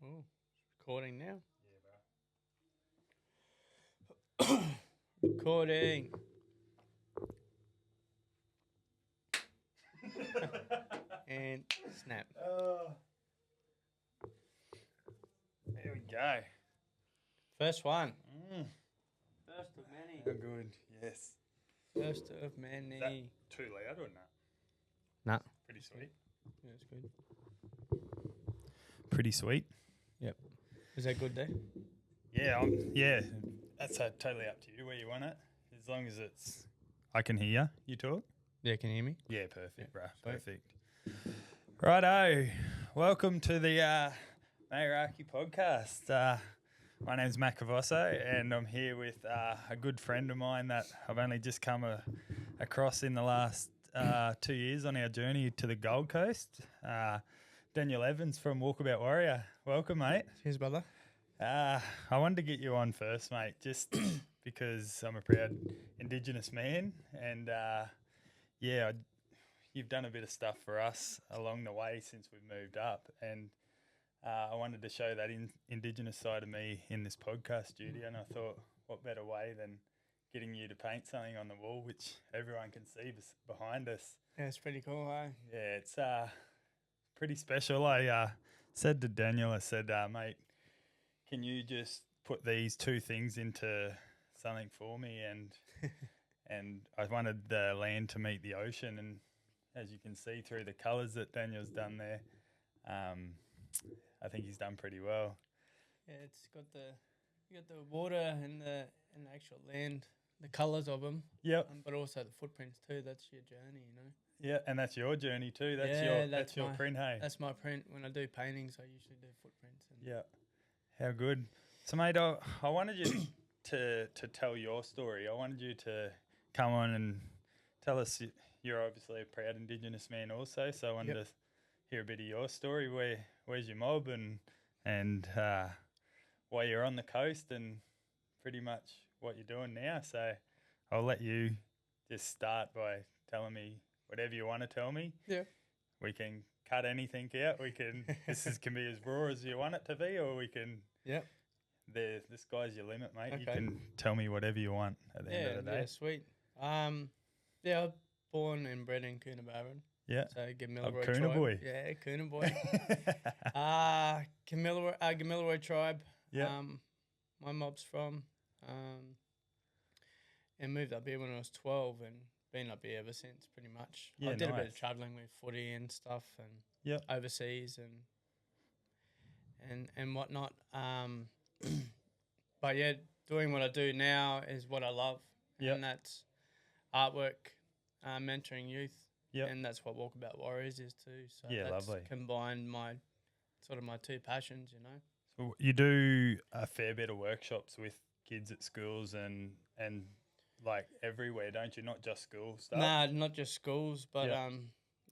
Oh, recording now. Yeah, Recording. bro. And snap. There we go. First one. Mm, First of many. how good. Yes. First of Is that many. too loud or not? Nah. Pretty sweet. Yeah, it's good. Pretty sweet. Yep. Is that good there? Yeah. That's totally up to you where you want it. As long as it's, I can hear you talk. Yeah, can you hear me? Yeah, perfect, Yeah, bro. sweet. Perfect. Righto. Welcome to the Mayaraki podcast. My name's Matt Cavosso, and I'm here with a good friend of mine that I've only just come across in the last 2 years on our journey to the Gold Coast. Daniel Evans from Walkabout Warrior. Welcome, mate. Cheers, brother. I wanted to get you on first, mate, just because I'm a proud Indigenous man, and you've done a bit of stuff for us along the way since we've moved up, and I wanted to show that Indigenous side of me in this podcast studio, and I thought, what better way than getting you to paint something on the wall, which everyone can see behind us. Yeah, it's pretty cool, eh? Yeah, it's pretty special. I said to Daniel, I said, mate, can you just put these two things into something for me? And I wanted the land to meet the ocean, and as you can see through the colours that Daniel's done there, I think he's done pretty well. Yeah, it's got you got the water and the actual land, the colours of them. Yep. But also the footprints too. That's your journey, you know. Yeah, and that's your journey too. That's Yeah, that's your print, hey. That's my print. When I do paintings, I usually do footprints. And Yeah. How good. So, mate, I wanted you to tell your story. I wanted you to come on and tell us. You're obviously a proud Indigenous man also, so I wanted to hear a bit of your story. Where's your mob and why you're on the coast and pretty much what you're doing now. So I'll let you just start by telling me whatever you want to tell me. Yeah. We can cut anything out. We can can be as raw as you want it to be, or we can. Yep. The sky's your limit, mate. You Okay. can tell me whatever you want at the end of the day. Yeah, sweet. Yeah, I was born and bred in Coonabarabran. Yeah. So Gamilaroi Coona tribe. boy. Yeah, Coona boy. Gamilaroi tribe. Yeah. My mob's from. And moved up here when I was 12 and been up here ever since, pretty much. Yeah, I did a bit nice. of travelling with footy and stuff and Yep. overseas and whatnot. But yeah, doing what I do now is what I love. Yep. And that's artwork, mentoring youth. Yep. And that's what Walkabout Warriors is too. So Yeah, that's lovely. combined my two passions, you know. So you do a fair bit of workshops with kids at schools and like everywhere, don't you? Not just school stuff. Nah, not just schools, but Yeah.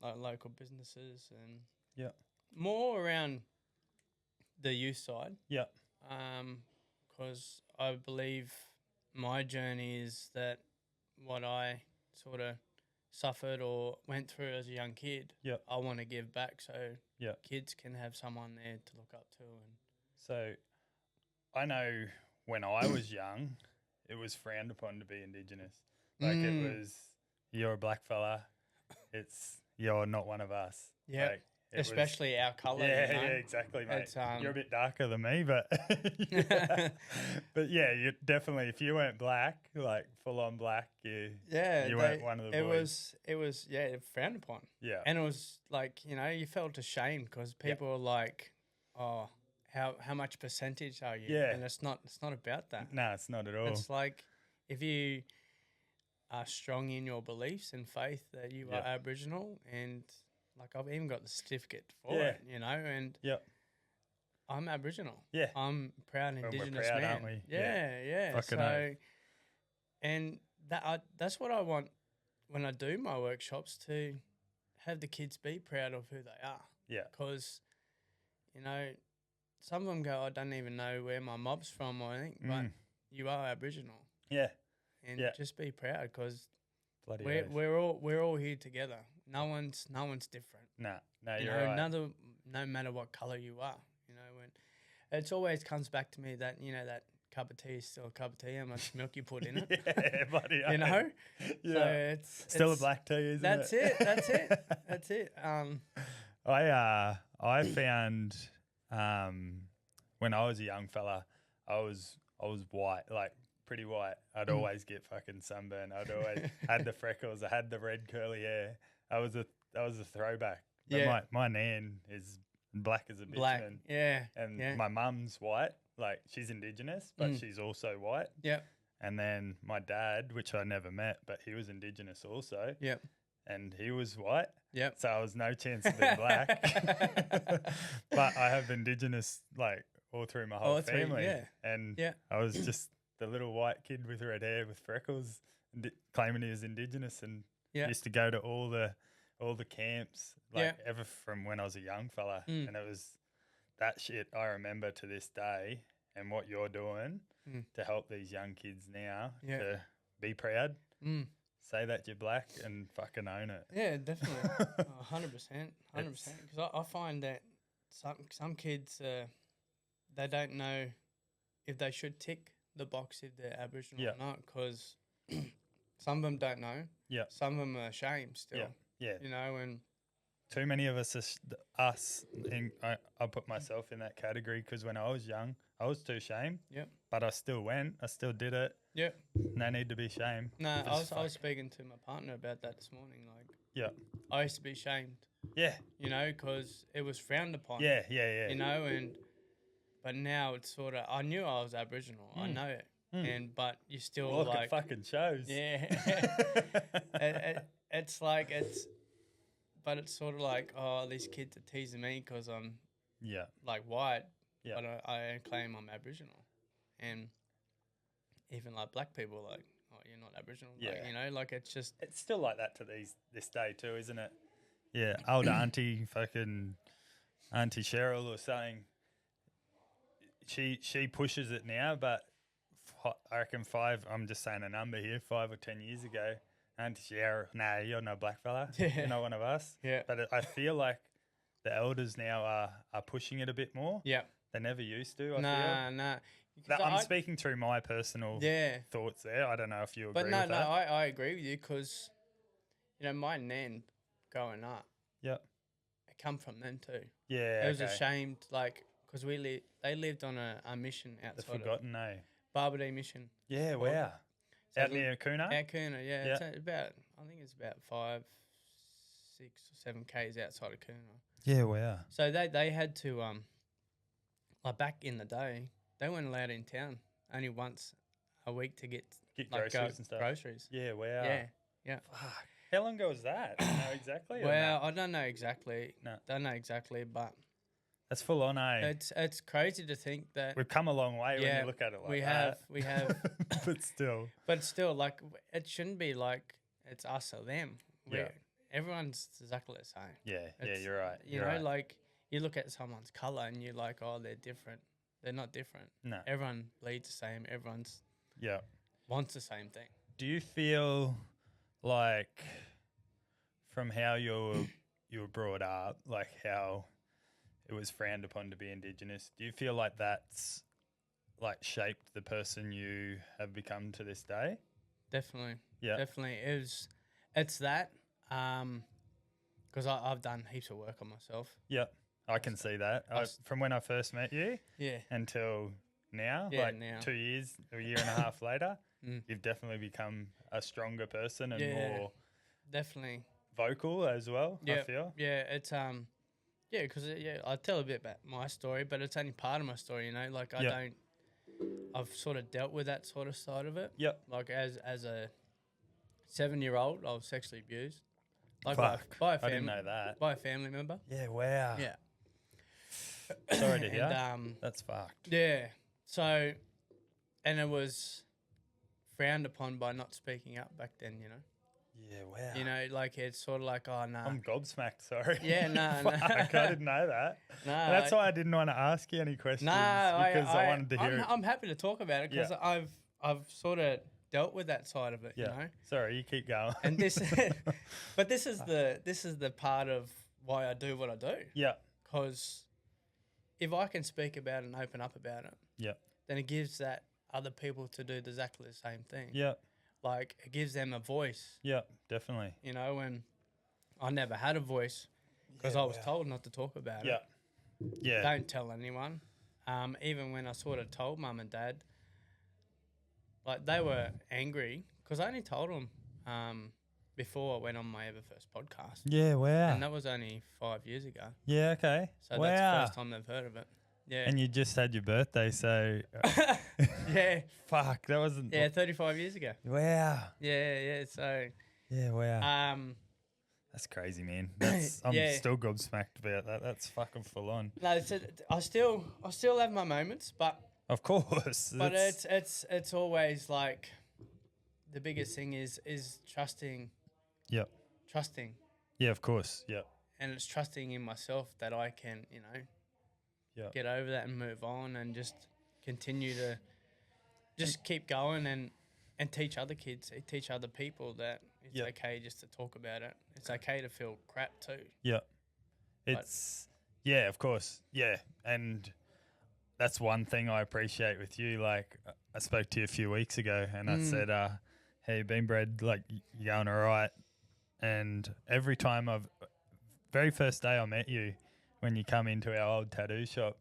like local businesses and Yeah. more around the youth side. Yeah. Because I believe my journey is that what I sort of suffered or went through as a young kid, Yep. I want to give back so Yep. kids can have someone there to look up to. And So I know when I was young, it was frowned upon to be Indigenous. Like it was, you're a black fella. You're not one of us. yeah, Like, it was- especially our colour. Yeah, you know? yeah, exactly, mate. It's, You're a bit darker than me, but but yeah, you definitely. If you weren't black, like full on black, you weren't one of the boys. It was frowned upon. Yeah, And it was like, you know, you felt ashamed because people were like, oh, how much percentage are you? Yeah. And it's not about that. no, it's not at all. It's like if you are strong in your beliefs and faith that you Yep. are Aboriginal, and like I've even got the certificate for Yeah. it, you know, and Yep. I'm Aboriginal. Yeah. I'm a proud Well, we're Indigenous proud, man. aren't we? Yeah. Fucking So, oath. and that's what I want when I do my workshops, to have the kids be proud of who they are. Yeah, Because, you know, some of them go, I don't even know where my mob's from or anything, but you are Aboriginal, yeah, and Yeah. just be proud because bloody. we're all here together. No one's different. no, You you're know, right. no matter what color you are, you know, It always comes back to me that, you know, that cup of tea is still a cup of tea, how much milk you put in it. Yeah, buddy. You know? Yeah. So it's Still a black tea, isn't that's it? That's it. That's it. I found when I was a young fella, I was white, like pretty white. I'd always get fucking sunburn. I'd always had the freckles. I had the red curly hair. I was a throwback. But Yeah. my nan is black as a bitch. Black. Man. Yeah. And yeah. my mum's white. Like she's Indigenous, but she's also white. Yep. And then my dad, which I never met, but he was Indigenous also. Yep. And he was white. Yep. So I was no chance of being black. But I have Indigenous like all through my whole family. Yeah. And Yeah. I was just the little white kid with red hair with freckles, claiming he was Indigenous, and used to go to all the camps, like ever from when I was a young fella. And it was that shit I remember to this day, and what you're doing to help these young kids now to be proud. Say that you're black and fucking own it. Yeah, definitely. 100%. 100%. Because I find that some kids, they don't know if they should tick the box if they're Aboriginal or not, because some of them don't know. Yeah. Some of them are ashamed still. Yeah. Yeah. You know, and too many of us, I put myself in that category, because when I was young, I was too ashamed. Yep. But I still went. I still did it. Yep. No need to be ashamed. No, I was speaking to my partner about that this morning. Like, I used to be ashamed. Yeah. You know, because it was frowned upon. Yeah. You know, but now it's sort of, I knew I was Aboriginal. I know it. But you still look, it fucking shows. Yeah. It's like, but it's sort of like, oh, these kids are teasing me because I'm like white, but I claim I'm Aboriginal. And even like black people are like, oh, you're not Aboriginal. Like, you know, like it's still like that to this day too, isn't it? Yeah. Old auntie, fucking Auntie Cheryl or something, she pushes it now, but I reckon I'm just saying a number here, 5 or 10 years ago, Auntie Cheryl, nah, you're no black fella. You're not one of us. Yeah. But I feel like the elders now are pushing it a bit more. Yeah. They never used to, I feel. Nah. I'm speaking through my personal thoughts there. I don't know if you agree with that. But no, I agree with you, because, you know, my nan growing up, it come from them too. Yeah, it was ashamed, like, because they lived on a mission outside. The forgotten, Barbadee mission. Yeah, wow. So out near Kuna? Out Kuna, yeah. It's about, I think it's about 5, 6 or 7 Ks outside of Kuna. Yeah, wow. So they had to, like back in the day, they weren't allowed in town only once a week to get like, groceries and stuff. Groceries. Yeah, wow. Yeah. Fuck. How long ago was that? Do you know exactly? Well, I don't know exactly. No. Don't know exactly, but that's full on, eh? It's crazy to think that we've come a long way when you look at it like that. We have. But still, like, it shouldn't be like it's us or them. Everyone's exactly the same. Yeah, you're right. You know, like, you look at someone's colour and you're like, oh, they're different. They're not different. No. Everyone bleeds the same. Everyone's wants the same thing. Do you feel like, from how you were brought up, like how it was frowned upon to be Indigenous, do you feel like that's like shaped the person you have become to this day? Definitely. Yeah. Definitely. It's that, because I've done heaps of work on myself. Yeah. I can see that. From when I first met you until now, like now. 2 years, a year and a half later, you've definitely become a stronger person and more definitely vocal as well, I feel. Yeah, it's because I tell a bit about my story, but it's only part of my story, you know. Like I've sort of dealt with that sort of side of it. Yep. Like as a 7-year-old, I was sexually abused. Like by a family, I didn't know that. By a family member. Yeah, wow. Yeah. Sorry to hear. That's fucked. Yeah. So, and it was frowned upon by not speaking up back then, you know. Yeah, wow. You know, like it's sort of like, oh, no. I'm gobsmacked, sorry. Yeah, no. I didn't know that. No. That's why I didn't want to ask you any questions. Because I wanted to hear it. I'm happy to talk about it because I've sort of dealt with that side of it, you know. Sorry, you keep going. And this is the part of why I do what I do. Yeah. Because if I can speak about it and open up about it, Yeah. then it gives that other people to do exactly the same thing. Yeah. Like, it gives them a voice, Yeah. Definitely. you know, and I never had a voice because I was told not to talk about Yeah. it. Yeah. Don't tell anyone. Even when I sort of told mum and dad, like, they were angry because I only told them before I went on my ever first podcast. Yeah. Wow. And that was only 5 years ago. Yeah. Okay. So wow. that's the first time they've heard of it. Yeah. And you just had your birthday, so Yeah. fuck, that wasn't. Yeah, 35 years ago. Wow. Yeah. So, Yeah. Wow. That's crazy, man. That's, I'm Yeah. still gobsmacked about that. That's fucking full on. no, I still have my moments, but Of course. but it's always like the biggest thing is trusting. Yep. Trusting, Yeah. Of course. Yep. and it's trusting in myself that I can, Yep. get over that and move on and just continue to just keep going and teach other kids, teach other people that it's Yep. okay just to talk about it. It's okay to feel crap too. Yep. It's yeah, of course. Yeah. And that's one thing I appreciate with you. Like, I spoke to you a few weeks ago and I said, how you been, Brad? Like, you going all right? And every time very first day I met you, when you come into our old tattoo shop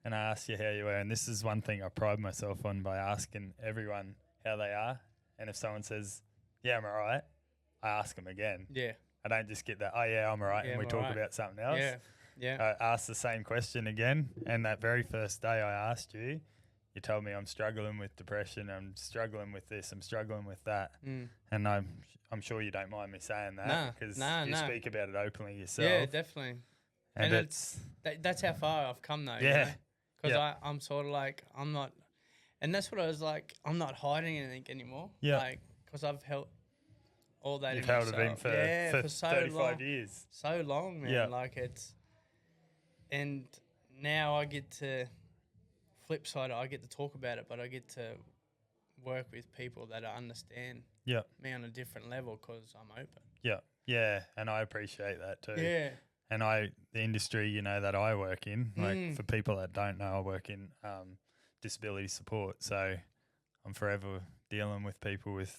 and I asked you how you were, and this is one thing I pride myself on by asking everyone how they are. And if someone says, yeah, I'm all right, I ask them again. Yeah. I don't just get that, oh, yeah, I'm all right, Yeah, and we I'm talk all right. about something else. Yeah. I asked the same question again, and that very first day I asked you, you told me I'm struggling with depression, I'm struggling with this, I'm struggling with that. And I'm sure you don't mind me saying that because you speak about it openly yourself. Yeah, definitely. And that's how far I've come though. Yeah. Because I'm sort of like, I'm not, and that's what I was like, I'm not hiding anything anymore. Yeah. Like, because I've held all that You've in held myself. it in for so 35 long. years. So long, man. Yeah. Like, and now I get to, flip side, I get to talk about it, but I get to work with people that understand Yeah. me on a different level because I'm open. Yeah. Yeah. And I appreciate that too. Yeah. And the industry, that I work in, like for people that don't know, I work in disability support. So I'm forever dealing with people with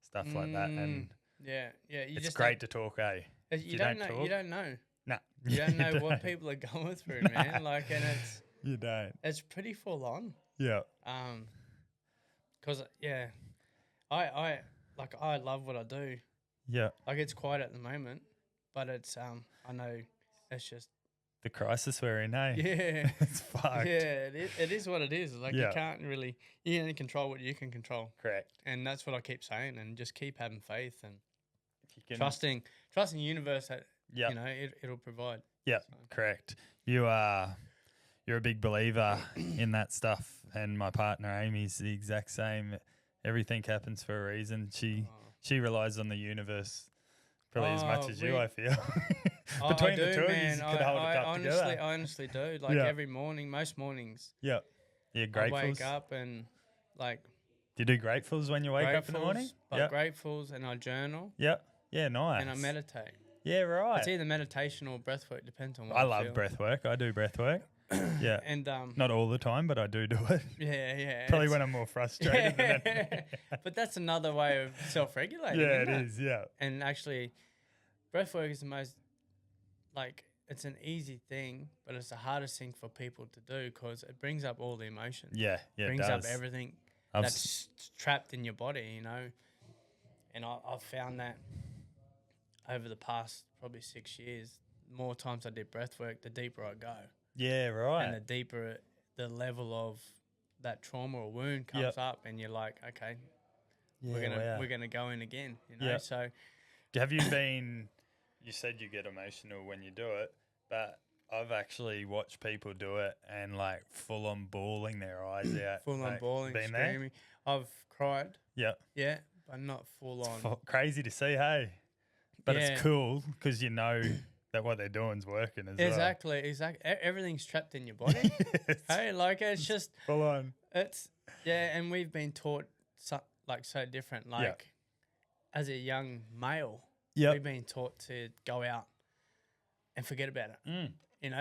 stuff like that. And yeah. You it's just great to talk, eh? You don't know. You don't know. Nah. You don't know what people are going through, man. Like, and you don't. it's pretty full on. Yeah. Cause I love what I do. Yeah. Like, it's quiet at the moment, but it's I know it's just the crisis we're in, eh? yeah. It's fucked. Yeah, it is what it is. Like, Yeah. you can't really, you only control what you can control. Correct. And that's what I keep saying, and just keep having faith and If you can, trusting the universe that Yeah. it'll provide. Yeah, correct. You're a big believer in that stuff, and my partner Amy's the exact same. Everything happens for a reason. She relies on the universe probably as much as you, I feel. Between the two of you, could hold it up together. I honestly do. Like, every morning, most mornings, Yeah. Yeah, I gratefuls. wake up and like Do you do gratefuls when you wake up in the morning? Like gratefuls, and I journal Yep. Yeah, nice. and I meditate. Yeah, right. It's either meditation or breath work, depends on what I I love feel. breath work. I do breath work. Yeah. And Not all the time, but I do it. yeah. Probably when I'm more frustrated. than that. But that's another way of self-regulating. Yeah, isn't it is. Yeah. And actually, breath work is the most, like, it's an easy thing, but it's the hardest thing for people to do because it brings up all the emotions. Yeah. Yeah. Brings it up does. everything I've that's trapped in your body, And I've found that over the past probably 6 years, the more times I did breath work, the deeper I go. Yeah, right. And the deeper the level of that trauma or wound comes up, and you're like, okay, we're gonna go in again, Yep. So Have you been? You said you get emotional when you do it, but I've actually watched people do it and like full on bawling their eyes out. full on Like, bawling, been there? screaming. I've cried, Yeah, yeah, but not full on. crazy to see, hey. But Yeah. it's cool because you know that what they're doing's working as well. Exactly. Everything's trapped in your body. It's Hey, like, it's just full on. and we've been taught so different. Like, as a young male, Yep. we've been taught to go out and forget about it.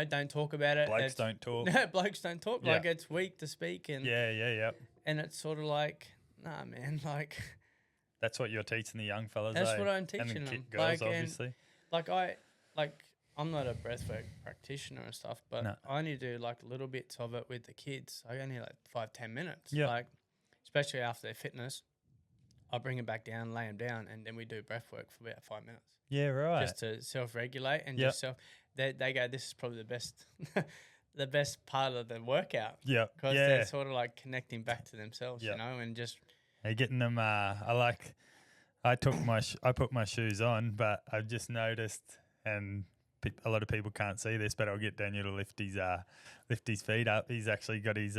don't talk about it. Blokes don't talk. Blokes don't talk. Yeah. Like, it's weak to speak. And and it's sort of like, nah, man, like. That's what you're teaching the young fellas. That's what I'm teaching and the them. girls, like, obviously. I'm not a breathwork practitioner and stuff, but I only do like little bits of it with the kids. I only like 5-10 minutes. Yeah. Like, especially after their fitness, I bring them back down, lay them down, and then we do breathwork for about 5 minutes. Yeah, right. Just to self-regulate and just They go, this is probably the best, the best part of the workout. Yeah. Because they're sort of like connecting back to themselves, and just. They're getting them. I put my shoes on, but I've just noticed, and a lot of people can't see this, but I'll get Daniel to lift his feet up. He's actually got his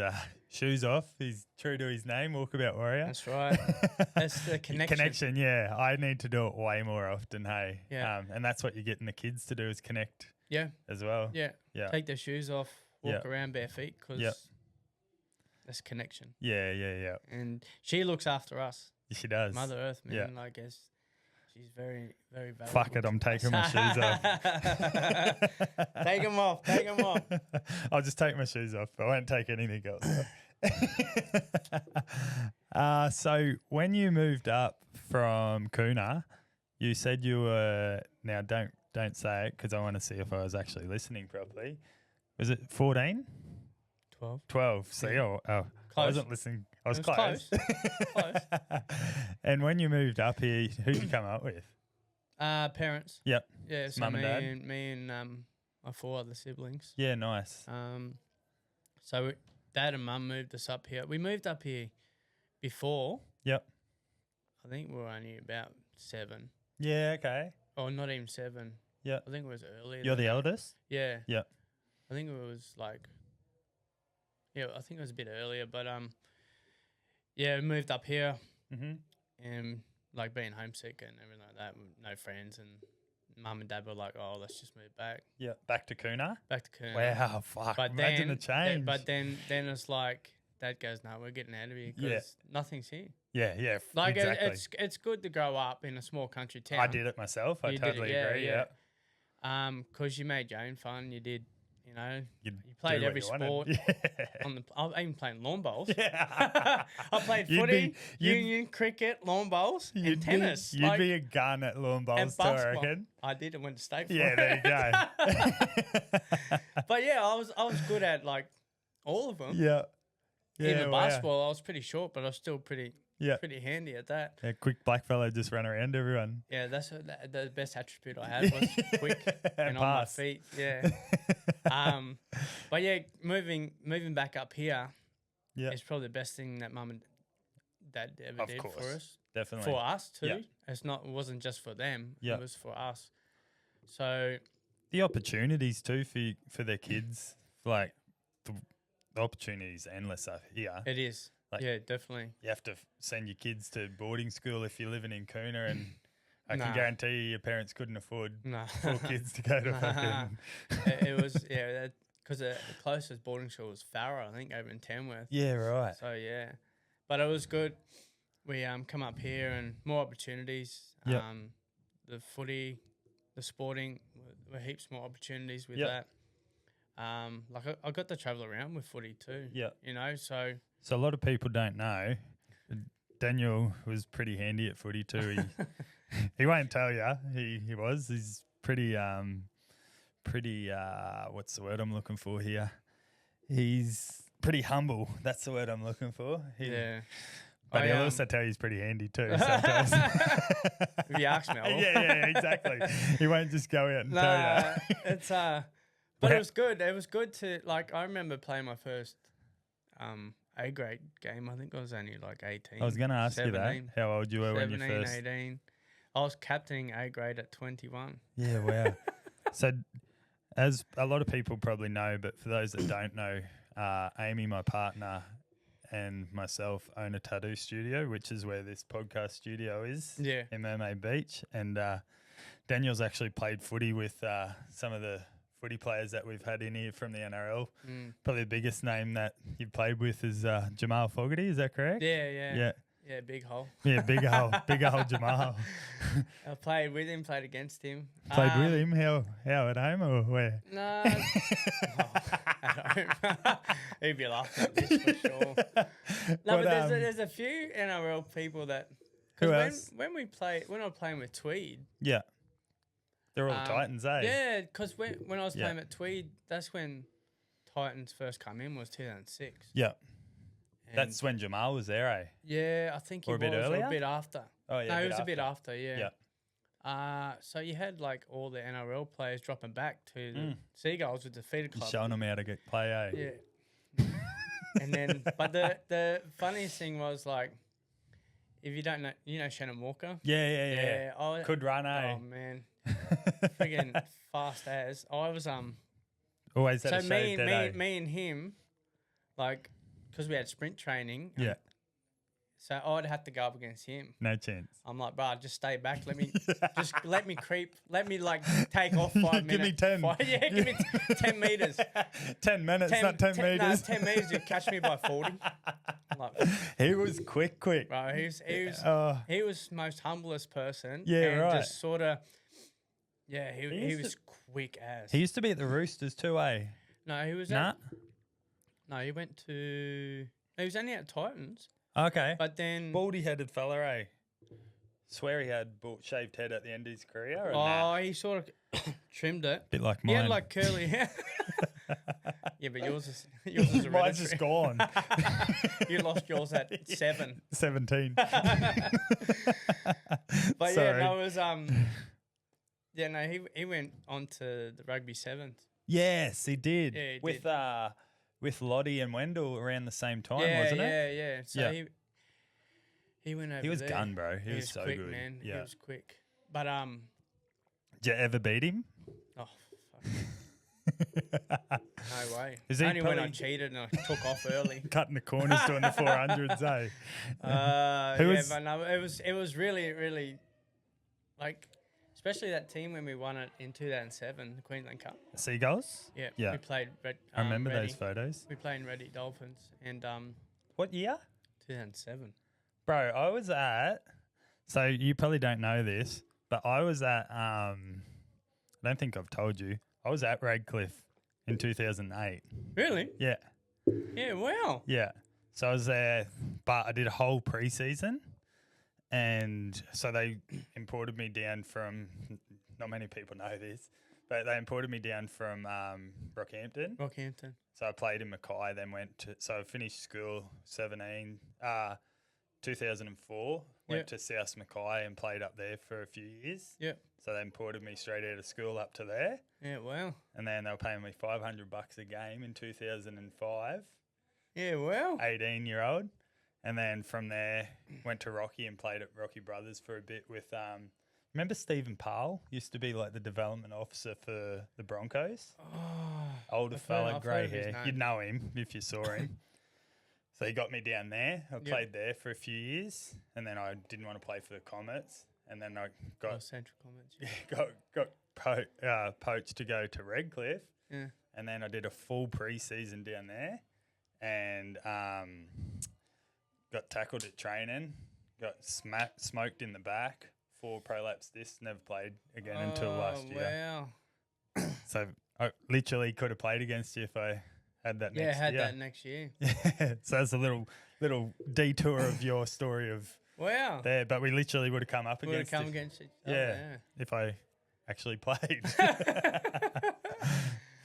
shoes off. He's true to his name, Walkabout Warrior. That's right. That's the connection. Connection, yeah. I need to do it way more often, hey. Yeah. And that's what you're getting the kids to do is connect. Yeah. As well. Yeah. Yeah. Take their shoes off, walk around bare feet, because that's connection. Yeah. And she looks after us. She does. Mother Earth, man. I guess she's very, very valuable. Fuck it, I'm taking my shoes off. Take them off. Take them off. I'll just take my shoes off. I won't take anything else. So when you moved up from Kuna, you said you were, now don't say it because I want to see if I was actually listening properly. Was it 14? 12. 12. See, I wasn't listening. I was close. Close. And when you moved up here, who'd you come up with? Parents. Yep. Yeah, so Mum and Dad? me and my 4 other siblings. Yeah, nice. So Dad and Mum moved us up here. We moved up here before. Yep. I think we were only about 7. Yeah, okay. Oh, not even 7. Yeah. I think it was earlier. You're the eldest? Yeah. Yep. I think it was like, I think it was a bit earlier, but we moved up here, and like being homesick and everything like that, no friends, and Mum and Dad were like, "Oh, let's just move back." Yeah, back to Kuna. Back to Kuna. Wow, fuck! But imagine the change. But then it's like Dad goes, "No, we're getting out of here because nothing's here." Yeah, like exactly. it's good to grow up in a small country town. I did it myself. I totally agree. Yeah. Because you made your own fun. You did. You You'd played every sport. I'm even playing lawn bowls. Yeah. I played footy, union, cricket, lawn bowls, and tennis. You'd be a gun at lawn bowls too, I reckon. I did. I went to state for it. There you go. But yeah, I was good at like all of them. Yeah. Even basketball, I was pretty short, but I was still pretty handy at that. Yeah, quick black fella just run around everyone. Yeah, that's the best attribute I had was quick and on my feet. Yeah. But yeah, moving back up here is probably the best thing that Mum and Dad ever did for us. Definitely. For us too. Yeah. It wasn't just for them. Yeah. It was for us. So the opportunities too for their kids, like the opportunities endless up here. It is. Like, yeah, definitely. You have to send your kids to boarding school if you're living in Kuna, and I can guarantee you your parents couldn't afford 4 kids to go to fucking... It was, because the closest boarding school was Farrer, I think, over in Tamworth. Yeah, right. So, yeah. But it was good. We come up here and more opportunities. Yep. The footy, the sporting, were heaps more opportunities with that. Like I got to travel around with footy too. Yeah. So a lot of people don't know. Daniel was pretty handy at footy too. He won't tell you. He was. He's pretty what's the word I'm looking for here? He's pretty humble. That's the word I'm looking for. But he'll also tell you he's pretty handy too sometimes. If you ask me, I will. Yeah, exactly. He won't just go out and tell you. It's but it was good. It was good to I remember playing my first A grade game. I think I was only like 18. I was going to ask 17, you that. How old you were when you first? 18. I was captaining A grade at 21. Yeah, wow. So, as a lot of people probably know, but for those that don't know, Amy, my partner, and myself own a tattoo studio, which is where this podcast studio is. Yeah. In Mermaid Beach. And Daniel's actually played footy with some of the footy players that we've had in here from the NRL. Probably the biggest name that you've played with is Jamal Fogarty. Is that correct? Yeah. Yeah, big hole. Yeah, big old Jamal. I played with him, played against him. Played with him? How at home or where? No. At home. He'd be laughing at this for sure. No, but there's a few NRL people that... Because when I was playing with Tweed... Yeah. They're all Titans, eh? Yeah, because when I was playing at Tweed, that's when Titans first come in, was 2006. Yeah. That's when Jamal was there, eh? Yeah, I think he was. A bit earlier? Or a bit after. Oh, yeah. No, it was a bit after, yeah. Yeah. So you had like all the NRL players dropping back to the Seagulls with the feeder club. Showing them how to play, eh? Yeah. And then, but the funniest thing was like, if you don't know, you know Shannon Walker? Yeah. Could run, eh? Oh, man. Friggin' fast as. I was, always had so a shave me and him, like, because we had sprint training. Yeah. So I'd have to go up against him. No chance. I'm like, bro, just stay back. Let me creep. Let me like take off 5 minutes. Give me 10. Give me 10 meters. 10 minutes, not 10 meters. No, 10 meters. You'll catch me by 40. Like, he was quick. Bro, he was most humblest person. Yeah, and right. Just sort of, yeah, he was quick as. He used to be at the Roosters too, eh? No, he was No, he went to... He was only at Titans. Okay. But then... Baldy-headed fella, eh? Swear he had shaved head at the end of his career. He sort of trimmed it. Bit like mine. He had like curly hair. Yeah, but yours is hereditary. Mine's just gone. You lost yours at 7. 17. But Sorry. yeah, no, it was... Yeah, no, he went on to the rugby sevens. Yes, he did. Yeah, he did. With Lottie and Wendell around the same time, wasn't it? Yeah. So he went over. He was there. un, bro. He was so quick, good. man. Yeah. He was quick. But did you ever beat him? Oh, fuck. No way. Only when I cheated and I took off early. Cutting the corners doing the 400s, eh? But no, it was really, really like. Especially that team when we won it in 2007, the Queensland Cup. The Seagulls? Yeah. We played I remember those photos. We played in Ready Dolphins. And what year? 2007. Bro, I was at... So you probably don't know this, but I was at... I don't think I've told you. I was at Radcliffe in 2008. Really? Yeah. Yeah, wow. Yeah. So I was there, but I did a whole preseason. And so they imported me down from, not many people know this, but they imported me down from Rockhampton. So I played in Mackay, then so I finished school 2004, went to South Mackay and played up there for a few years. Yep. So they imported me straight out of school up to there. Yeah, wow. And then they were paying me $500 a game in 2005. Yeah, wow. 18-year-old. And then from there, went to Rocky and played at Rocky Brothers for a bit with, remember Stephen Powell? Used to be like the development officer for the Broncos. Oh, Older fella, grey hair. You'd know him if you saw him. So he got me down there. I played there for a few years. And then I didn't want to play for the Comets. And then I got... Central Comets. got poached to go to Redcliffe. Yeah. And then I did a full pre-season down there. And... got tackled at training, got smoked in the back, 4 prolapse discs, never played again until last year. Wow. So I literally could have played against you if I had that next year. that next year. Yeah, so that's a little detour of your story of there, but we literally would have come up against each other. Yeah, if I actually played.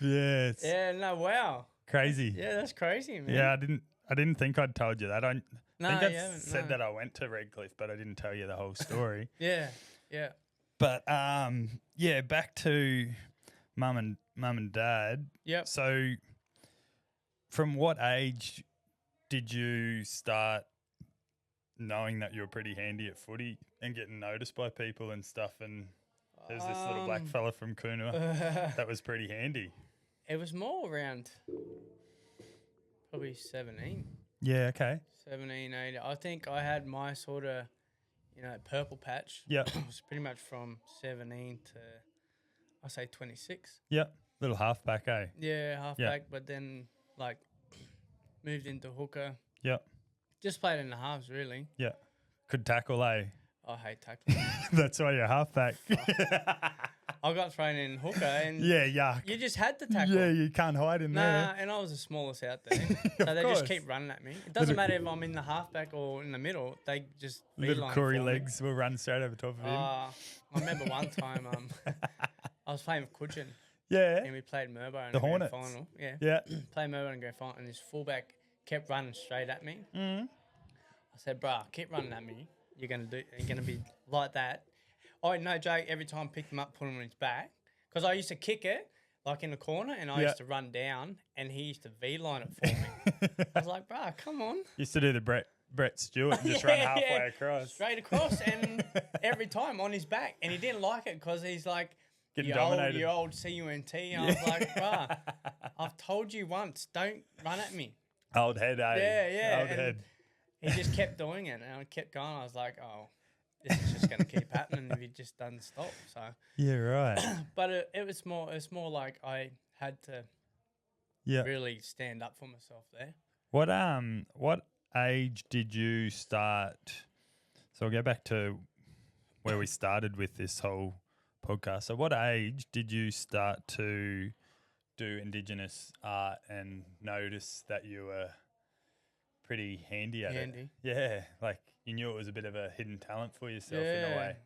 Yes. Yeah, no, wow. Crazy. Yeah, that's crazy, man. Yeah, I didn't think I'd told you that. I think I said no. that I went to Redcliffe, but I didn't tell you the whole story. Yeah. But back to mum and dad. Yep. So, from what age did you start knowing that you were pretty handy at footy and getting noticed by people and stuff? And there's this little black fella from Coonamah that was pretty handy. It was more around probably 17. Yeah. Okay. 17, 18. I think I had my sort of, purple patch. Yeah. It was pretty much from 17 to, I say 26. Yep. Little halfback, eh? Yeah, halfback, but then, moved into hooker. Yep. Just played in the halves, really. Yeah. Could tackle, eh? I hate tackling. That's why you're halfback. I got thrown in hooker and Yeah, yuck. you just had to tackle. Yeah, you can't hide in Nah, there. and I was the smallest out there. So they course. just keep running at me. It doesn't matter if I'm in the halfback or in the middle. They just Little beeline Corey for me. legs will run straight over top of him. I remember one time I was playing with Kudgeon Yeah. and we played Merbo in The the grand Hornets. final. Yeah. Yeah. Played Merbo in grand final and this fullback kept running straight at me. Mm. I said, bruh, keep running at me. You're gonna be like that. I no joke, every time I picked him up, put him on his back. Because I used to kick it like in the corner and I used to run down and he used to V-line it for me. I was like, bruh, come on. Used to do the Brett Stewart and just run halfway across. Straight across and every time on his back. And he didn't like it because he's like, Getting dominated. You old CUNT. I was like, bruh, I've told you once, don't run at me. Old head, eh? Yeah. Old head. He just kept doing it and I kept going. I was like, oh, this is just going to keep happening if he just doesn't stop. So Yeah, right. but it was more like I had to really stand up for myself there. What age did you start? So I'll go back to where we started with this whole podcast. So what age did you start to do Indigenous art and notice that you were pretty handy at it? Yeah, like you knew it was a bit of a hidden talent for yourself in a way.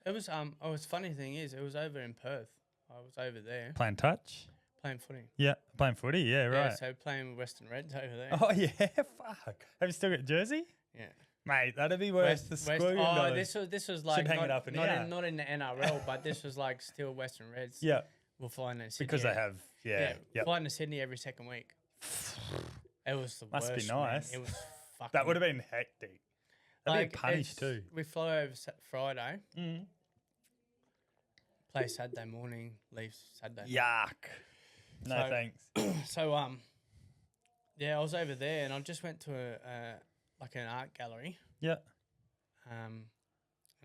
It was funny thing is it was over in Perth. I was over there Playing touch? playing footy. Yeah, playing footy, yeah, right. Yeah, so playing with Western Reds over there. Oh yeah, fuck. Have you still got a jersey? Yeah. Mate, that'd be worth the squillion dollars. This was like hang it up not in the NRL, but this was like still Western Reds. Yeah. We're flying to Sydney. Because they have, flying to Sydney every second week. It was the Must worst. be nice. Man. It was fucking. That would have been hectic. That'd like, be a punish too. We fly over Friday. Mm. Play Saturday morning. Leave Saturday. Yuck. No thanks. So I was over there and I just went to like an art gallery. Yeah. And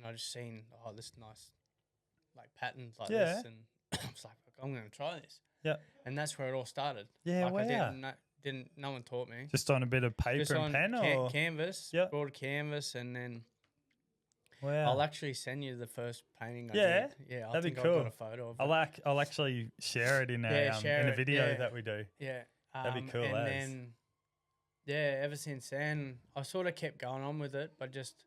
I just seen this nice like patterns like Yeah. this and I was like I'm going to try this. Yeah. And that's where it all started. Yeah, like wow. no one taught me. Just on a bit of paper Just and on pen or canvas. Yeah. Brought a canvas and then wow. I'll actually send you the first painting I Yeah, did. Yeah, I that'd think be cool. I've got a photo of it. I'll actually share it in share in a it, video yeah. that we do. Yeah. That'd be cool, And as. then, ever since then, I sort of kept going on with it, but just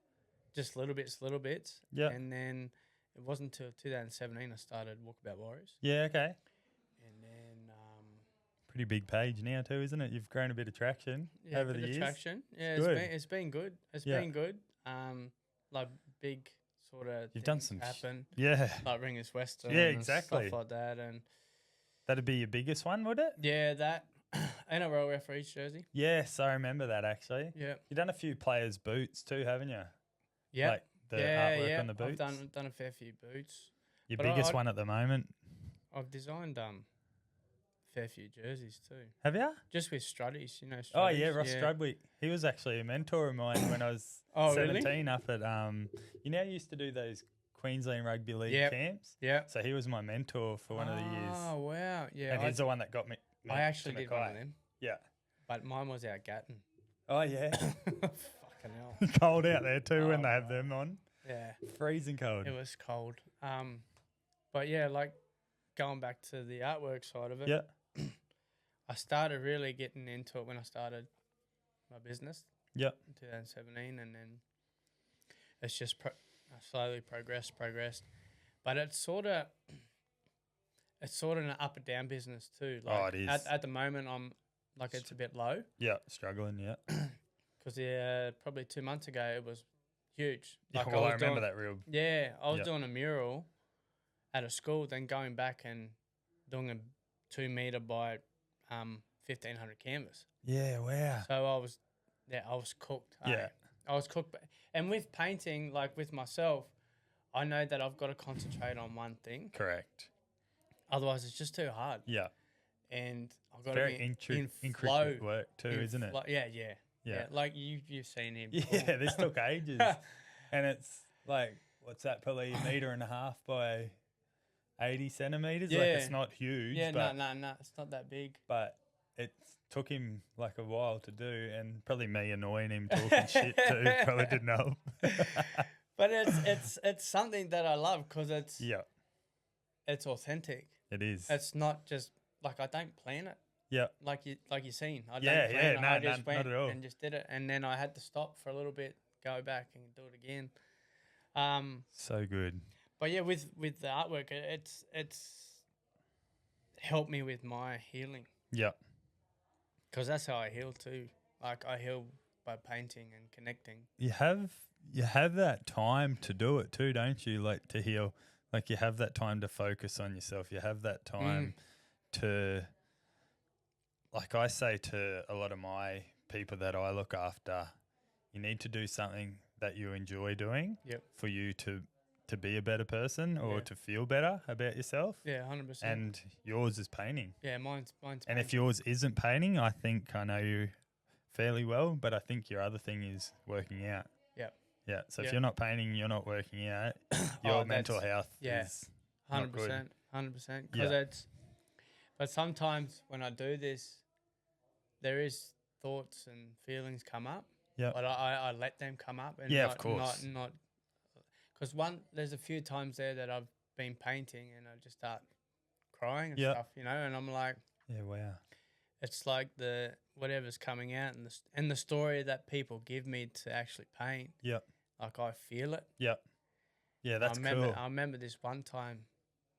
little bits. Yeah. And then it wasn't until 2017 I started Walkabout Warriors. Yeah, okay. And then... Pretty big page now too, isn't it? You've grown a bit of traction over the years. Traction. Yeah, Good. it's been good. It's Yeah. been good. Like big sort of You've done things some happen. Yeah. Like Ringers Western. Yeah, and exactly. stuff like that. And That'd be your biggest one, would it? yeah, that NRL referee's jersey. Yes, I remember that actually. Yeah. You've done a few players' boots too, haven't you? Yeah. Like the artwork on the boots. I've done a fair few boots. Your but biggest one at the moment. I've designed fair few jerseys too. Have you? Just with Struddies, you know. Struddies. Oh yeah, Ross Strudwick. He was actually a mentor of mine when I was 17 really? up at you know, you used to do those Queensland Rugby League camps. Yeah. So he was my mentor for one of the years. Oh wow, yeah. And he's the one that got me. I actually did one of them. Yeah. But mine was out Gatton. Oh yeah. Fucking hell. Cold out there too when they have them on. Yeah. Freezing cold. It was cold. But yeah, like going back to the artwork side of it. Yeah. I started really getting into it when I started my business. Yeah. In 2017, and then it's just slowly progressed. But it's sort of an up and down business too. Like it is. At the moment, I'm like it's a bit low. Yeah, struggling. Yeah. Because probably 2 months ago it was huge. Like, Like I remember that real. Yeah, I was doing a mural at a school, then going back and doing a 2 meter by 1,500 canvas. Yeah, wow. So I was cooked. Yeah. I was cooked. And with painting, like with myself, I know that I've got to concentrate on one thing. Correct. Otherwise, it's just too hard. Yeah. And I've got Very to be in intricate flow. work too, isn't it? Yeah. Like you've seen him. Yeah, this took ages. And it's like, what's that? Probably 1.5 meters by 80 centimeters. Yeah. Like it's not huge. Yeah, but, no, it's not that big. But it took him like a while to do, and probably me annoying him talking shit too probably didn't help. But it's something that I love because Yeah, it's authentic. it is. It's not just like I don't plan it. Yeah, Like you seen. I Yeah, don't plan it. no, I just not went at all. and just did it, and then I had to stop for a little bit, go back and do it again. So good. But yeah, with the artwork, it's helped me with my healing Yeah, because that's how I heal too. Like I heal by painting and connecting. you have that time to do it too, don't you? Like to heal, like you have that time to focus on yourself. You have that time to, like I say to a lot of my people that I look after, you need to do something that you enjoy doing. Yep. For you to be a better person or to feel better about yourself. Yeah, 100%. And yours is painting. Yeah, mine's And painting. if yours isn't painting, I think I know you fairly well, but I think your other thing is working out. Yep. Yeah. So if Yep. you're not painting, you're not working out, your mental health is not good. 100%. Because but sometimes when I do this, there is thoughts and feelings come up. Yeah. But I let them come up. And Yeah, of course. Not because there's a few times there that I've been painting and I just start crying and stuff, and I'm like, Yeah, wow. it's like whatever's coming out and the story that people give me to actually paint. Yeah. Like I feel it. Yeah. Yeah, that's cool. cool. I remember this one time,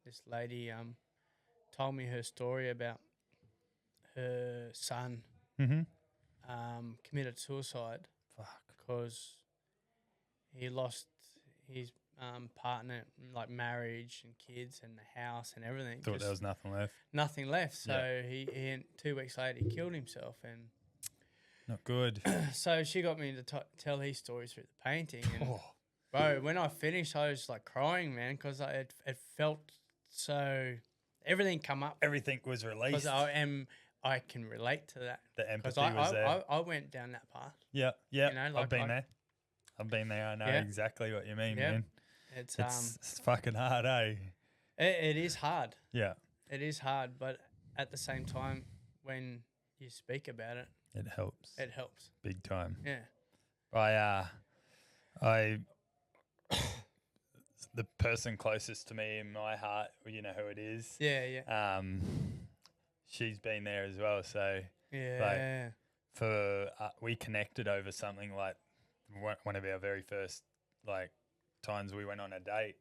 this lady told me her story about her son committed suicide. Fuck. Because he lost his partner, like marriage and kids and the house and everything. Thought there was nothing left. Nothing left. So he 2 weeks later he killed himself, and Not good. so she got me to tell his stories through the painting. And bro, when I finished, I was like crying, man, because it felt so. Everything come up. Everything was released. Because I can relate to that. The empathy was there. I went down that path. Yeah, yeah. You know, like I've been there. I've been there. I know Yeah. exactly what you mean, Yeah. man. It's fucking hard, eh? It is hard. Yeah. It is hard, but at the same time, when you speak about it, It helps. it helps. Big time. Yeah. I the person closest to me in my heart, you know who it is. Yeah, yeah. She's been there as well. So Yeah. for we connected over something like one of our very first like times we went on a date.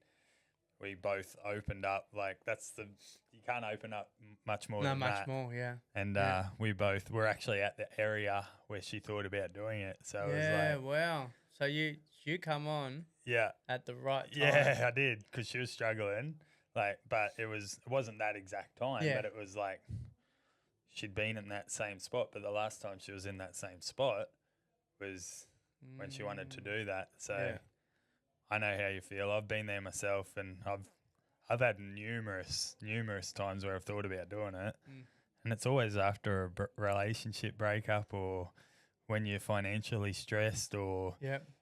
We both opened up you can't open up much more than that. more, yeah. And we were actually at the area where she thought about doing it. So it was like, wow. So you come on yeah, at the right time. yeah, I did because she was struggling. Like, but it wasn't that exact time. Yeah. But it was like she'd been in that same spot. But the last time she was in that same spot was when she wanted to do that. So Yeah. I know how you feel. I've been there myself, and I've had numerous times where I've thought about doing it, and it's always after a relationship breakup or when you're financially stressed or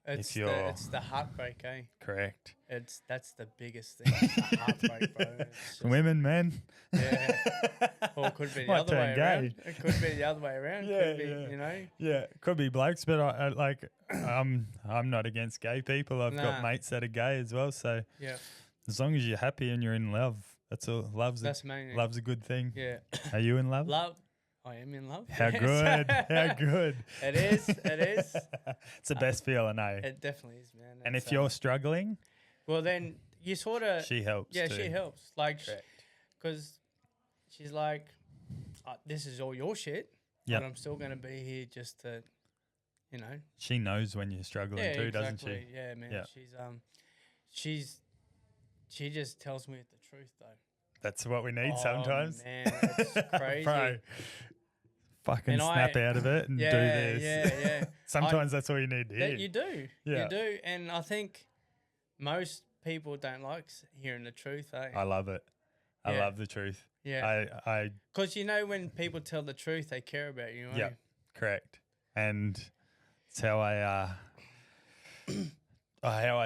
It's if you're it's the heartbreak, eh? correct. That's the biggest thing. It's the heartbreak, bro. It's just- Women, men. Yeah. Or it could be the Might other way turn around. gay. It could be the other way around. Yeah, Could be, yeah. you know. Yeah, could be blokes, but I'm not against gay people. I've got Nah. mates that are gay as well. So Yeah. as long as you're happy and you're in love, that's all. That's main. Love's a good thing. Yeah. Are you in love? Love. I am in love. How Yes. good. How good. It is. It is. It's the best feeling, eh? It definitely is, man. And It's, if you're struggling, well, then you sort of. she helps Yeah, too. she helps. Like, Correct. because she's like, this is all your shit. Yep. But I'm still going to be here just to, you know. She knows when you're struggling too, doesn't she? Yeah, man. Yeah. She just tells me the truth though. That's what we need sometimes. Man, it's crazy. Bro, fucking And snap out of it and do this. Yeah. Sometimes that's all you need to hear. That you do. Yeah. You do. And I think most people don't like hearing the truth, eh? I love it. I Yeah. love the truth. Yeah. I Because you know when people tell the truth, they care about you. yeah, correct. And it's how I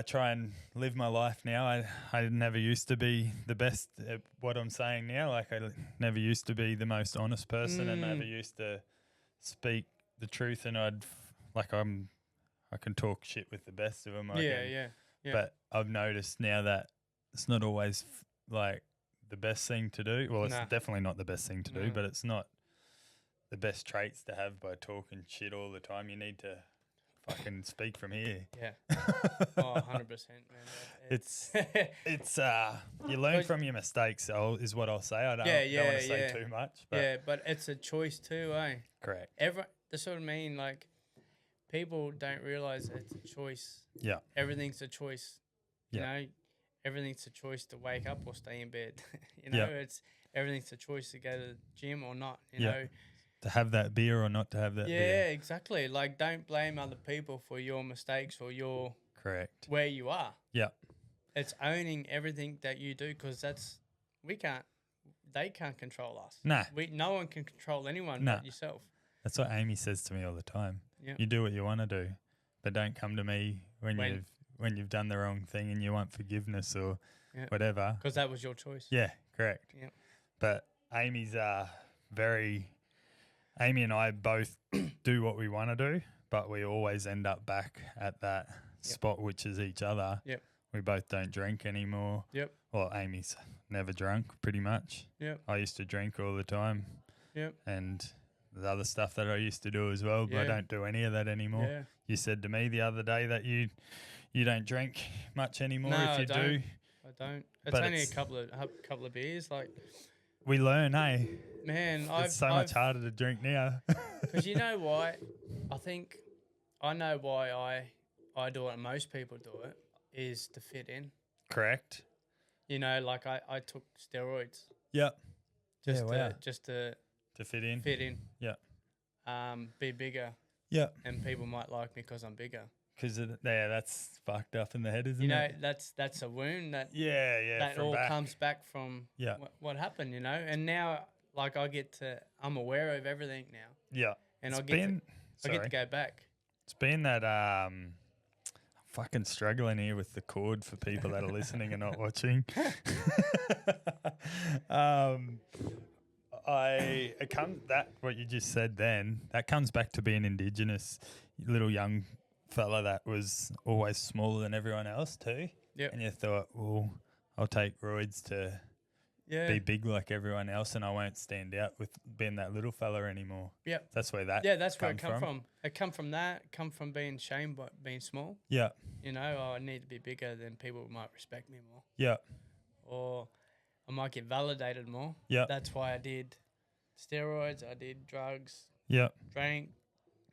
try and live my life now. I never used to be the best at what I'm saying now. Like I never used to be the most honest person and never used to speak the truth, and I can talk shit with the best of them. Yeah. But I've noticed now that it's not always like the best thing to do. Well, it's definitely not the best thing to do, but it's not the best traits to have by talking shit all the time. You need to fucking speak from here. Yeah. 100%, man. It's you learn from your mistakes, is what I'll say. I don't want to say too much. But but it's a choice too, eh? Correct. That's what I mean. Like, people don't realize it's a choice. Yeah. Everything's a choice. You know, everything's a choice to wake up or stay in bed. Everything's a choice to go to the gym or not. You know, to have that beer or not to have that beer. Yeah, exactly. Like, don't blame other people for your mistakes or your where you are. Yeah. It's owning everything that you do, because they can't control us. Nah. No one can control anyone but yourself. That's what Amy says to me all the time. Yep. You do what you want to do, but don't come to me when you've done the wrong thing and you want forgiveness or whatever. Because that was your choice. Yeah, correct. Yep. But Amy and I both do what we want to do, but we always end up back at that spot, which is each other. Yep. We both don't drink anymore. Yep. Well, Amy's never drunk, pretty much. Yep. I used to drink all the time. Yep. And the other stuff that I used to do as well, but I don't do any of that anymore. Yeah. You said to me the other day that you don't drink much anymore. No, if you do, I don't. It's only a couple of beers. Like, we learn, hey. Man, it's so much harder to drink now. Because you know why? I think I know why I do it and most people do it, is to fit in. Correct. You know, like I took steroids. Yep. Just to fit in. Fit in. Yeah. Be bigger. Yeah. And people might like me because I'm bigger. Because that's fucked up in the head, isn't it? You know, that's a wound that that all comes back from what happened. You know, and now like I'm aware of everything now. Yeah. And I get to go back. It's been that I'm fucking struggling here with the cord for people that are listening and not watching. What you just said then, that comes back to being Indigenous, little young fella that was always smaller than everyone else too. Yep. And you thought, well, I'll take roids to be big like everyone else, and I won't stand out with being that little fella anymore. Yep. That's where that that's where it come from. It come from being shamed by being small. Yeah. You know, I need to be bigger, then people might respect me more. Yeah. Or I might get validated more. Yeah. That's why I did steroids, I did drugs. Yeah. Drank.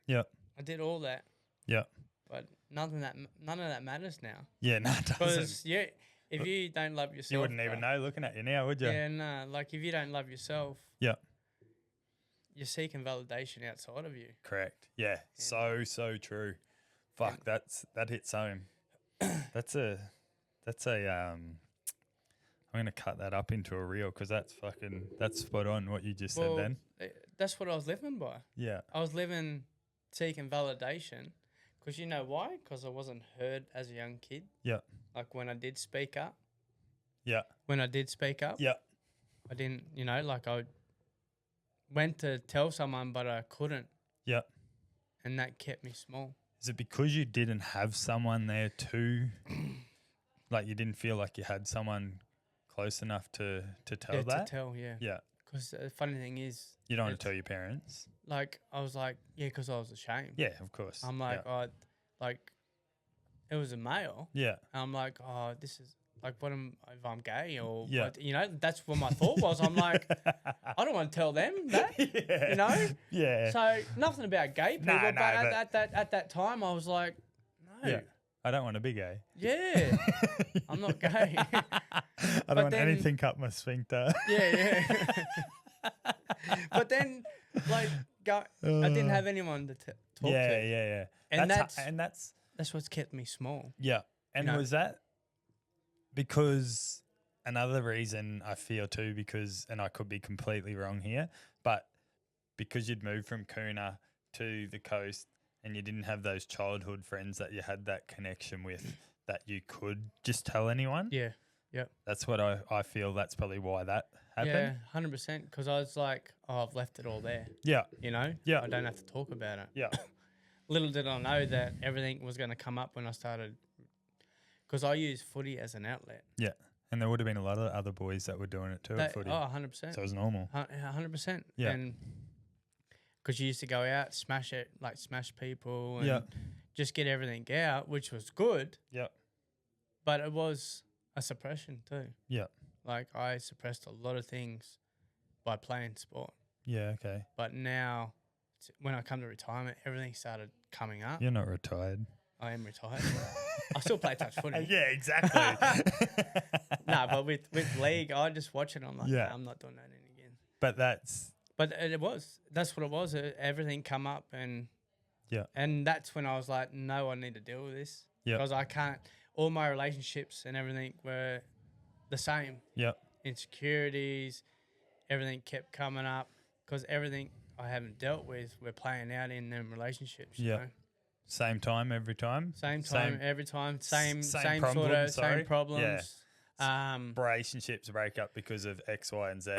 Yeah. I did all that. Yeah. But none of that matters now. Yeah, no, it doesn't. Because if you don't love yourself, you wouldn't even know looking at you now, would you? Yeah, no. Like, if you don't love yourself, you're seeking validation outside of you. Correct. Yeah. So true. Fuck, that hits home. That's a I'm gonna cut that up into a reel because that's spot on what you just said then. That's what I was living by. Yeah. I was seeking validation. Because you know why? Because I wasn't heard as a young kid. Yeah. Like, when I did speak up. Yeah. When I did speak up. Yeah. I didn't, like, I went to tell someone, but I couldn't. Yeah. And that kept me small. Is it because you didn't have someone there to, like, you didn't feel like you had someone close enough to tell that? To tell, yeah. Yeah. Because the funny thing is, you don't want to tell your parents. Like, I was like, because I was ashamed. Yeah, of course. I'm like, it was a male. Yeah. And I'm like, this is like, if I'm gay or what, that's what my thought was. I'm like, I don't want to tell them that, Yeah. So nothing about gay people, but at that time I was like, no. Yeah. I don't want to be gay. Yeah. I'm not gay. I don't want anything up my sphincter. Yeah. But then, like, I didn't have anyone to talk to. Yeah. And that's what's kept me small. Yeah. And was that because another reason I feel too, and I could be completely wrong here, but because you'd moved from Coona to the coast and you didn't have those childhood friends that you had that connection with that you could just tell anyone? Yeah. Yep. That's what I feel. That's probably why that Yeah, happened. 100%. Because I was like, oh, I've left it all there. Yeah. You know? Yeah. I don't have to talk about it. Yeah. Little did I know that everything was going to come up when I started. Because I use footy as an outlet. Yeah. And there would have been a lot of other boys that were doing it too at footy. Oh, 100%. So it was normal. 100%. Yeah. And because you used to go out, smash people and just get everything out, which was good. Yeah. But it was a suppression too. Yeah. Like I suppressed a lot of things by playing sport. Yeah, okay. But now, when I come to retirement, everything started coming up. You're not retired. I am retired. I still play touch footy. Yeah, exactly. No, but with league, I just watch it. I'm like, Yeah. nah, I'm not doing that again. But that's... But that's what it was. Everything come up and that's when I was like, no, I need to deal with this. Yeah. Because I can't, all my relationships and everything were the same. Yeah. Insecurities, everything kept coming up because everything I haven't dealt with, we're playing out in them relationships. You know? Same time every time? Same time every time. Same problem, same problems. Yeah. Relationships break up because of X, Y, and Z.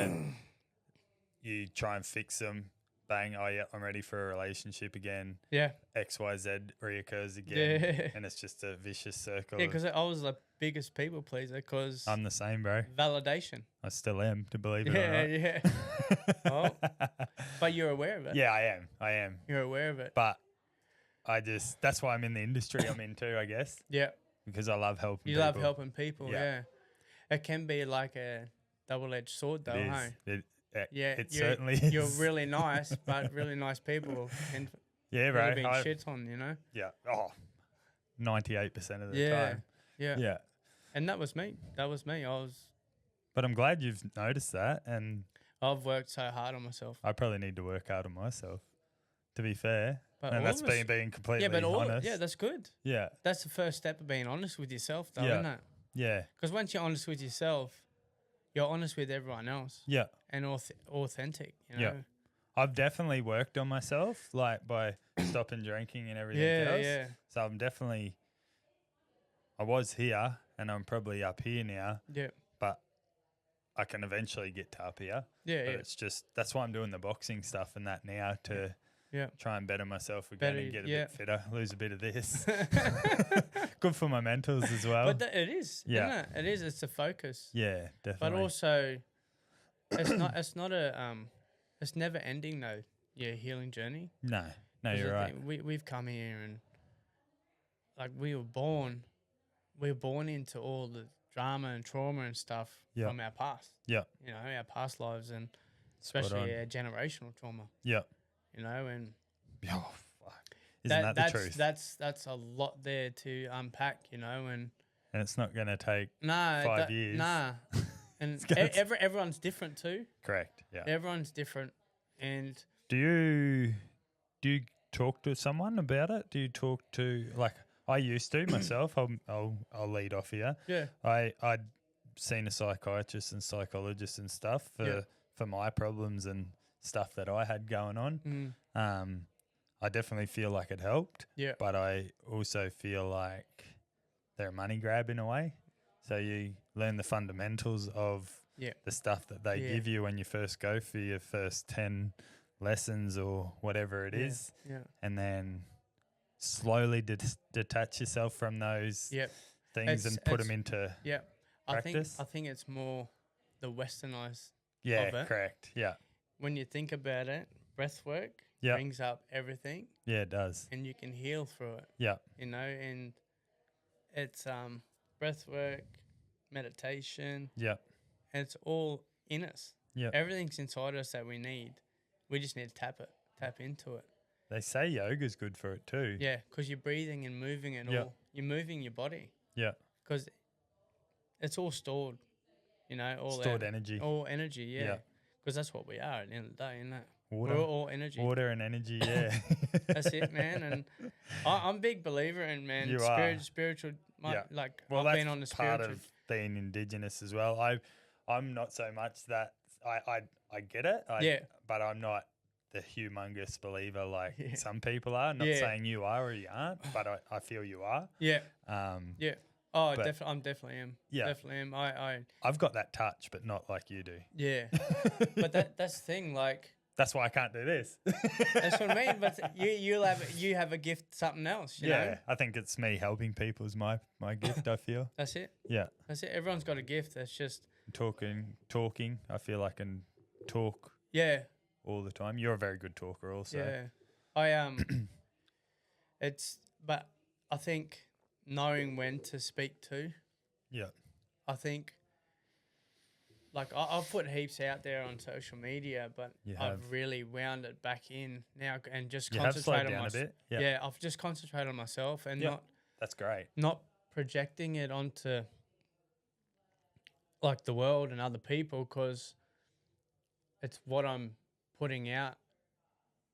You try and fix them. Bang, oh yeah, I'm ready for a relationship again. Yeah. X, Y, Z reoccurs again. Yeah. And it's just a vicious circle. Yeah, because I was the biggest people pleaser because... I'm the same, bro. Validation. I still am, to believe it or not. Yeah. Well, but you're aware of it. Yeah, I am. You're aware of it. But that's why I'm in the industry I'm in too, I guess. Yeah. Because I love helping people. You love helping people, yeah. It can be like a double-edged sword though, hey? It certainly is. You're really nice, but really nice people can bro. being shit on, you know? Yeah. Oh, 98% of the time. Yeah. Yeah. And that was me. But I'm glad you've noticed that, and I've worked so hard on myself. I probably need to work hard on myself, to be fair. But and that's being completely honest. Yeah, that's good. Yeah. That's the first step of being honest with yourself, though, Yeah. isn't it? Yeah. Because once you're honest with yourself, you're honest with everyone else. Yeah. And authentic, you know? Yeah. I've definitely worked on myself, like by stopping drinking and everything else. Yeah. So I was here and I'm probably up here now. Yeah. But I can eventually get to up here. Yeah, but it's just, that's why I'm doing the boxing stuff and that now to try and better myself again and get a bit fitter, lose a bit of this. Good for my mentals as well. But it is, isn't it? It is. It's a focus. Yeah, definitely. But also, it's never ending though. Your healing journey. No, you're right. We've come here and like we were born into all the drama and trauma and stuff from our past. Yeah. You know, our past lives and especially our generational trauma. Yeah. You know, and isn't that the truth? That's a lot there to unpack, you know, and it's not going to take 5 years. Nah. And everyone's different too. Correct. Yeah. Everyone's different. And do you talk to someone about it? Do you talk to, like, I used to myself. I'll lead off here. Yeah. I'd seen a psychiatrist and psychologist and stuff for my problems and stuff that I had going on. I definitely feel like it helped. Yeah. But I also feel like they're a money grab in a way. So you learn the fundamentals of the stuff that they give you when you first go for your first 10 lessons or whatever it is. Yeah. And then slowly detach yourself from those things and put them into practice. I think it's more the westernized of it. Correct. Yeah. When you think about it, breath work brings up everything. Yeah, it does. And you can heal through it. Yeah. You know, and it's breath work, meditation. Yeah. And it's all in us. Yeah. Everything's inside us that we need. We just need to tap into it. They say yoga's good for it too. Yeah, because you're breathing and moving and all. You're moving your body. Yeah. Because it's all stored, you know. All stored energy. All energy, yeah. Because that's what we are at the end of the day, isn't it? Water. We're all energy. Water and energy, yeah. That's it, man. And I'm a big believer in, man, spiritual. Like, well, I've been on the spiritual. Part of being Indigenous as well. I'm not so much that I get it. But I'm not the humongous believer like some people are. Not saying you are or you aren't, but I feel you are. Yeah. Yeah. Oh, I'm definitely am. Yeah. Definitely am. I've got that touch, but not like you do. Yeah. But that's the thing, like. That's why I can't do this. That's what I mean. But you have a gift, something else, you know? I think it's me helping people is my gift, I feel. That's it. Yeah. That's it. Everyone's got a gift. That's just. Talking. I feel I can talk. Yeah. All the time. You're a very good talker also. Yeah. But I think knowing when to speak to. Yeah. I think, like, I've put heaps out there on social media, but I've really wound it back in now and just concentrate on down a bit. Yeah. Yeah, I've just concentrated on myself and That's great. Not projecting it onto, like, the world and other people, because it's what I'm putting out.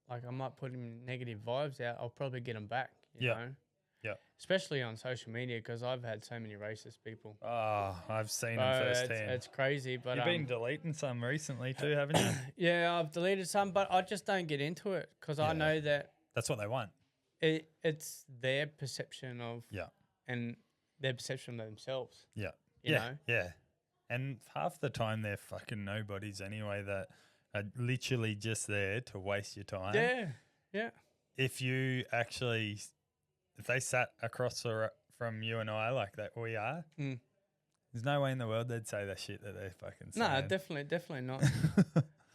Like, I'm not putting negative vibes out. I'll probably get them back, you know? Yeah. Especially on social media, because I've had so many racist people. Oh, I've seen them firsthand. It's crazy. But you've been deleting some recently too, haven't you? Yeah, I've deleted some, but I just don't get into it because I know that that's what they want. It's their perception of and their perception of themselves. Yeah. You know? Yeah. And half the time they're fucking nobodies anyway that are literally just there to waste your time. Yeah. Yeah. If they sat across from you and I like that we are, there's no way in the world they'd say that shit that they're fucking saying. No, definitely not.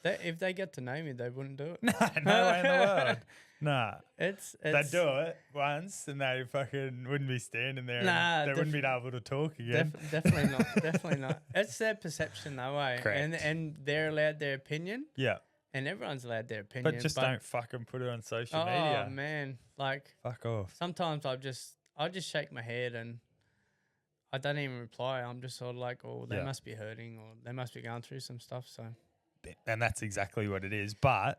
If they get to know me, they wouldn't do it. No way in the world. Nah. It's they'd do it once and they fucking wouldn't be standing there and they wouldn't be able to talk again. Definitely not. Definitely not. It's their perception though, eh? Correct. And they're allowed their opinion. Yeah. And everyone's allowed their opinion. But don't fucking put it on social media. Oh, man. Like, fuck off. Sometimes I just shake my head and I don't even reply. I'm just sort of like, oh, they must be hurting or they must be going through some stuff. So, and that's exactly what it is. But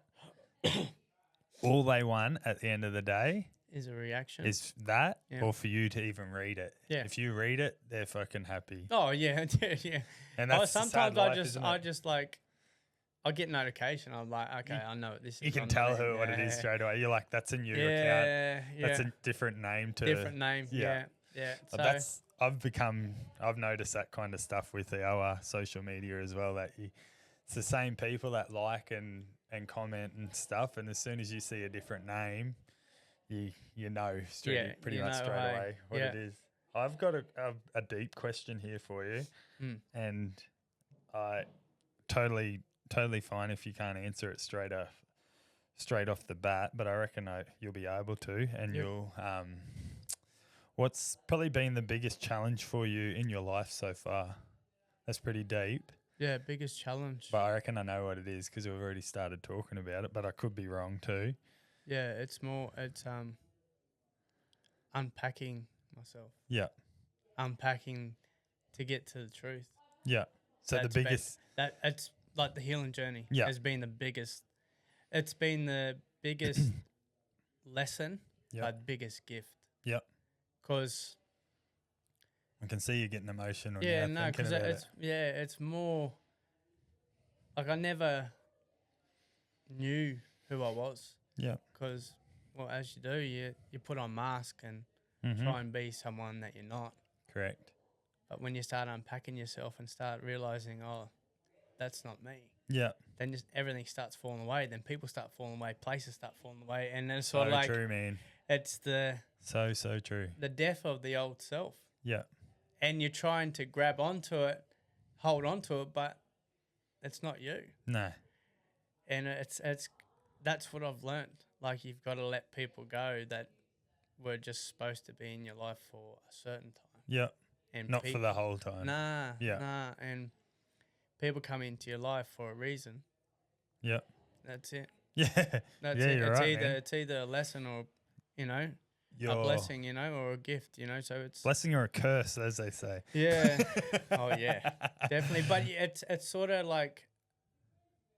all they want at the end of the day is a reaction. Is that or for you to even read it. Yeah. If you read it, they're fucking happy. Oh, yeah. Yeah. And that's sometimes I just like, I get notification. I'm like, okay, I know what this is. You can tell what it is straight away. You're like, that's a new account. Yeah. That's a different name to. Different name. Yeah. So I've noticed that kind of stuff with our social media as well. That it's the same people that like and comment and stuff. And as soon as you see a different name, you know pretty much straight away what it is. I've got a deep question here for you, and I totally fine if you can't answer it straight off the bat, but I reckon you'll be able to, and you'll. What's probably been the biggest challenge for you in your life so far? That's pretty deep. Yeah, biggest challenge. But I reckon I know what it is because we've already started talking about it, but I could be wrong too. Yeah, it's unpacking myself. Yeah. Unpacking to get to the truth. Yeah. So the biggest... It's like the healing journey has been the biggest. It's been the biggest lesson, but the biggest gift. Yep. Because I can see you getting emotional. Yeah, no, because it's more like I never knew who I was. Yeah. Because, well, as you do, you put on mask and try and be someone that you're not. Correct. But when you start unpacking yourself and start realizing, oh, that's not me. Yeah. Then just everything starts falling away. Then people start falling away. Places start falling away. And then it's sort of like... true, man. It's the... So true. The death of the old self. Yeah. And you're trying to grab onto it, hold onto it, but it's not you. No. And that's what I've learned. Like, you've got to let people go that were just supposed to be in your life for a certain time. Yeah. And not for the whole time. Nah. Yeah. Nah. And people come into your life for a reason. Yeah. That's it. Yeah. That's it. It's right, it's either a lesson or, a blessing, or a gift, so it's... Blessing or a curse, as they say. Yeah. Oh, yeah. Definitely. But it's sort of like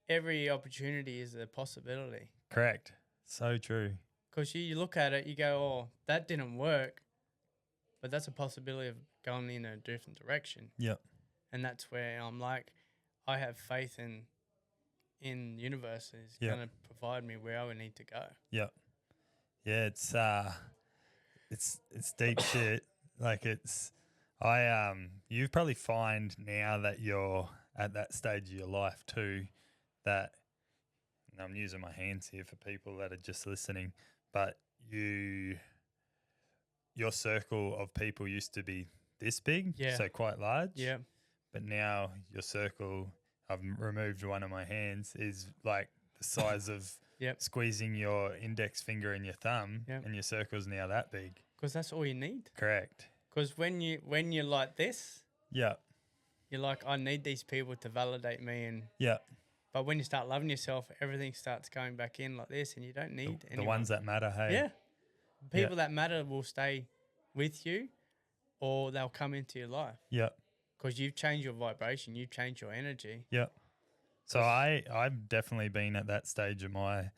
every opportunity is a possibility. Correct. So true. Because you look at it, you go, oh, that didn't work, but that's a possibility of going in a different direction. Yep. And that's where I'm like, I have faith in the universe is going to provide me where I would need to go. Yep. Yeah, it's deep shit. Like You probably find now that you're at that stage of your life too, that, and I'm using my hands here for people that are just listening, but your circle of people used to be this big, so quite large. Yeah. But now your circle, I've removed one of my hands, is like the size of squeezing your index finger and your thumb, and your circle's now that big. Because that's all you need. Correct. Because when you're like this, you're like, I need these people to validate me, and but when you start loving yourself, everything starts going back in like this, and you don't need the ones that matter. Hey, people that matter will stay with you, or they'll come into your life. Because you've changed your vibration, you've changed your energy. So I've definitely been at that stage of my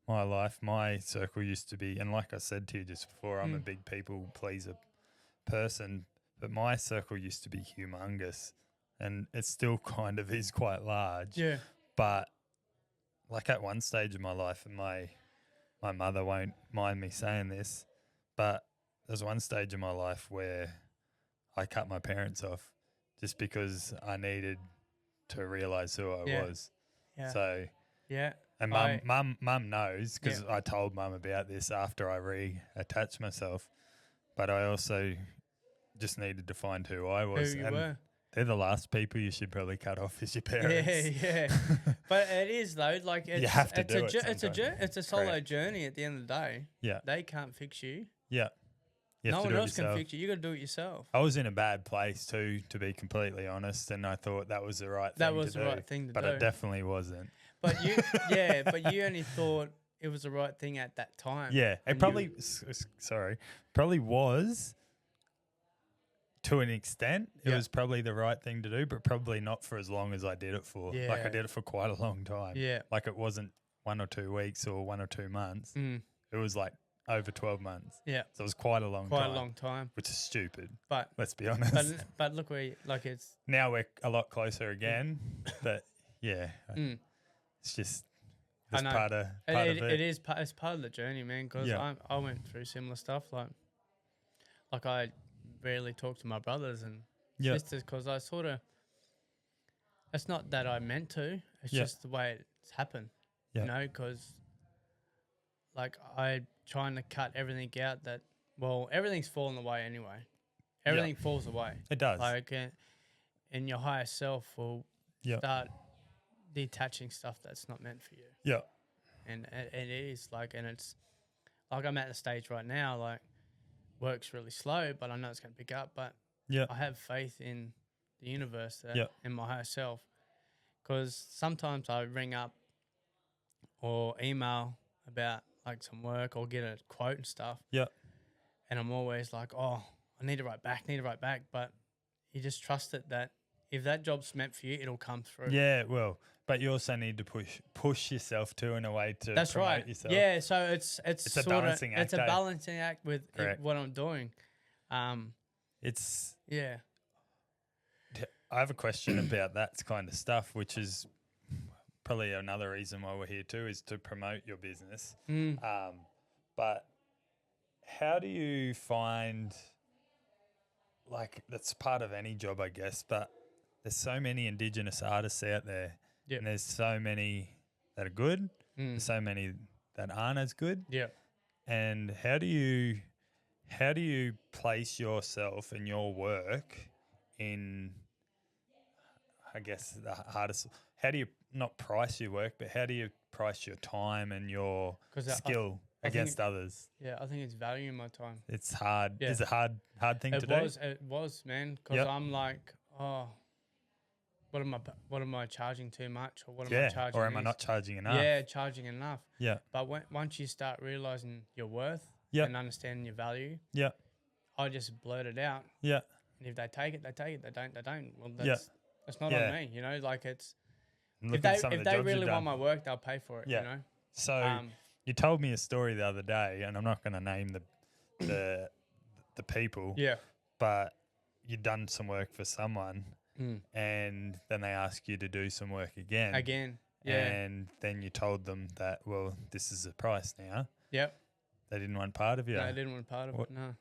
life. My circle used to be, and like I said to you just before, I'm a big people pleaser person, but my circle used to be humongous, and it still kind of is quite large. But like at one stage of my life, and my mother won't mind me saying this, but there's one stage of my life where I cut my parents off just because I needed to realise who I was. So and mum knows, because I told mum about this after I reattached myself, but I also just needed to find who I was. Who you were. They're the last people you should probably cut off is your parents. But it is though, like you have to do it. It's a solo journey at the end of the day. They can't fix you. No one else can fix you. You got to do it yourself. I was in a bad place too, to be completely honest, and I thought that was the right thing to do. That was the right thing to do. But it definitely wasn't. But you, but you only thought it was the right thing at that time. It probably, probably was to an extent. It was probably the right thing to do, but probably not for as long as I did it for. Like I did it for quite a long time. Like it wasn't 1 or 2 weeks or 1 or 2 months. It was like over 12 months. So it was quite a long time. Which is stupid. But let's be honest. But look where it's now we're a lot closer again. But it's just part of it. It's part of the journey, man. Because I went through similar stuff. Like I rarely talk to my brothers and sisters because I sort of. It's not that I meant to. It's just the way it's happened. You know, because like I trying to cut everything out that, well, everything's falling away anyway. Everything falls away. It does. Like, and your higher self will start detaching stuff that's not meant for you. And it is like, and it's like I'm at the stage right now, like work's really slow, but I know it's going to pick up. But I have faith in the universe and my higher self, because sometimes I ring up or email about like some work or get a quote and stuff. And I'm always like, oh, I need to write back. But you just trust it that if that job's meant for you, it'll come through. Well, but you also need to push yourself too in a way to promote yourself. So it's a balancing act. It's a balancing act with what I'm doing. I have a question about that kind of stuff, which is probably another reason why we're here too, is to promote your business. But how do you find, like, that's part of any job, I guess, but there's so many Indigenous artists out there, and there's so many that are good, there's so many that aren't as good. And how do you place yourself and your work in, I guess, the hardest? How do you not price your work, but how do you price your time and your skill against others? I think it's valuing my time. It's hard. It's a hard thing to do. It was, man, because I'm like, oh, what am I charging too much, or what am I charging? Or am I not charging enough? Charging enough. But once you start realizing your worth and understanding your value, I just blurt it out. And if they take it, they take it. They don't, they don't. Well, that's not on me. You know, like it's. If they really want my work, they'll pay for it. You know. So you told me a story the other day, and I'm not going to name the people. But you'd done some work for someone, and then they ask you to do some work again. And then you told them that, well, this is the price now. They didn't want part of you. No, they didn't want part of it. No.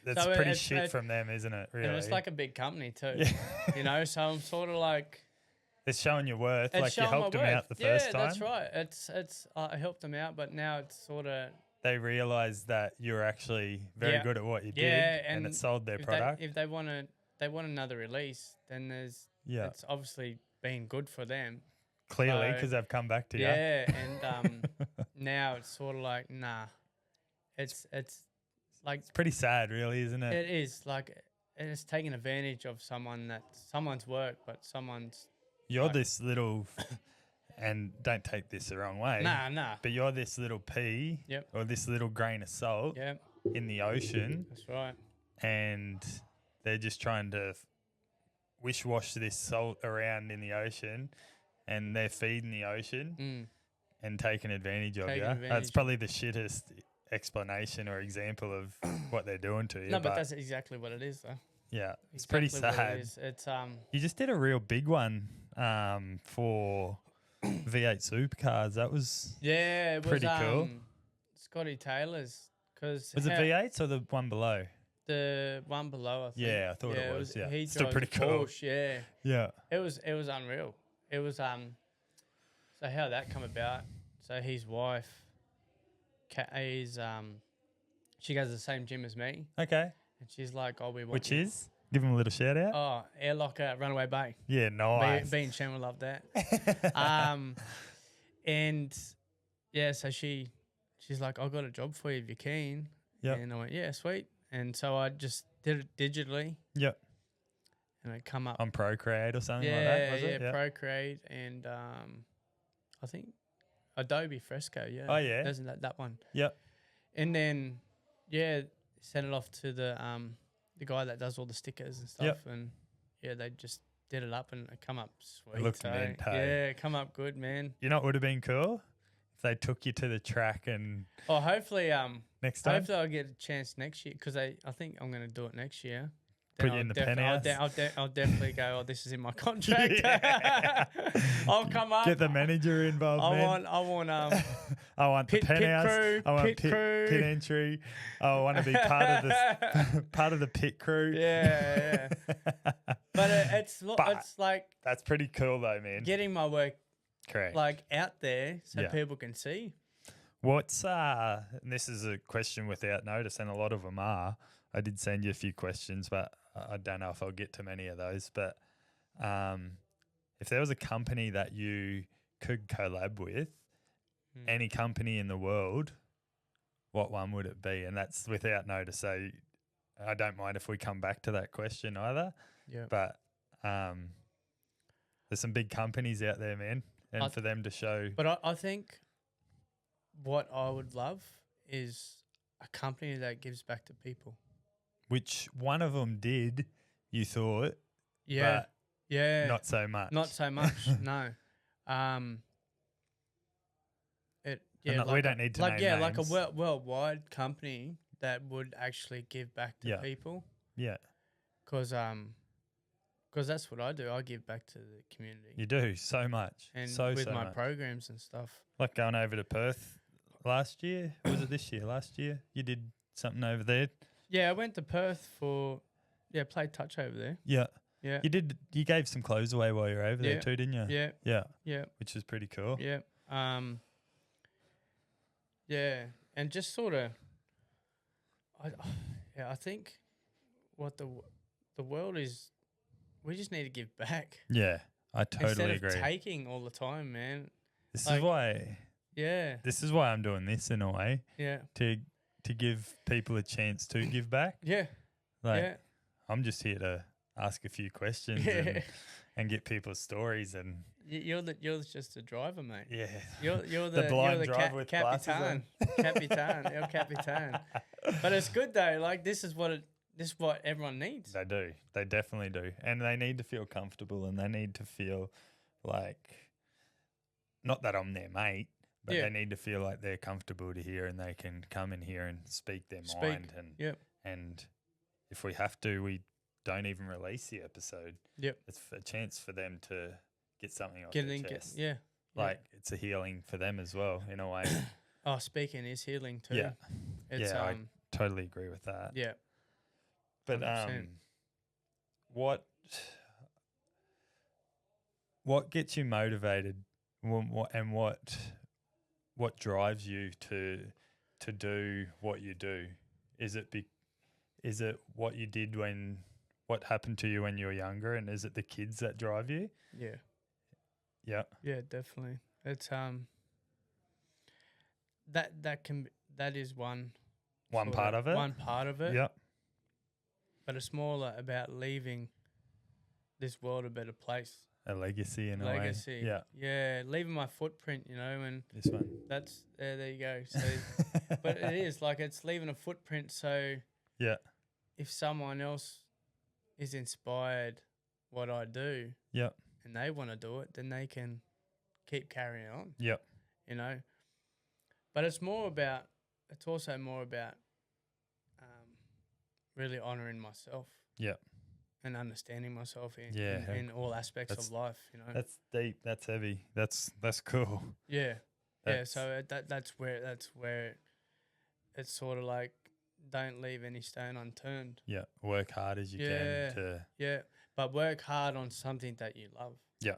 That's So pretty shit from them, isn't it? Really, and it's like a big company too. Yeah. You know, so I'm sort of like it's showing your worth. it's Like you showing my helped them worth. out the first time. Yeah, that's right. It's I helped them out, but now it's sort of They realised that you're actually very good at what you did, yeah, and it sold their if product. If they want another release, then it's obviously been good for them. Clearly, because they've come back to you. Yeah, and now it's sort of like nah, it's like it's pretty sad, really, isn't it? it is like it's taking advantage of someone's work, but someone's. You're like, this little, and don't take this the wrong way. Nah. But you're this little pea, or this little grain of salt, in the ocean. That's right. And they're just trying to wish-wash this salt around in the ocean, and they're feeding the ocean and taking advantage of you. That's probably the shittest explanation or example of what they're doing to you. No, but that's exactly what it is, though. Yeah, it's pretty sad. It's You just did a real big one for V8 Supercars. That was it pretty was, cool. Scotty Taylor's was it V8s or the one below? The one below, I think. Yeah, I thought it was. Yeah, he still drives pretty a cool. Porsche, Yeah, it was unreal. It was So how that come about? So his wife, is she goes to the same gym as me. Okay. And she's like, "Oh, we want." Which is? Give him a little shout out. Oh, Airlock at Runaway Bay. Yeah, nice. Being Shem love that. And yeah, so she's like, "I've got a job for you if you're keen." Yep. And I went, "Yeah, sweet." And so I just did it digitally. Yep. And it come up on Procreate or something like that, was it? Yeah, Procreate and I think Adobe Fresco, yeah. Oh, yeah. Isn't that one? Yep. And then, sent it off to the guy that does all the stickers and stuff. Yep. And, they just did it up and it come up sweet. It looked mint, hey? Yeah, come up good, man. You know what would have been cool? If they took you to the track and... Oh, hopefully... next time? Hopefully I'll get a chance next year because I think I'm going to do it next year. Put you in the penthouse. I'll definitely go, this is in my contract. I'll come up. Get the manager involved, I man. want I want pit, the penthouse. pit crew, I want pit crew. pit entry. I want to be part of the pit crew. Yeah. But it's like that's pretty cool though, man. Getting my work correct, like out there so people can see. What's and this is a question without notice, and a lot of them are. I did send you a few questions, but I don't know if I'll get to many of those. But if there was a company that you could collab with, any company in the world, what one would it be? And that's without notice. So I don't mind if we come back to that question either. Yeah. But there's some big companies out there, man, and for them to show. But I think what I would love is a company that gives back to people. Which one of them did, you thought? Yeah. But not so much. Not so much, no. We don't need to name names. like a worldwide company that would actually give back to people. Yeah. Because that's what I do. I give back to the community. You do so much. And so my much. programs and stuff. Like going over to Perth last year. Was it this year? Last year? You did something over there? Yeah, I went to Perth played touch over there. Yeah. Yeah. You gave some clothes away while you were over there too, didn't you? Yeah. Yeah. Yeah. Which was pretty cool. Yeah. And just sort of I think what the world is, we just need to give back. Yeah. I totally agree. Instead of taking all the time, man. This is why I'm doing this in a way. Yeah. To give people a chance to give back. Yeah. I'm just here to ask a few questions and get people's stories. And you're just a driver, mate. Yeah. You're the blind driver with glasses on. Capitan. El Capitan. But it's good though. Like this is what everyone needs. They do. They definitely do. And they need to feel comfortable, and they need to feel like, not that I'm their mate, but they need to feel like they're comfortable to hear and they can come in here and speak their mind. And if we have to, we don't even release the episode. Yep. It's a chance for them to get something off their chest. It's a healing for them as well, in a way. Speaking is healing too. Yeah. I totally agree with that. Yeah. But 100%. what gets you motivated? What drives you to do what you do? Is it what you did what happened to you when you were younger, and is it the kids that drive you? Yeah. Yeah. Yeah, definitely. It's that is one Part of it. One part of it. Yeah. But it's more like about leaving this world a better place. A legacy in a way. Legacy. Yeah. Yeah, leaving my footprint, and This one. that's there you go. So but it is like it's leaving a footprint, so yeah. if someone else is inspired what I do, Yeah. and they want to do it, then they can keep carrying on. Yep. But it's also more about really honouring myself. Yeah. And understanding myself Yeah, in all aspects of life, That's deep. That's heavy. That's cool. Yeah. So that's where it's sort of like don't leave any stone unturned. Yeah. Work hard as you can to. Yeah. But work hard on something that you love. Yeah.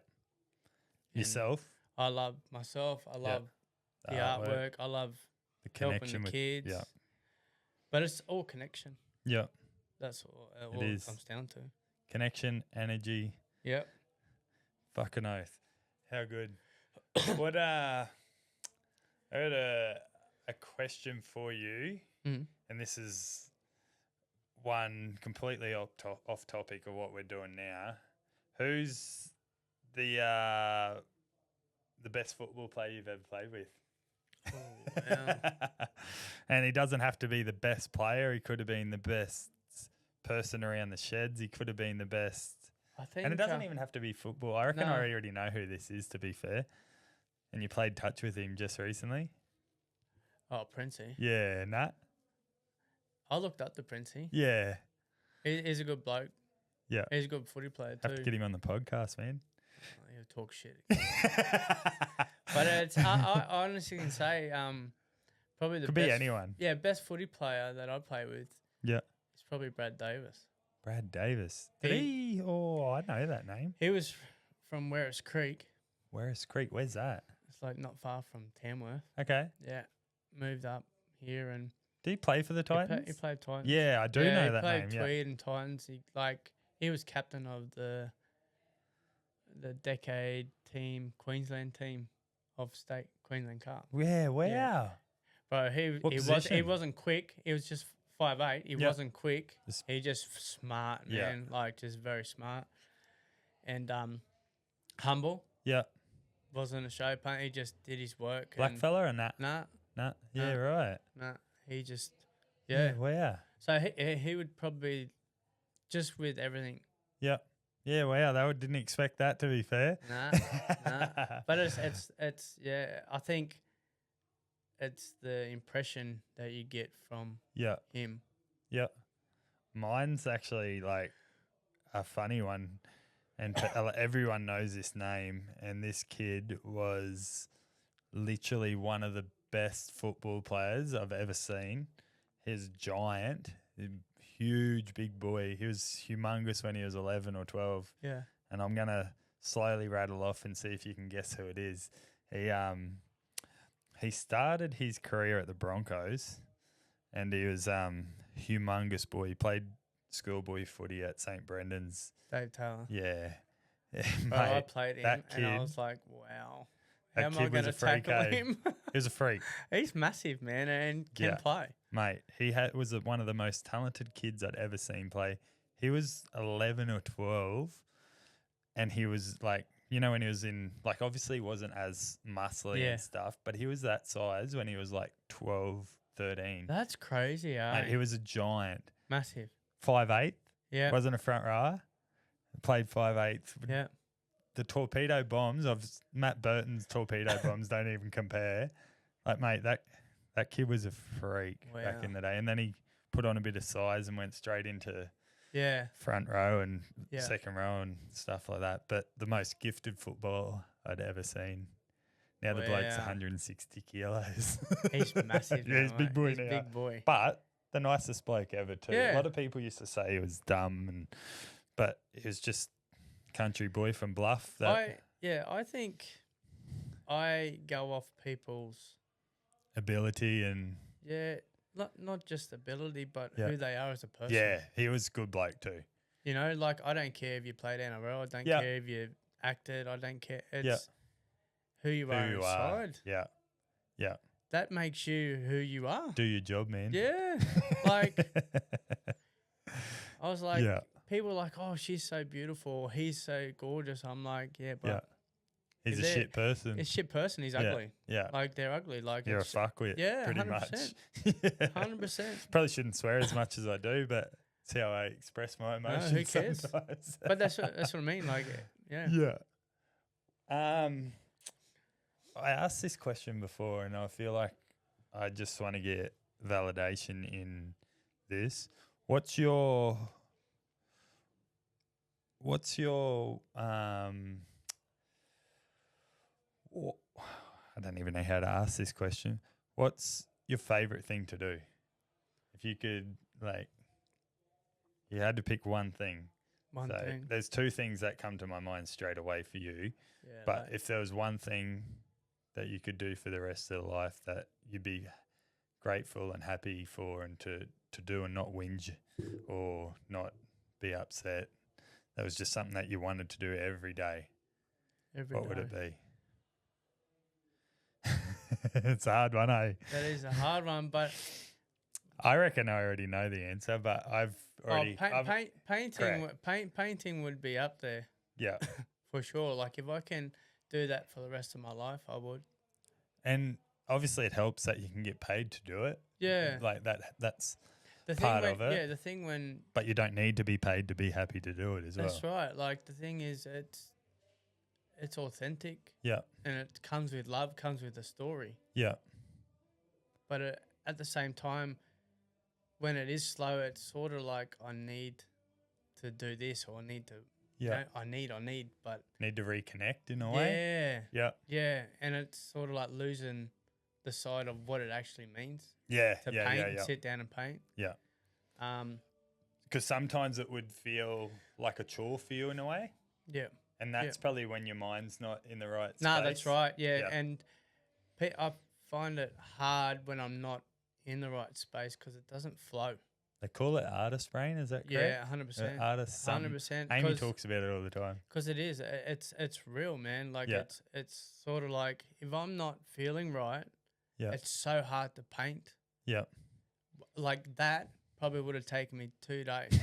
Yourself. I love myself. I love the artwork. I love the connection helping the with kids. Yeah. But it's all connection. Yeah. That's all it comes down to. Connection, energy. Yep. Fucking oath. How good. What I had a question for you, and this is one completely off topic of what we're doing now. Who's the best football player you've ever played with? Oh, wow. And he doesn't have to be the best player. He could have been the best person around the sheds. He could have been the best. I think, and it doesn't even have to be football. I reckon I already know who this is, to be fair. And you played touch with him just recently. Oh, Princey. Yeah, Nat. I looked up to Princey. Yeah. He's a good bloke. Yeah. He's a good footy player too. Have to get him on the podcast, man. He'll talk shit. But I honestly can say probably the Could best, be anyone. Yeah, best footy player that I play with. Yeah. It's probably Brad Davis. Brad Davis. Did he? Oh, I know that name. He was from Werris Creek. Werris Creek. Where's that? It's like not far from Tamworth. Okay. Yeah. Moved up here and. Did he play for the Titans? He played Titans. Yeah, I do know that name. He played Tweed and Titans. He was captain of the decade team, Queensland team of state Queensland Cup. Yeah, wow. Yeah. Bro, he wasn't quick. He was just 5'8". He wasn't quick. He just smart, man. Like just very smart. And humble. Yeah. Wasn't a show punt. He just did his work. Black fella or Nat? Nah. Yeah, right. Nah. He just Wow. So he would probably just with everything. Yeah. Yeah, wow. I didn't expect that, to be fair. Nah. But it's I think it's the impression that you get from him. Yeah. Mine's actually like a funny one, and everyone knows this name, and this kid was literally one of the best football players I've ever seen. He's giant, huge, big boy. He was humongous when he was 11 or 12. Yeah. And I'm going to slowly rattle off and see if you can guess who it is. He started his career at the Broncos, and he was humongous boy. He played schoolboy footy at St. Brendan's. Dave Taylor. Yeah. Mate, I played him, and I was like, wow. How am I going to tackle him? He was a freak. He's massive, man, and can play. Mate, he was one of the most talented kids I'd ever seen play. He was 11 or 12, and he was like, when he was in, like, obviously he wasn't as muscly and stuff, but he was that size when he was like 12, 13. That's crazy, eh? Mate, he was a giant. Massive. 5'8". Yeah. Wasn't a front rower. Played 5'8". Yeah. The torpedo bombs of Matt Burton's torpedo bombs don't even compare. Like, mate, that kid was a freak back in the day. And then he put on a bit of size and went straight into front row and second row and stuff like that. But the most gifted football I'd ever seen. Now the bloke's 160 kilos. He's massive now. He's big boy now. Big boy. But the nicest bloke ever too. A Yeah. lot of people used to say he was dumb, but he was just country boy from Bluff. I think I go off people's ability and not just ability, but Yeah. who they are as a person. yeah, he was a good bloke too. You know, like I don't care if you played NRL, I don't Yeah. care if you acted, I don't care. It's Yeah. who you are Who you are. inside. Yeah, yeah. That makes you who you are. Do your job, man. Yeah. Like I was like, yeah, people are like, oh, she's so beautiful, he's so gorgeous. I'm like, yeah, but yeah. He's a they're- shit person. it's shit person. He's Yeah. ugly. Yeah, Like they're ugly. Like you're a it's fuckwit. yeah, pretty 100%. much. 100%. Probably shouldn't swear as much as I do, but it's how I express my emotions. who cares? Sometimes. But that's what I mean. Like, yeah. Yeah. I asked this question before, and I feel like I just want to get validation in this. What's your I don't even know how to ask this question. What's your favorite thing to do? If you could, you had to pick one thing. One thing. There's two things that come to my mind straight away for you. Yeah, But like, if there was one thing that you could do for the rest of the life that you'd be grateful and happy for and to do and not whinge or not be upset, that was just something that you wanted to do every day, every what would day. it be? It's a hard one, eh? That is a hard one, but I reckon I already know the answer, but I've already... painting would be up there yeah. for sure. Like if I can do that for the rest of my life, I would. And obviously it helps that you can get paid to do it. Yeah. Like that's The part thing of it. Yeah, the thing when But you don't need to be paid to be happy to do it as well. that's right. Like the thing is, it's authentic. Yeah. And it comes with love, comes with a story. Yeah. But at the same time, when it is slow, it's sort of like I need to do this or I need to. Yeah. I need, but Need to reconnect in a way. yeah, Yeah. yeah, and it's sort of like losing the side of what it actually means Yeah. to Yeah. paint, Yeah. Yeah. sit down and paint. Yeah. Because sometimes it would feel like a chore for you in a way. Yeah. And that's probably when your mind's not in the right space. No, that's right. Yeah, Yeah. and I find it hard when I'm not in the right space because it doesn't flow. They call it artist brain, is that correct? Yeah, 100%. Artist 100%. Amy talks about it all the time. Because it is. It's real, man. Like Yeah. it's sort of like if I'm not feeling right, Yeah. it's so hard to paint. Yeah. Like that probably would have taken me 2 days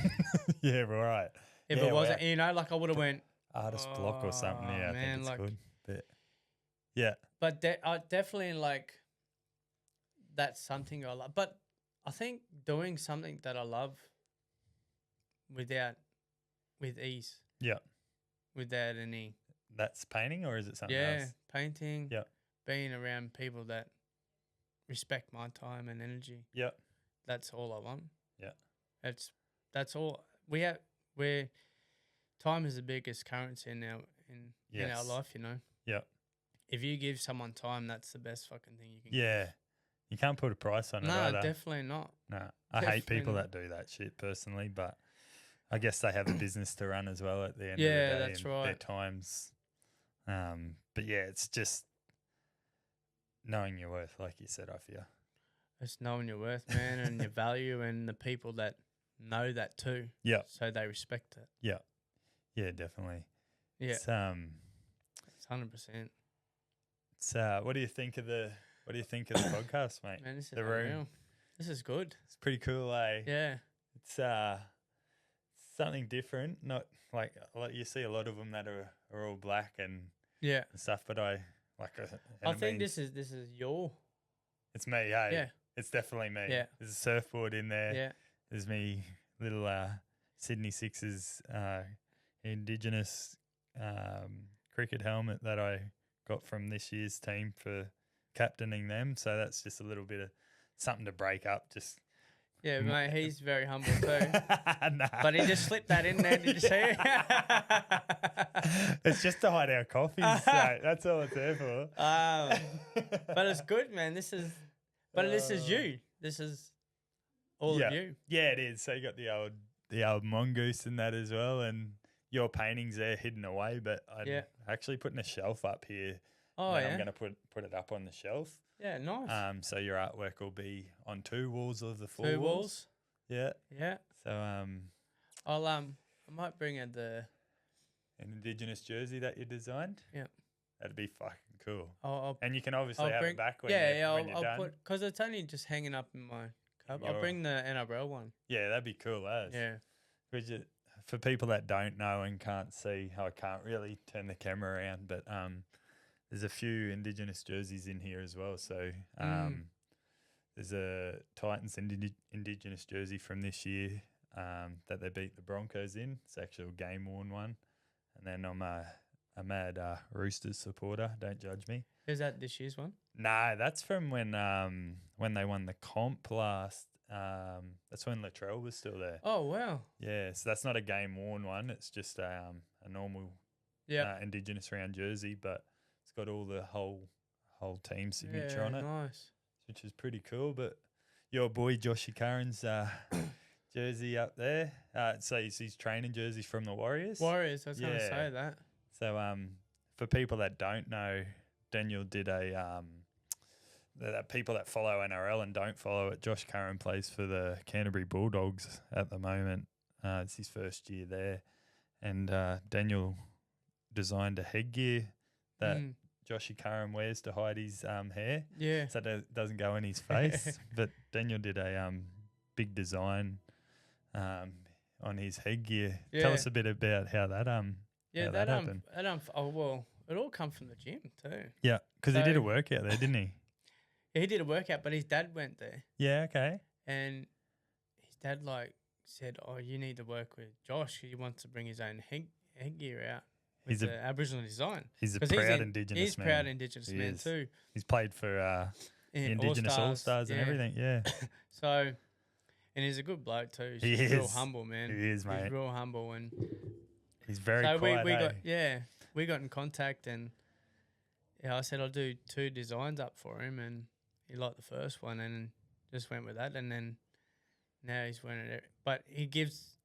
Yeah, right. if Yeah, it wasn't. wow. You know, like I would have went. Artist block or something. Yeah, Oh, I man, think it's like- good. But yeah. But I definitely like. That's something I love. But I think doing something that I love with ease. Yeah. Without any. That's painting or is it something Yeah, else? painting. Yeah. Being around people that respect my time and energy. Yeah. That's all I want. Yeah. That's all we have. Where time is the biggest currency in our Yes. life. You know. Yeah. If you give someone time, that's the best fucking thing you can. Yeah. You can't put a price on Give. it No, either. definitely not. No. I hate people Definitely. that do that shit personally, but I guess they have a business to run as well at the end Yeah, of the day. that's and right. Their times. But yeah, it's just knowing your worth, like you said, I feel. It's knowing your worth, man, and your value, and the people that know that too. Yeah. So they respect it. Yeah. Yeah, definitely. Yeah. It's, It's 100%. it's what do you think of the podcast, mate? Man, this is The room. unreal. This is good. It's pretty cool, eh? Yeah. It's something different. Not like you see a lot of them that are all black and Yeah. stuff, but I I think this is your. it's me, hey. Yeah. It's definitely me. Yeah. There's a surfboard in there. Yeah. There's me little Sydney Sixers Indigenous cricket helmet that I got from this year's team for captaining them. So that's just a little bit of something to break up. Just Yeah, mate. He's very humble too. Nah. But he just slipped that in there. Did you see it? It's just to hide our coffees. So that's all it's there for. But it's good, man. This is you. This is all of you. Yeah, it is. So you got the old mongoose in that as well, and your paintings there hidden away. But I'm actually putting a shelf up here. Oh, I'm going to put it up on the shelf. Yeah, nice. So your artwork will be on 2 walls of the 4 2 walls. walls. Yeah. Yeah. So I might bring in an Indigenous jersey that you designed. Yeah. That'd be fucking cool. I'll and you can obviously have it back when I'll you're done. put, because it's only just hanging up in my cupboard. I'll bring the NRL one. Yeah, that'd be cool as. Yeah. For people that don't know and can't see, I can't really turn the camera around, but there's a few Indigenous jerseys in here as well. So there's a Titans Indigenous jersey from this year that they beat the Broncos in. It's actually a game-worn one. And then I'm a mad Roosters supporter. Don't judge me. Is that this year's one? No, that's from when they won the comp last. That's when Latrell was still there. Oh, wow. Yeah, so that's not a game-worn one. It's just a normal Indigenous round jersey, but it's got all the whole team signature on it. Nice. Which is pretty cool. But your boy Joshy Curran's jersey up there. So his training jerseys from the Warriors. Warriors, I was going to say that. So for people that don't know, Daniel did a that people that follow NRL and don't follow it, Josh Curran plays for the Canterbury Bulldogs at the moment. It's his first year there. And Daniel designed a headgear that Joshy Curran wears to hide his hair. Yeah. So it doesn't go in his face. But Daniel did a big design on his headgear. Yeah. Tell us a bit about how that happened. Well, it all come from the gym too. Yeah, because he did a workout there, didn't he? Yeah, he did a workout, but his dad went there. Yeah, okay. And his dad said, "Oh, you need to work with Josh. He wants to bring his own headgear out with the Aboriginal design." He's a proud Indigenous man. He's a proud Indigenous man too. He's played for Indigenous All-Stars and everything, yeah. So, and he's a good bloke too. He's real humble, man. He is, mate. He's real humble, and he's very quiet. We got in contact, and I said I'll do 2 designs up for him, and he liked the first one and just went with that, and then now he's wearing it. But he gives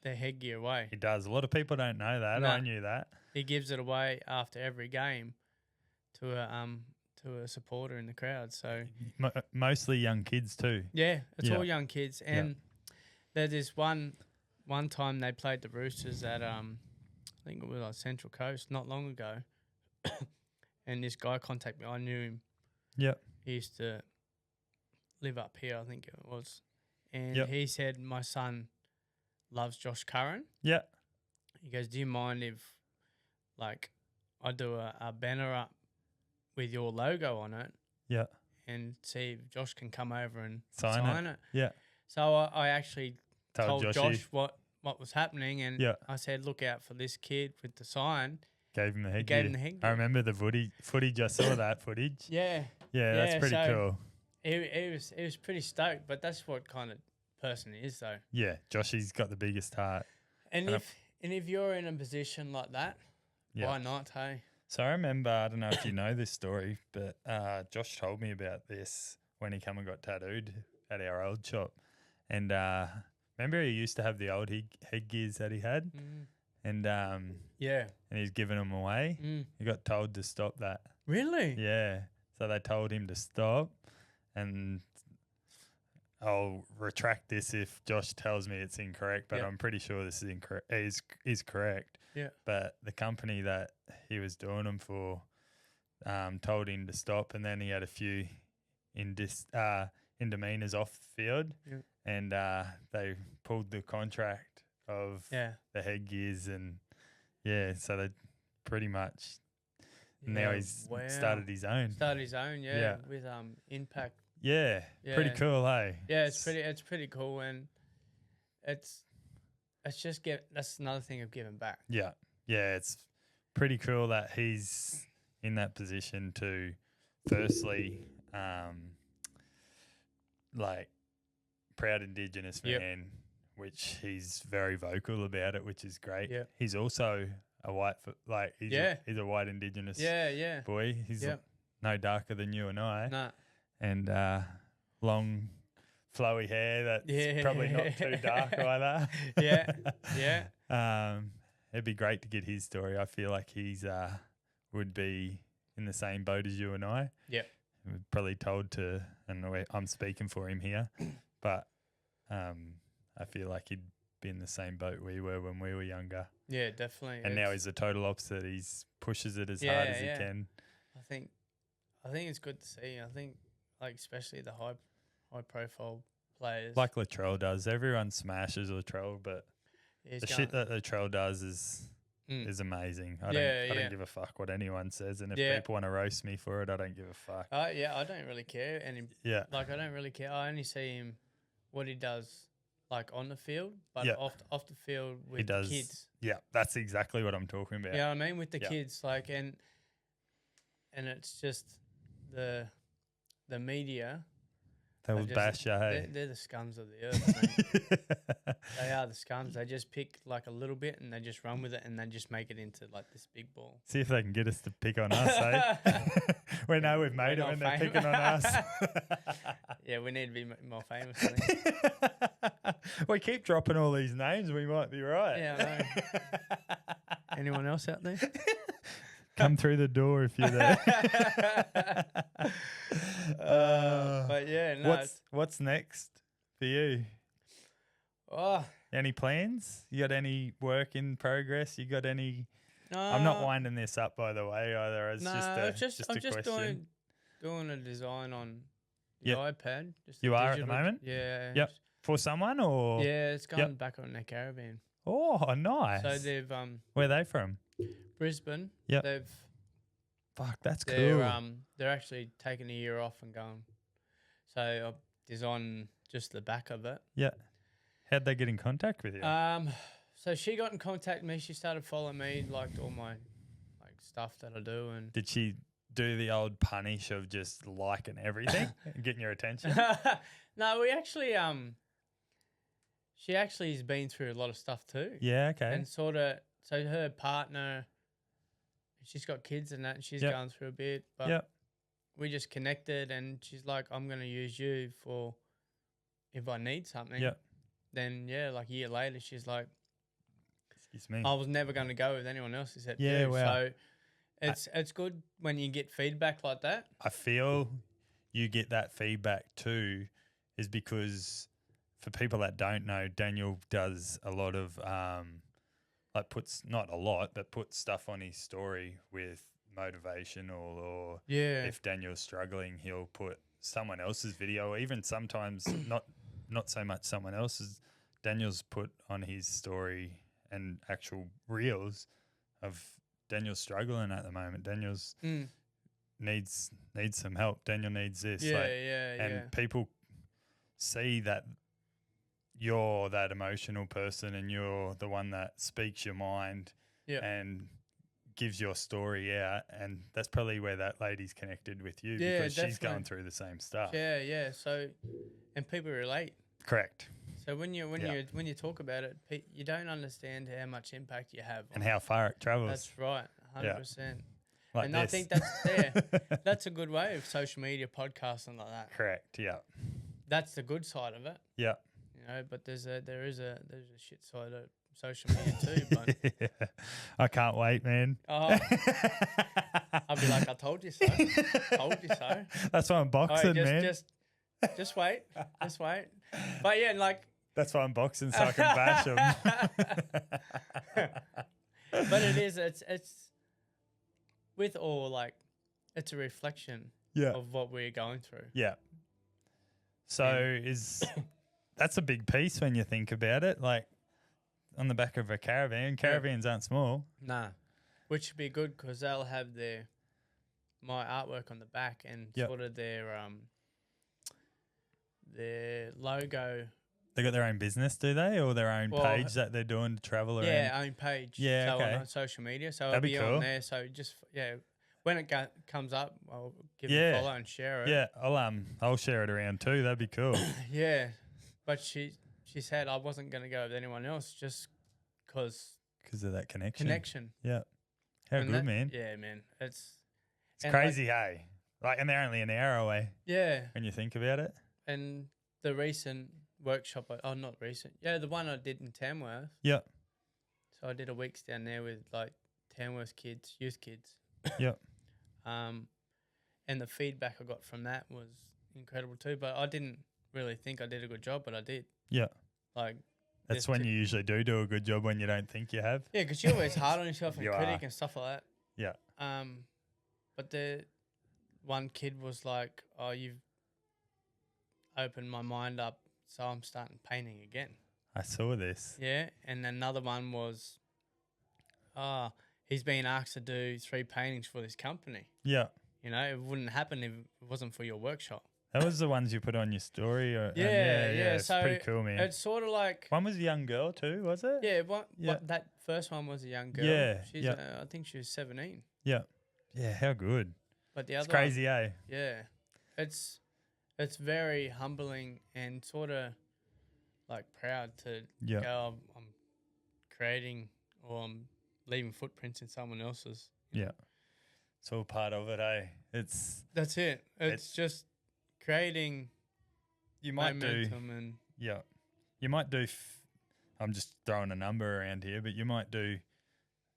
the headgear away. He does. A lot of people don't know that. No, I knew that. He gives it away after every game to a supporter in the crowd. So mostly young kids too. Yeah, it's all young kids. And there's this one time they played the Roosters at I think it was Central Coast not long ago, and this guy contacted me. I knew him. Yep. He used to live up here, I think it was. And he said, my son loves Josh Curran. Yeah. He goes, do you mind if, I do a banner up with your logo on it? Yeah. And see if Josh can come over and sign it. Yeah. So I actually told Josh what was happening, and I said, look out for this kid with the sign. Gave him the headgear. I remember the footage. I saw that footage. Yeah. Yeah, that's pretty cool. He was pretty stoked, but that's what kind of person he is, though. Yeah, Joshy's got the biggest heart. And if you're in a position like that, why not, hey? So I remember, I don't know if you know this story, but Josh told me about this when he come and got tattooed at our old shop. And remember he used to have the old headgears that he had? And and he's giving them away. He got told to stop that. Really? Yeah. So they told him to stop, and I'll retract this if Josh tells me it's incorrect, but I'm pretty sure this is incorrect. Is correct. Yeah. But the company that he was doing them for told him to stop, and then he had a few demeanors off the field, and they pulled the contract of the headgears, and so they pretty much now he's started his own. With Impact. Yeah, pretty cool, hey. Yeah, it's pretty cool, and it's just that's another thing of giving back. Yeah, it's pretty cool that he's in that position to, firstly, proud Indigenous man, which he's very vocal about it, which is great. Yep. He's also a white, he's a white Indigenous boy. He's no darker than you and I. No. And long flowy hair that's probably not too dark either. Yeah. It'd be great to get his story. I feel like he's would be in the same boat as you and I. Yep. We're probably told to, and I'm speaking for him here, but I feel like he'd be in the same boat we were when we were younger. Yeah, definitely. And now he's the total opposite. He's pushes it as hard as he can. I think it's good to see. I think like especially the high profile players. Like Latrell does. Everyone smashes Latrell, but the shit that Latrell does is amazing. I don't give a fuck what anyone says, and if people want to roast me for it, I don't give a fuck. I don't really care. And like I don't really care. I only see him what he does like on the field, but off the field with the kids. Yeah, that's exactly what I'm talking about. Yeah, I mean with the kids, like and it's just the media. They will bash you, hey? They're the scums of the earth, mate. They are the scums. They just pick like a little bit and they just run with it and they just make it into like this big ball. See if they can get us to pick on us, eh? We know we've made it when they're picking on us. Yeah, we need to be more famous, I think. We keep dropping all these names. We might be right. Yeah, I know. Anyone else out there? Come through the door if you're there. But yeah, no. What's next for you? Oh, any plans? You got any work in progress? You got any? I'm not winding this up, by the way, either. It's I'm just question. doing a design on the iPad. You are at the moment? Yeah. Yep. For someone or? Yeah, it's going back on their caravan. Oh, nice. So they've where are they from? Brisbane. Yeah. Fuck, that's cool. They're actually taking a year off and going. So I designed just the back of it. Yeah. How'd they get in contact with you? So she got in contact with me. She started following me, liked all my like stuff that I do. And did she do the old punish of just liking everything and getting your attention? No, we actually she actually has been through a lot of stuff too. Yeah, okay. And sort of, so her partner, she's got kids and that, and she's going through a bit. But we just connected, and she's like, I'm going to use you for if I need something. Yeah. Then, like a year later, she's like, excuse me, I was never going to go with anyone else except you. Yeah, wow. So it's good when you get feedback like that. I feel you get that feedback too is because for people that don't know, Daniel does a lot of like puts stuff on his story with motivational or if Daniel's struggling, he'll put someone else's video, or even sometimes not so much someone else's. Daniel's put on his story and actual reels of Daniel's struggling at the moment. Daniel's needs some help. Daniel needs this. And people see that you're that emotional person and you're the one that speaks your mind and gives your story out, and that's probably where that lady's connected with you because she's going through the same stuff. Yeah. So, and people relate. Correct. So when you talk about it, you don't understand how much impact you have and how far it travels. That's right, 100%. Like and this. I think that's a good way of social media, podcasting like that. Correct. Yeah. That's the good side of it. Yeah. You know, but there is a shit side of social media too. But I can't wait, man. Oh, I'll be like, I told you so. Told you so. That's why I'm boxing, man. Just wait. Just wait. But yeah, like. That's why I'm boxing, so I can bash them. But it's with all, like, it's a reflection of what we're going through. Yeah. So that's a big piece when you think about it. Like, on the back of a caravan. Caravans aren't small. Nah. Which would be good because they'll have my artwork on the back and sort of their logo. They got their own business, do they? Or their own page that they're doing to travel around? Yeah, own page. Yeah, so on social media. So that'd it'll be cool. on there. So just, when it comes up, I'll give it a follow and share it. Yeah, I'll share it around too. That'd be cool. Yeah. But she said I wasn't going to go with anyone else just because of that connection. Yeah. How and good, man. Yeah, man. It's crazy, hey? Like, and they're only an hour away. Yeah. When you think about it. And the recent workshop, not recent, the one I did in Tamworth. Yeah. So I did a week's down there with like Tamworth kids, youth kids. Yeah. And the feedback I got from that was incredible too. But I didn't really think I did a good job, but I did. Yeah. Like that's when you usually do a good job when you don't think you have. Yeah, because you're always hard on yourself and critic and stuff like that. Yeah. But the one kid was like, "Oh, you've opened my mind up, so I'm starting painting again." I saw this. Yeah, and another one was, he's been asked to do 3 paintings for this company. Yeah. You know, it wouldn't happen if it wasn't for your workshop. That was the ones you put on your story? Yeah. It's so pretty cool, man. It's sort of like... One was a young girl too, was it? Yeah, that first one was a young girl. Yeah. She's I think she was 17. Yeah. Yeah, how good. But the other it's crazy, one, Yeah. It's very humbling and sort of like proud to go, I'm creating or I'm leaving footprints in someone else's. Yeah. It's all part of it, eh? That's it. It's just creating momentum and you might do I'm just throwing a number around here, but you might do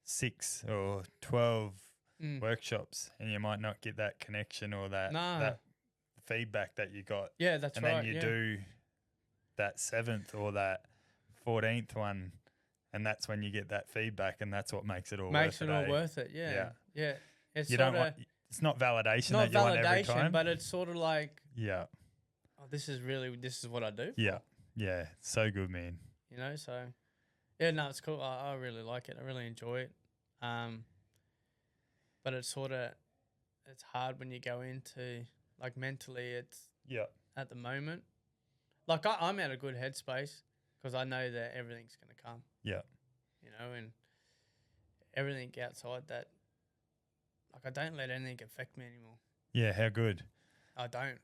6 or 12 workshops and you might not get that connection or that feedback that you got. Yeah, that's right. And then you do that 7th or that 14th one and that's when you get that feedback and that's what makes it all worth it. Worth it, yeah. It's it's not validation that you want every time. But it's sort of like, oh, this is what I do. Yeah, so good, man. You know, so it's cool. I really like it. I really enjoy it. But it's hard when you go into like mentally. It's at the moment. Like I'm at a good headspace because I know that everything's going to come. Yeah, you know, and everything outside that. Like, I don't let anything affect me anymore. Yeah, how good. I don't.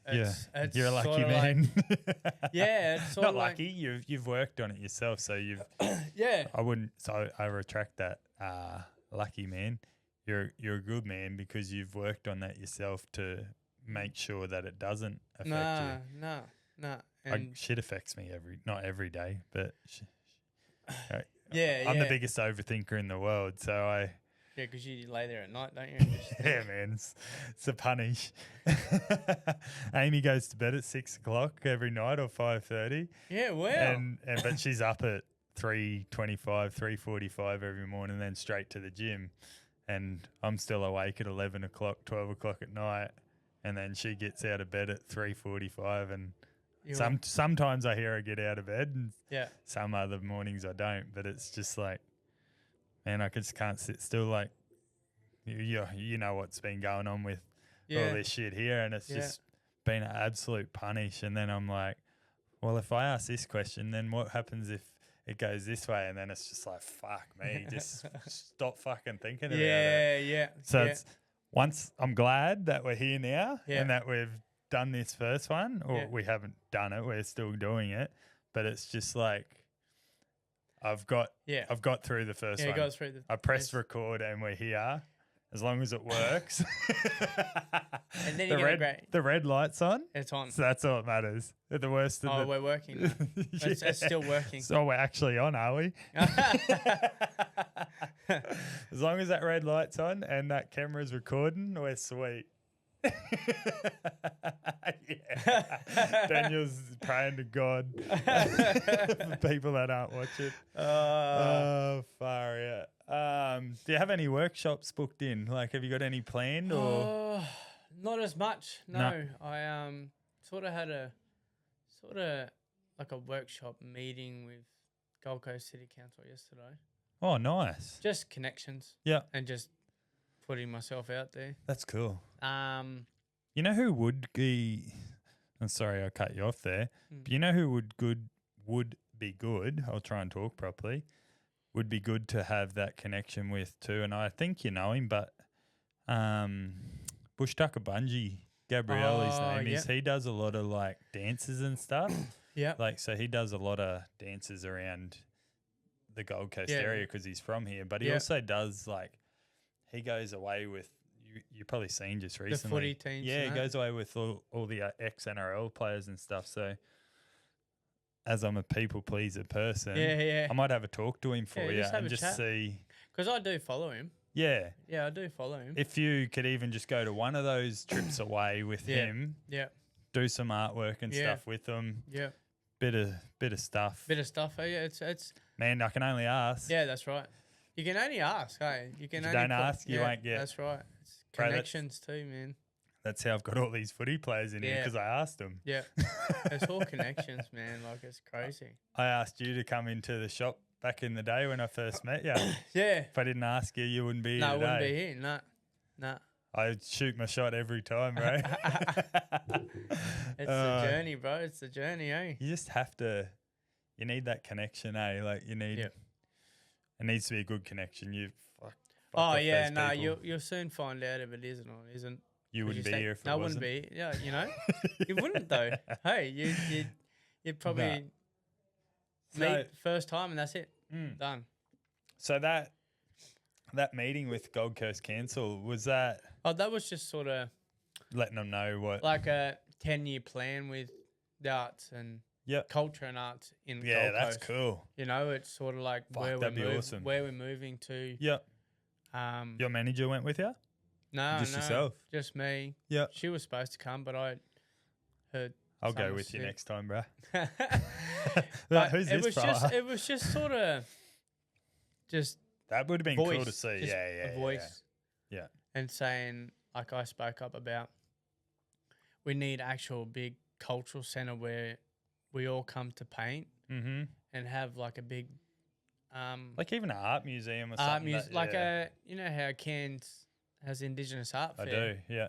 It's you're a lucky man. Like, it's sort not of lucky. You've worked on it yourself, so you've. I wouldn't. So I retract that. Lucky man. You're a good man because you've worked on that yourself to make sure that it doesn't affect you. No. Shit affects me not every day, but I'm the biggest overthinker in the world, so I. Yeah, because you lay there at night, don't you? Yeah, man, it's a punish. Amy goes to bed at 6 o'clock every night or 5:30. Yeah, wow. But she's up at 3:25, 3:45 every morning, then straight to the gym. And I'm still awake at 11 o'clock, 12 o'clock at night, and then she gets out of bed at 3:45. And sometimes I hear her get out of bed, and some other mornings I don't. But it's just like. Man, I just can't sit still. Like, you know what's been going on with all this shit here, and it's just been an absolute punish. And then I'm like, well, if I ask this question, then what happens if it goes this way? And then it's just like, fuck me, just stop fucking thinking about it. Yeah. So it's once I'm glad that we're here now and that we've done this first one, or we haven't done it, we're still doing it, but it's just like. I've got through the first one. Got through I pressed record and we're here. As long as it works. And then the red light's on. It's on. So that's all that matters. The worst of we're working. It's still working. So we're actually on, are we? As long as that red light's on and that camera's recording, we're sweet. Daniel's praying to God for people that aren't watching. Far out. Do you have any workshops booked in? Like, have you got any planned or? Not as much. No. I sort of had a workshop meeting with Gold Coast City Council yesterday. Oh, nice. Just connections. Yeah. And just putting myself out there. That's cool. You know who would be? I'm sorry, I cut you off there. But you know who would be good? I'll try and talk properly. Would be good to have that connection with too. And I think you know him, but Bush Tucker Bungee, Gabrielle, his name is. He does a lot of like dances and stuff. Yeah. Like, so he does a lot of dances around the Gold Coast area because he's from here. But he also does like. He goes away with you probably seen just The recently. footy teams. Yeah, and he that. goes away with all the ex-NRL players and stuff. So as I'm a people pleaser person, Yeah. I might have a talk to him for you just have and a just chat. see. Because I do follow him. Yeah. Yeah, I do follow him. If you could even just go to one of those trips away with him, Yeah. do some artwork and Yeah. stuff with them, Yeah. bit of stuff. Bit of stuff. Yeah, it's. Man, I can only ask. Yeah, that's right. You can only ask. Hey, you can If you only don't ask, you won't get. That's right. It's Bro, connections too, man. That's how I've got all these footy players in here Yeah. because I asked them. Yeah, it's all connections, man. Like it's crazy. I asked you to come into the shop back in the day when I first met you. Yeah. If I didn't ask you, you wouldn't be here No, I today. wouldn't be here. No. I'd shoot my shot every time, bro. It's the journey, bro. It's the journey, eh? You just have to. You need that connection, eh? Like you need. Yep. It needs to be a good connection. You fuck Oh off yeah, those no, people. you'll soon find out if it is or not isn't. You wouldn't be say- here if no, it wasn't. wouldn't be. Yeah, you know, you wouldn't though. Hey, you'd probably meet first time and that's it. Done. So that meeting with Gold Coast Council, was that Oh, that was just sort of letting them know what? like a 10-year plan with the arts and Yep. culture and arts in Yeah, Gold that's Coast. cool. You know, it's sort of like Fuck, where that'd be awesome. where we're moving to. Yep. Your manager went with you? No, just no, yourself? just me. Yep. She was supposed to come, but I heard. I'll go someone with you sick. next time, bro. But Who's it this was fella? just it was just sort of just That would have been voice, cool to see. just Yeah, a voice, Yeah. and saying like I spoke up about we need actual big cultural center where we all come to paint Mm-hmm. and have like a big Like even an art museum or art something. museum, like a you know how Cairns has Indigenous art I fair. do. Yeah.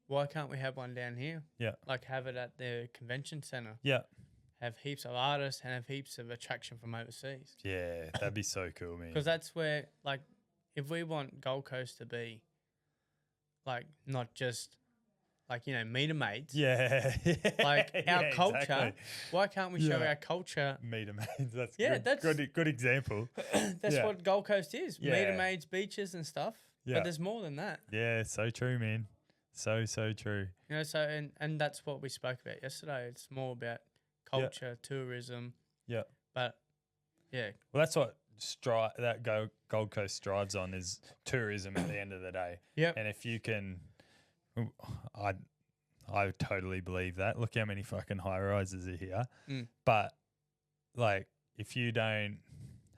Why can't we have one down here? Yeah. Like have it at the convention center. Yeah. Have heaps of artists and have heaps of attraction from overseas. Yeah. That'd be so cool, man. Because that's where, like, if we want Gold Coast to be, like, not just, like, you know, meter maids. Yeah. Like, our culture. Exactly. Why can't we show Yeah. our culture? Meter maids. That's Yeah, good. that's- good example. That's Yeah. what Gold Coast is. Yeah. Meter maids, beaches and stuff. Yeah. But there's more than that. Yeah. So true, man. So true. You know, so, and that's what we spoke about yesterday. It's more about culture, tourism. Yeah. But, yeah. Well, that's what Gold Coast strives on is tourism at the end of the day. Yep. And if you can, I totally believe that. Look how many fucking high rises are here. Mm. But like, if you don't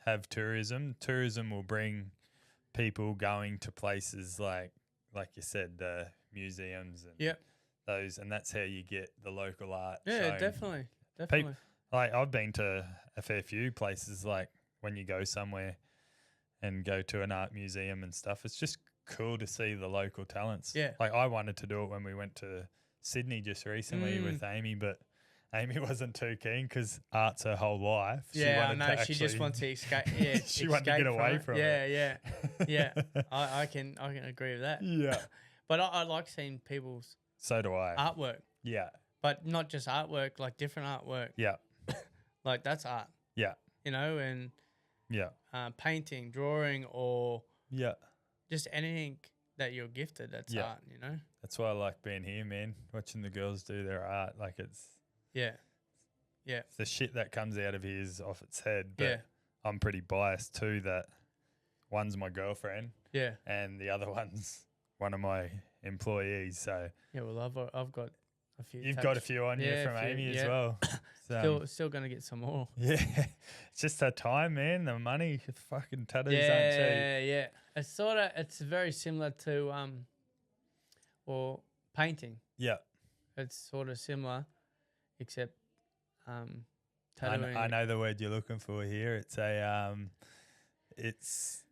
have tourism will bring people going to places like you said, the museums and Yep. those, and that's how you get the local art. Yeah, shown. definitely. Like I've been to a fair few places. Like when you go somewhere and go to an art museum and stuff, it's just cool to see the local talents. Yeah. Like I wanted to do it when we went to Sydney just recently with Amy, but Amy wasn't too keen because art's her whole life. Yeah, I know. She just wants to escape. Yeah, She wanted to get away from it. Yeah. I can agree with that. Yeah. But I like seeing people's So do I. artwork, Yeah. but not just artwork, like different artwork. Yeah. Like that's art, Yeah. you know, and Yeah. painting, drawing, or Yeah. just anything that you're gifted. That's Yeah. art, you know. That's why I like being here, man. Watching the girls do their art. Like it's Yeah. the shit that comes out of here is off its head. But Yeah. I'm pretty biased too that one's my girlfriend Yeah. and the other one's one of my employees. So Yeah. Well, I've got a few. you've got a few on you Yeah, from a few, Amy as yeah. well. So, Still gonna get some more. yeah. It's just that time, man. The money, fucking tattoos aren't cheap. Yeah. It's very similar to or painting. Yeah. It's sort of similar, except I tattooing. know the word you're looking for here. It's it's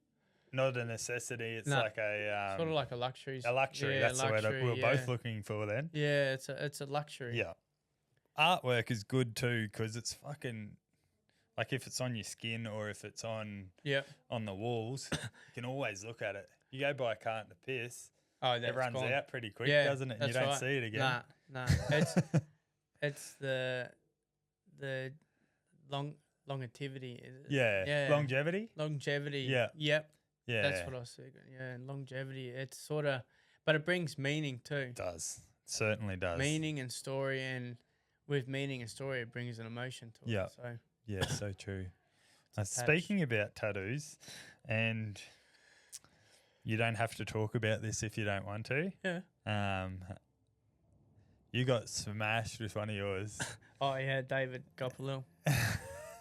not a necessity. It's No, like a sort of like a luxury. a luxury. Yeah, That's the word luxury, we were yeah. both looking for then. Yeah, it's a luxury. Yeah. Artwork is good too because it's fucking like if it's on your skin or if it's on the walls, you can always look at it. You go buy a carton of piss, Oh, it runs gone. out pretty quick, Yeah, doesn't it? And you that's don't right. see it again. Nah. It's the longevity. Is it? Yeah. Longevity? Longevity. Yeah. Yep. Yeah. That's what I was thinking. Yeah, and longevity. It's sort of But it brings meaning too. It does. Certainly does. Meaning and story, and with meaning and story, it brings an emotion to Yeah. it. So Yeah, so true. attached. Speaking about tattoos, and you don't have to talk about this if you don't want to. Yeah. You got smashed with one of yours. Oh yeah, David Gopalil.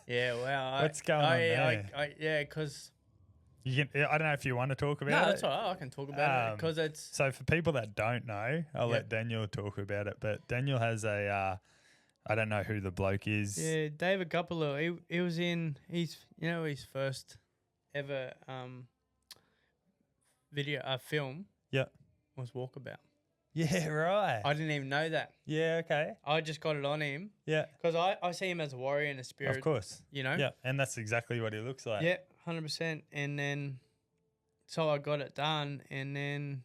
Yeah, wow. What's going on there? Yeah, because I don't know if you want to talk about no, it. that's all right. I can talk about it because it's So for people that don't know, I'll let Daniel talk about it. But Daniel has a, I don't know who the bloke is. yeah, David Gopalil. He was in his first ever film. Yeah. Was Walkabout. Yeah, right. I didn't even know that. Yeah, okay. I just got it on him. Yeah. Because I see him as a warrior and a spirit. Of course. You know? Yeah, and that's exactly what he looks like. Yeah, 100%. And then, so I got it done, and then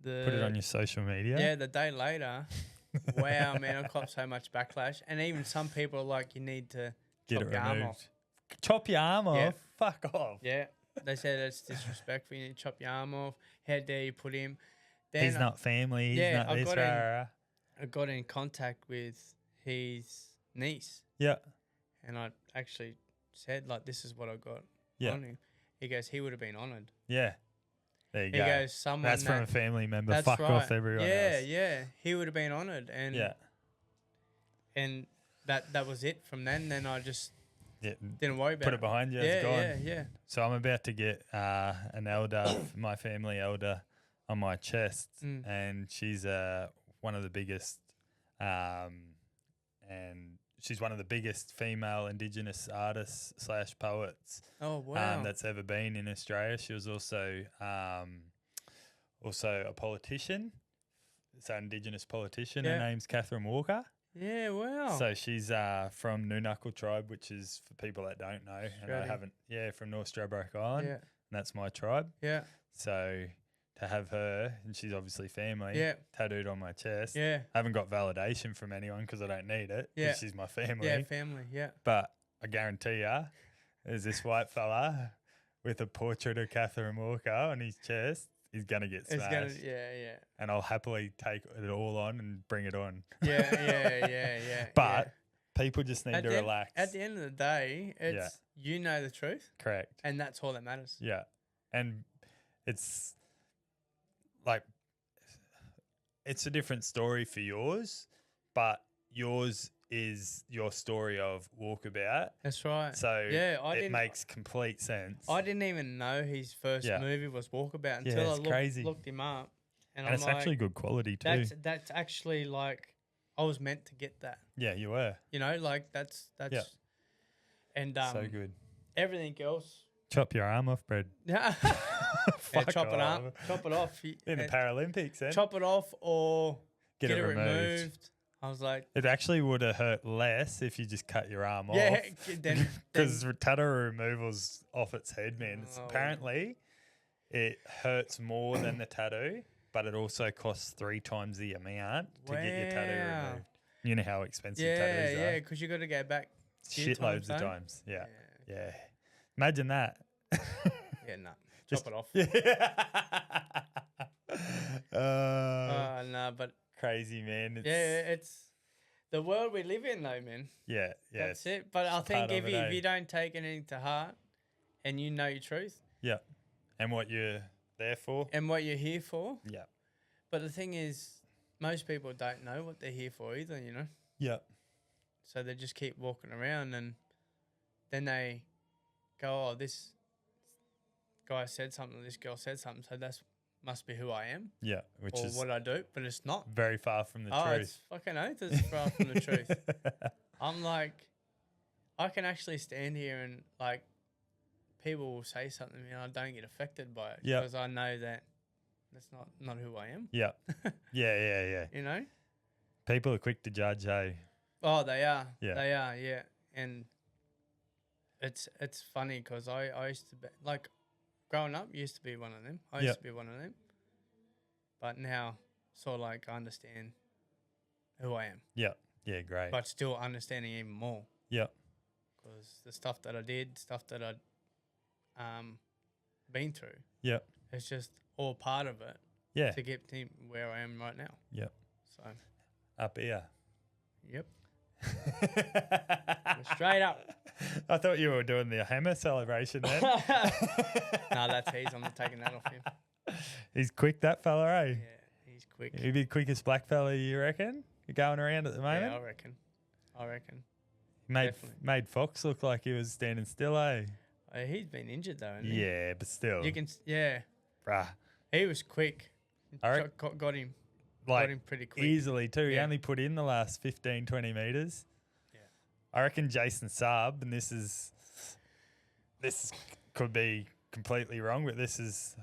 Put it on your social media. Yeah, the day later, wow, man, I caught so much backlash. And even some people are like, you need to Get chop it your arm removed. off. Chop your arm off? Yeah. Fuck off. Yeah. They said it's disrespectful. You need to chop your arm off. How dare you put him? Then He's not family. He's not this. I got in contact with his niece. Yeah. And I actually said, like, this is what I got Yeah. on him. He goes, he would have been honoured. Yeah. There you He go. goes, someone That's from a family member. That's Fuck right. off everyone else. Yeah. He would have been honoured. And Yeah. And that was it from then. Then I just didn't worry about Put it behind you. It's gone. Yeah. So I'm about to get an elder, my family elder, on my chest, and she's one of the biggest, and she's one of the biggest female Indigenous artists / poets. Oh wow! That's ever been in Australia. She was also a politician, so Indigenous politician. Yeah. Her name's Catherine Walker. Yeah, wow. So she's from Noonuccal tribe, which is for people that don't know, and I haven't. Yeah, from North Stradbroke Island. Yeah, and that's my tribe. Yeah. So to have her, and she's obviously family. Yeah. Tattooed on my chest. Yeah. I haven't got validation from anyone because I don't need it. Yeah. She's my family. Yeah, family. Yeah. But I guarantee you, there's this white fella with a portrait of Catherine Walker on his chest. He's gonna get smashed. Yeah. And I'll happily take it all on and bring it on. Yeah. But people just need to relax. At the end of the day, it's you know the truth. Correct. And that's all that matters. Yeah. And it's like it's a different story for yours, but yours is your story of Walkabout. That's right. So it makes complete sense. I didn't even know his first movie was Walkabout until I looked him up. And it's actually good quality too. That's actually like I was meant to get that. Yeah, you were. You know, like that's and so good. Everything else. Chop your arm off, Brad. Yeah. Chop it off. In the Paralympics, then. Chop it off or get it removed. I was like, it actually would have hurt less if you just cut your arm off. Because tattoo removal's off its head, man. Apparently, it hurts more than the tattoo, but it also costs 3 times the amount to get your tattoo removed. You know how expensive tattoos are. Yeah, because you got to go back shitloads of times. Yeah. Imagine that. Yeah, no. Chop it off. No, but crazy, man. It's the world we live in, though, man. Yeah. That's it. But I think if you don't take anything to heart and you know your truth. Yeah. And what you're there for. And what you're here for. Yeah. But the thing is, most people don't know what they're here for either, you know? Yeah. So they just keep walking around and then they go, oh, this guy said something, this girl said something, so that's must be who I am. Yeah, which is what I do, but it's not. Very far from the truth. It's fucking oath it's far from the truth. I'm like, I can actually stand here and like, people will say something and I don't get affected by it because I know that that's not who I am. Yeah. Yeah. You know? People are quick to judge, hey? Oh, they are. Yeah. They are, yeah. And it's funny because I used to be, like, growing up, used to be one of them. I used to be one of them. But now, sort of like, I understand who I am. Yeah. Yeah, great. But still understanding even more. Yeah. Because the stuff that I did, stuff that I'd been through. Yeah. It's just all part of it. Yeah. to get to where I am right now. Yep. So, Up here. yep. We're straight up. I thought you were doing the hammer celebration then. No, that's his. I'm not taking that off him. He's quick, that fella, eh? Yeah, he's quick. He'd be the quickest black fella, you reckon? You're going around at the moment? Yeah, I reckon. Made definitely. made Fox look like he was standing still, eh? He's been injured though, hasn't he? Yeah, but still. You can, yeah. Bruh. He was quick. I reckon- Got him. Like, Got him pretty quick. easily too. He Yeah. only put in the last 15, 20 metres. Yeah. I reckon Jason Saab, and this could be completely wrong, but this is.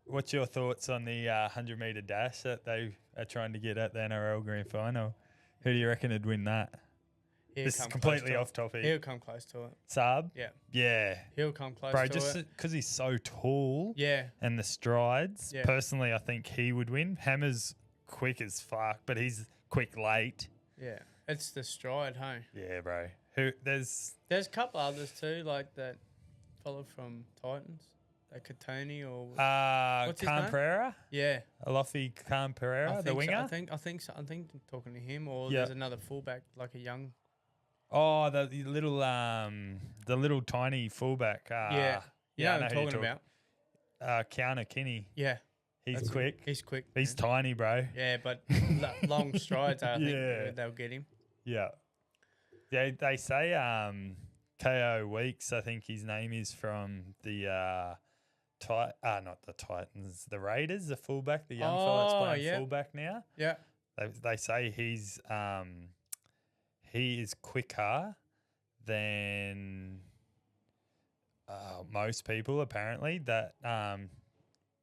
What's your thoughts on the 100-metre dash that they are trying to get at the NRL Grand Final? Who do you reckon would win that? This is completely off topic. He'll come close to it. Saab? Yeah. Yeah. He'll come close Bro, to just it. because he's so tall Yeah. and the strides, Yeah. personally, I think he would win. Hammer's quick as fuck, but he's quick late. Yeah. It's the stride, hey? Yeah, bro. There's There's a couple others too, like that fellow from Titans. That Katoni or what's his Khan name? Pereira, yeah, Alofi Khan Pereira, the winger. So. I think so. I think I'm talking to him, or Yeah. there's another fullback, like a young. Oh, the little tiny fullback. Yeah, yeah, you know I what know I'm who you're talking about. Counter Kinney. Yeah, He's that's- quick. He's quick. He's man. tiny, bro. Yeah, but long strides. I think Yeah. they'll get him. Yeah. Yeah, they say KO Weeks, I think his name is, from the not the Titans, the Raiders, the fullback, the young fella that's playing yeah. fullback now. Yeah, They say he is quicker than most people apparently. That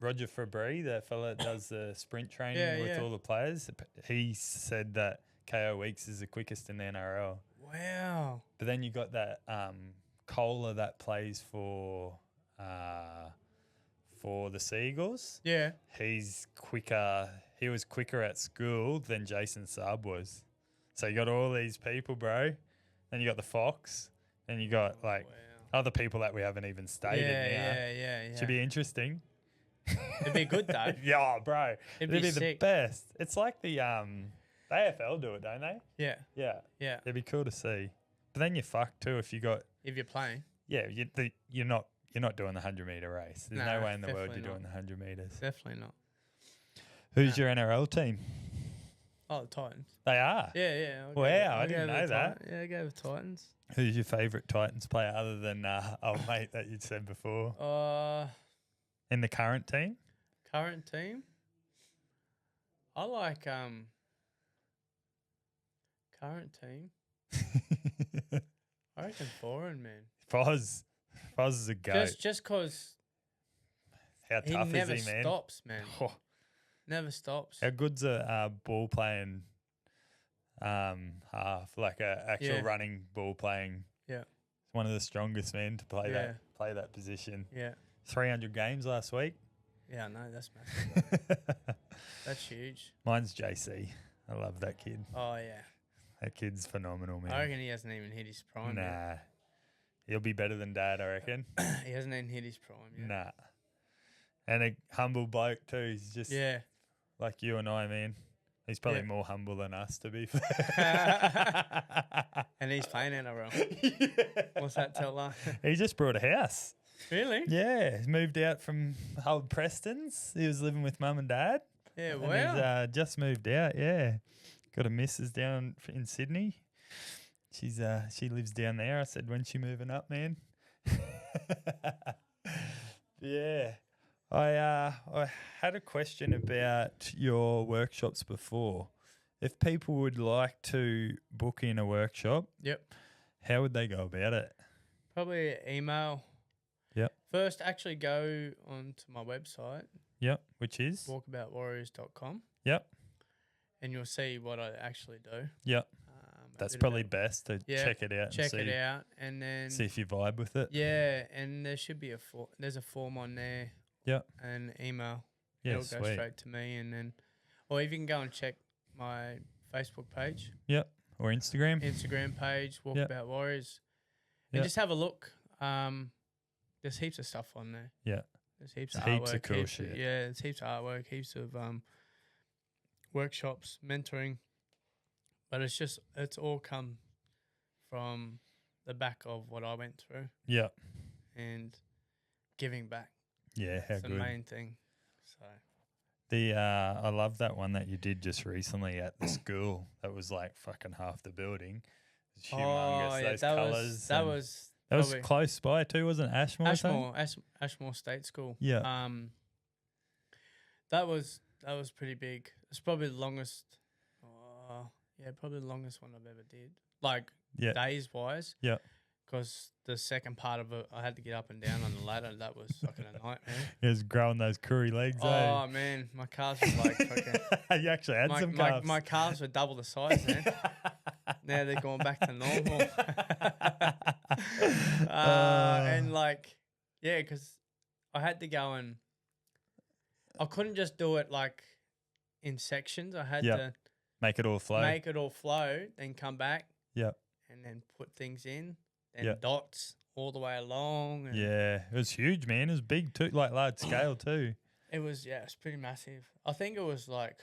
Roger Fabry, the fella that does the sprint training with all the players, he said that KO Weeks is the quickest in the NRL. Wow. But then you got that Kohler that plays for the Seagulls. Yeah. He's quicker. He was quicker at school than Jason Saab was. So you got all these people, bro. Then you got the Fox. Then you got like other people that we haven't even stated now. Yeah. Should be interesting. It'd be good though. Yeah, bro. It'd It'd be be the sick. best. It's like the AFL do it, don't they? Yeah. Yeah. Yeah. It'd be cool to see. But then you're fucked too if you got If you're playing. yeah, you're not doing the 100-metre race. There's no Nah, way in the world you're definitely doing the 100 metres. Definitely not. Who's your NRL team? Oh, the Titans. They are. Yeah. I'll go Wow, I I'll didn't go know with the that. Yeah, go with Titans. Who's your favourite Titans player other than old mate that you'd said before? In the current team? Current team. I like current team. I reckon foreign, man. Foz is a goat. Just cause How he tough never is he, man? stops, man. Oh, Never stops. how good's a ball playing half, like a actual Yeah. running ball playing? Yeah. It's one of the strongest men to play Yeah. play that position. Yeah. 300 games last week. Yeah, no, that's massive. That's huge. Mine's JC. I love that kid. Oh yeah. That kid's phenomenal, man. I reckon he hasn't even hit his prime yet. Nah. He'll be better than Dad, I reckon. He hasn't even hit his prime yet. Nah. And a humble bloke too. He's just Yeah. like you and I, man. He's probably Yeah. more humble than us, to be fair. And he's playing NRL. What's that tell us? He just brought a house. Really? Yeah. He's moved out from old Preston's. He was living with Mum and Dad. Yeah, And wow. he's just moved out, yeah. Got a missus down in Sydney. She lives down there. I said, when's she moving up, man? Yeah. I had a question about your workshops before. If people would like to book in a workshop, Yep. how would they go about it? Probably email. Yep. First, actually go onto my website, Yep. Which is? walkaboutwarriors.com, Yep. and you'll see what I actually do. Yep. A That's bit probably about- best to Yeah, check it out check and it see, out, and then see if you vibe with it. yeah, and there should be there's a form on there. Yep. And email. Yeah, It'll go sweet. straight to me, and then, or you can go and check my Facebook page, Yep. Or Instagram. Instagram page, Walkabout Warriors, and Yep. just have a look. There's heaps of stuff on there. Yeah. There's heaps It's of heaps of artwork. cool shit. There's heaps of artwork, heaps of workshops, mentoring. But it's all come from the back of what I went through Yeah. and giving back. Yeah, how It's the good. main thing. So I love that one that you did just recently at the school. That was like fucking half the building. It's humongous. oh yeah, Those that colours. was That was probably close by too, wasn't it? Ashmore. Ashmore State School. Yeah. That was pretty big. It's probably the longest. Probably the longest one I've ever did. Like days wise. Yeah. Because the second part of it, I had to get up and down on the ladder. That was fucking a nightmare. He was growing those curry legs. Oh man, my calves were like fucking. You actually had some calves. My calves were double the size, man. Now they're going back to normal. And like, yeah, because I had to go and I couldn't just do it like in sections. I had to make it all flow, then come back. Yep. And then put things in. And dots all the way along. And it was huge, man. It was big too, like large scale too. It was, it's pretty massive. I think it was like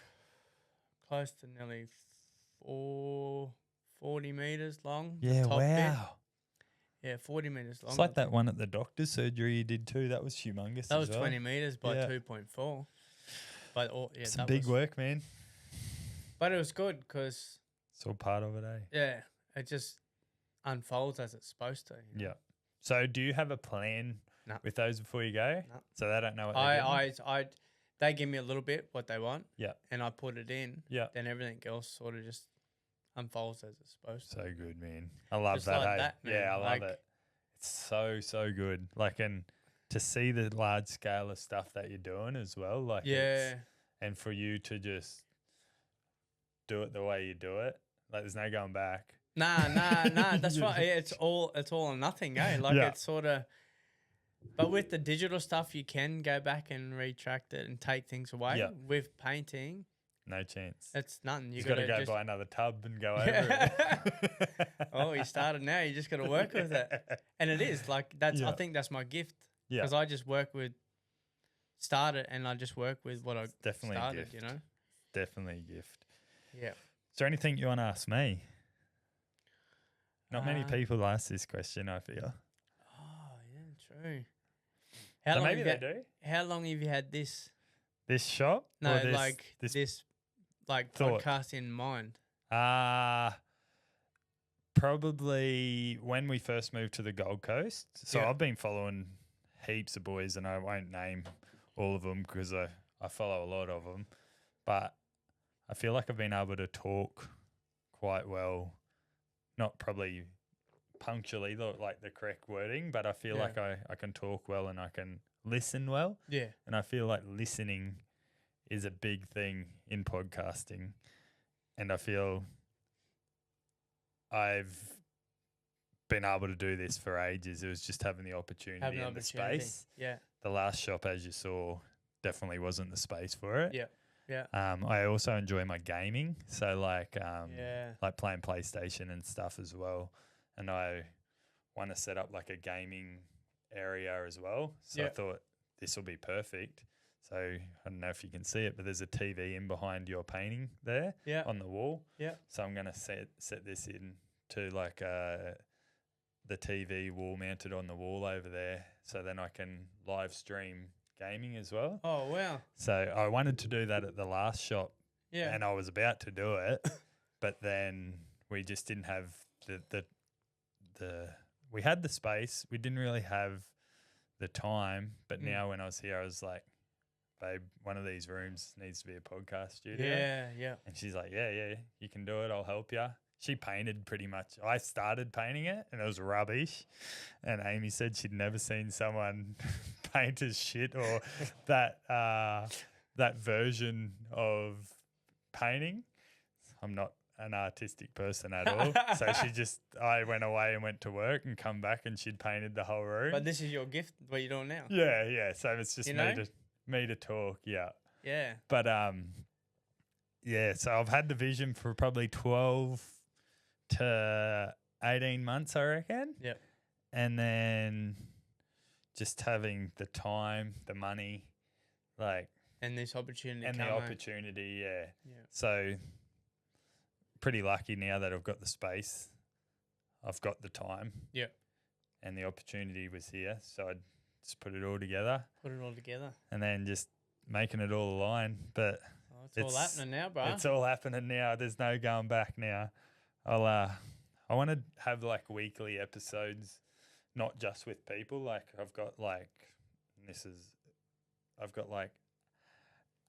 close to nearly 40 meters long. Yeah, wow. Bit. Yeah, 40 meters long. It's like that one at the doctor's surgery you did too. That was humongous. That was 20 meters by 2.4. But it's big work, man. But it was good because it's all part of it, eh? Yeah, it just unfolds as it's supposed to. You know? Yeah. So do you have a plan with those before you go? No. So they don't know what they give me a little bit what they want. Yeah. And I put it in. Yeah. Then everything else sort of just unfolds as it's supposed to. So good, man. I love just that. like hey? that, man. Yeah, I love it. It's so good. Like, and to see the large scale of stuff that you're doing as well. Like, and for you to just do it the way you do it, like there's no going back. Nah. That's right. Yeah, it's all or nothing, eh? Like it's sort of. But with the digital stuff, you can go back and retract it and take things away. Yeah. With painting, no chance. It's nothing. You got to go buy another tub and go over it. Oh, you started now. You just got to work with it, and it is like that's. I think that's my gift. Yeah. Because I just started and I just work with what I definitely started. A gift. You know, definitely a gift. Yeah. Is there anything you want to ask me? Not many people ask this question, I feel. Oh, yeah, true. Maybe they do. How long have you had this? This shop? No, this podcast in mind. Probably when we first moved to the Gold Coast. So I've been following heaps of boys, and I won't name all of them because I follow a lot of them. But I feel like I've been able to talk quite well. Not probably punctually, like the correct wording, but I feel like I can talk well and I can listen well. Yeah. And I feel like listening is a big thing in podcasting. And I feel I've been able to do this for ages. It was just having the opportunity and the space. Yeah. The last shop, as you saw, definitely wasn't the space for it. Yeah. Yeah. I also enjoy my gaming, so like playing PlayStation and stuff as well. And I want to set up like a gaming area as well. So I thought this will be perfect. So I don't know if you can see it, but there's a TV in behind your painting there on the wall. Yeah. So I'm going to set this in to like the TV wall mounted on the wall over there. So then I can live stream gaming as well. Oh, wow. So I wanted to do that at the last shop. Yeah. And I was about to do it, but then we just didn't have the we had the space. We didn't really have the time, but now when I was here, I was like, babe, one of these rooms needs to be a podcast studio. Yeah, yeah. And she's like, yeah, you can do it. I'll help you. She painted pretty much. I started painting it and it was rubbish. And Amy said she'd never seen someone paint as shit or that version of painting. I'm not an artistic person at all. So I went away and went to work and come back and she'd painted the whole room. But this is your gift, what you're doing now. Yeah. So it's just me to talk. Yeah. Yeah. But so I've had the vision for probably 12 to 18 months, I reckon. Yep. And then just having the time, the money, like, and this opportunity. and the come out. opportunity, yeah. Yeah. So pretty lucky now that I've got the space, I've got the time, Yeah. and the opportunity was here. So I just put it all together, and then just making it all align. But it's all happening now, bro. it's all happening now. There's no going back now. I want to have like weekly episodes, not just with people. Like I've got like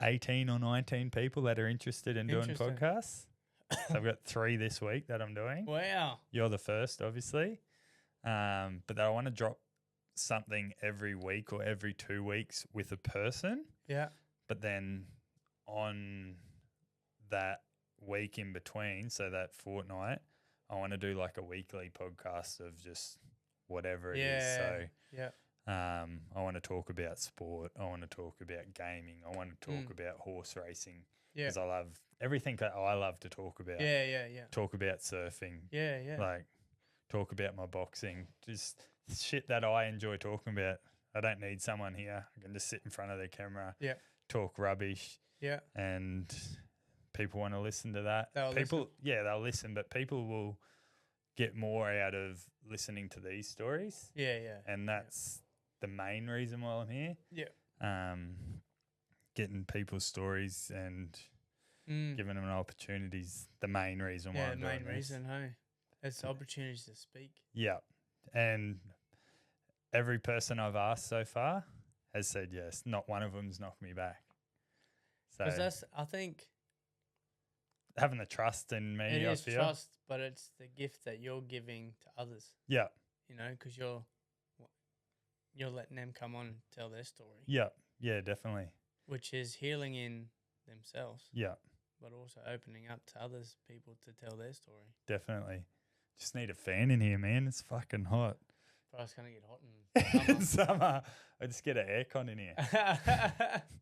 18 or 19 people that are interested in doing Interesting. podcasts. So I've got 3 this week that I'm doing. Wow. You're the first, obviously. But I want to drop something every week or every 2 weeks with a person. Yeah. But then on that week in between, so that fortnight, I want to do like a weekly podcast of just whatever it is. So yeah. I want to talk about sport. I want to talk about gaming. I want to talk about horse racing. Yeah. Because I love everything that I love to talk about. Yeah. Talk about surfing. Yeah. Like talk about my boxing. Just shit that I enjoy talking about. I don't need someone here. I can just sit in front of their camera. Yeah. Talk rubbish. Yeah. And people want to listen to that. They'll listen, but people will get more out of listening to these stories. Yeah. And that's the main reason why I'm here. Yeah. Getting people's stories and giving them opportunities. The main reason why I'm doing this. Yeah, the main reason, hey. It's opportunities to speak. Yeah. And every person I've asked so far has said yes. Not one of them's knocked me back. So that's, I think, having the trust in me, it I is feel. trust, but it's the gift that you're giving to others. Yeah. You know, because you're letting them come on and tell their story. Yeah. Yeah, definitely. Which is healing in themselves. Yeah. But also opening up to others people to tell their story. Definitely. Just need a fan in here, man. It's fucking hot. Bro, it's going to get hot in summer. Summer. I just get an aircon in here.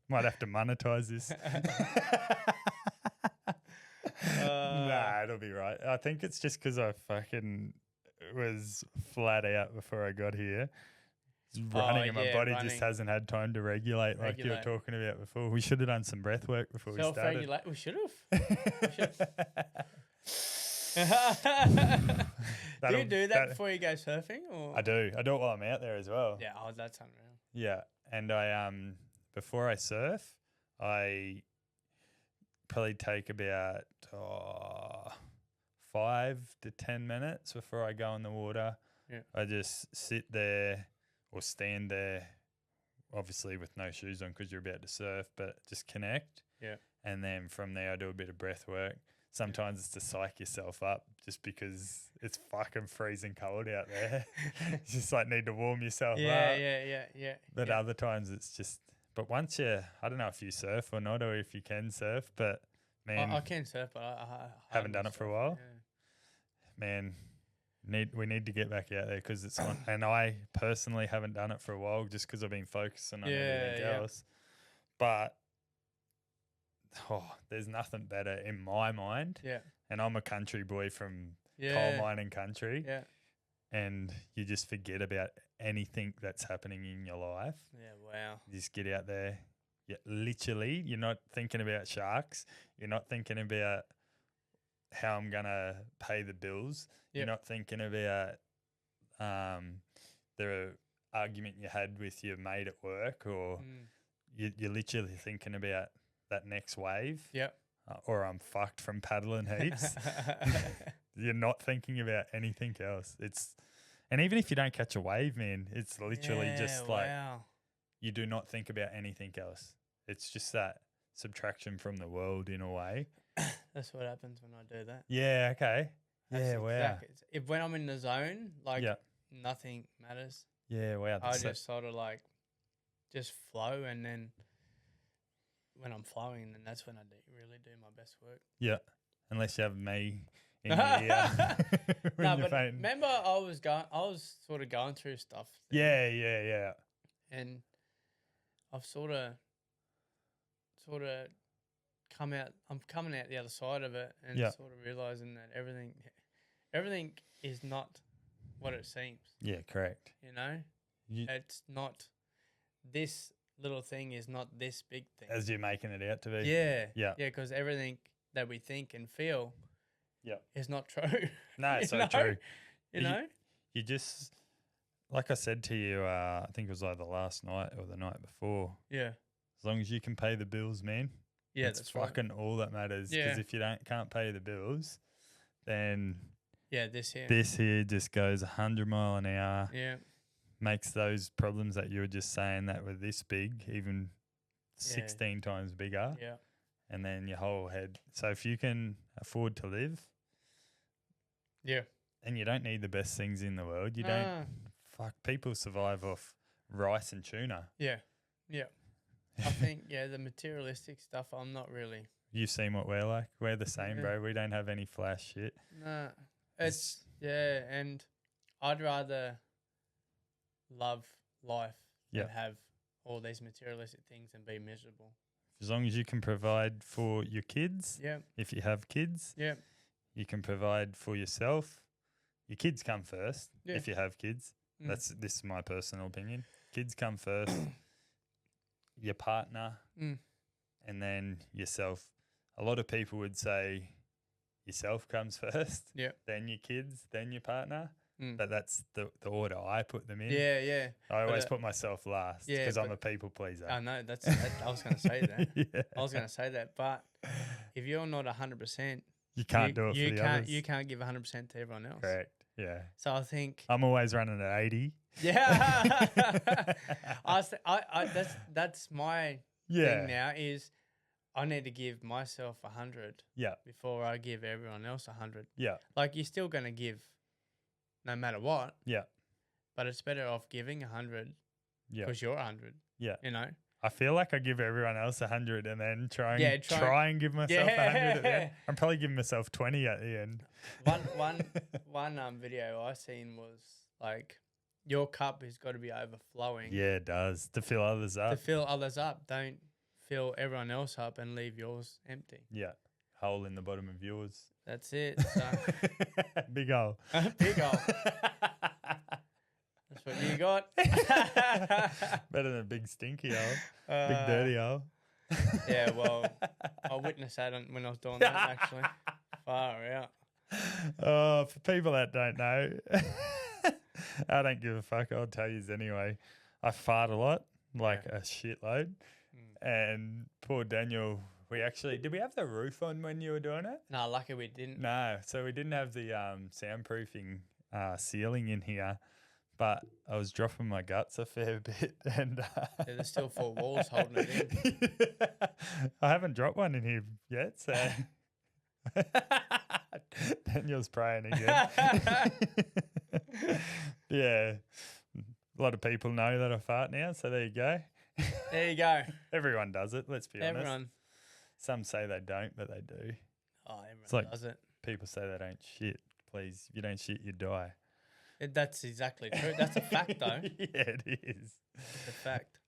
Might have to monetize this. Nah, it'll be right. I think it's just because I fucking was flat out before I got here. Running and my body just hasn't had time to regulate like you were talking about before. We should have done some breath work before we started. We should have. Do you do that before you go surfing? Or? I do. I do it while I'm out there as well. Yeah, that's unreal. Yeah, and I before I surf, I probably take about 5 to 10 minutes before I go in the water. Yeah. I just sit there or stand there, obviously with no shoes on because you're about to surf, but just connect. Yeah. And then from there I do a bit of breath work. Sometimes it's to psych yourself up just because it's fucking freezing cold out there. You just like need to warm yourself up. Yeah. But other times it's just, but once I don't know if you surf or not or if you can surf, but man. I can surf, but I haven't done it for a while. Yeah. Man, we need to get back out there because it's on. And I personally haven't done it for a while just because I've been focusing on everything else. But there's nothing better in my mind. Yeah. And I'm a country boy from coal mining country. Yeah. And you just forget about anything that's happening in your life. Yeah, wow. You just get out there. Literally, you're not thinking about sharks. You're not thinking about how I'm going to pay the bills. Yep. You're not thinking about the argument you had with your mate at work or you're literally thinking about that next wave. Yep. Or I'm fucked from paddling heaps. You're not thinking about anything else. And even if you don't catch a wave, man, it's literally just like you do not think about anything else. It's just that subtraction from the world in a way. That's what happens when I do that. Yeah, okay. That's exactly. When I'm in the zone, like nothing matters. Yeah, wow. I just sort of like just flow, and then when I'm flowing, then that's when I really do my best work. Yeah, unless you have me in your ear. No, but remember I was sort of going through stuff. Yeah. And I've sort of come out. I'm coming out the other side of it, and sort of realizing that everything is not what it seems. Yeah, correct. You know. It's not this little thing is not this big thing. As you're making it out to be. Yeah. Yeah. Yeah, because everything that we think and feel is not true. No, it's so true. You know? You just, like I said to you, I think it was either last night or the night before. Yeah. As long as you can pay the bills, man. Yeah, that's that's fucking all that matters. Because if you can't pay the bills, then this here just goes 100 mile an hour. Yeah. Makes those problems that you were just saying that were this big even 16 times bigger. Yeah. And then your whole head. So if you can afford to live, and you don't need the best things in the world, you don't. Fuck, people survive off rice and tuna. Yeah. Yeah. I think the materialistic stuff. I'm not really. You've seen what we're like. We're the same, bro. We don't have any flash shit. Nah, it's and I'd rather love life than have all these materialistic things and be miserable. As long as you can provide for your kids, if you have kids, you can provide for yourself. Your kids come first if you have kids. This is my personal opinion. Kids come first, your partner, and then yourself. A lot of people would say yourself comes first, then your kids, then your partner. But that's the order I put them in. Yeah. I always put myself last because I'm a people pleaser. I know I was going to say that. I was going to say that. But if you're not 100%, you can't do it for the others. You can't give 100% to everyone else. Correct. Yeah. So I think I'm always running at 80. Yeah. That's my thing now is I need to give myself 100 before I give everyone else 100. Yeah. Like you're still going to give no matter what. Yeah. But it's better off giving 100 because you're 100. Yeah. You know? I feel like I give everyone else 100 and then try and give myself 100 at the end. I'm probably giving myself 20 at the end. One video I seen was like your cup has got to be overflowing. Yeah, it does. To fill others up. Don't fill everyone else up and leave yours empty. Yeah. Hole in the bottom of yours. That's it. So. Big hole. Big hole. That's what you got. Better than a big stinky hole. Big dirty hole. Yeah, well, I witnessed that when I was doing that, actually. Far out. Oh, for people that don't know, I don't give a fuck. I'll tell you anyway. I fart a lot, like a shitload. And poor Daniel, did we have the roof on when you were doing it? No, lucky we didn't. No, so we didn't have the soundproofing ceiling in here. But I was dropping my guts a fair bit, and there's still 4 walls holding it in. I haven't dropped one in here yet, so Daniel's praying again. Yeah, a lot of people know that I fart now, so there you go. There you go. Everyone does it. Let's be honest. Everyone. Some say they don't, but they do. Oh, everyone does it. People say they don't shit. Please, if you don't shit, you die. That's exactly true. That's a fact, though. Yeah, it is. It's a fact.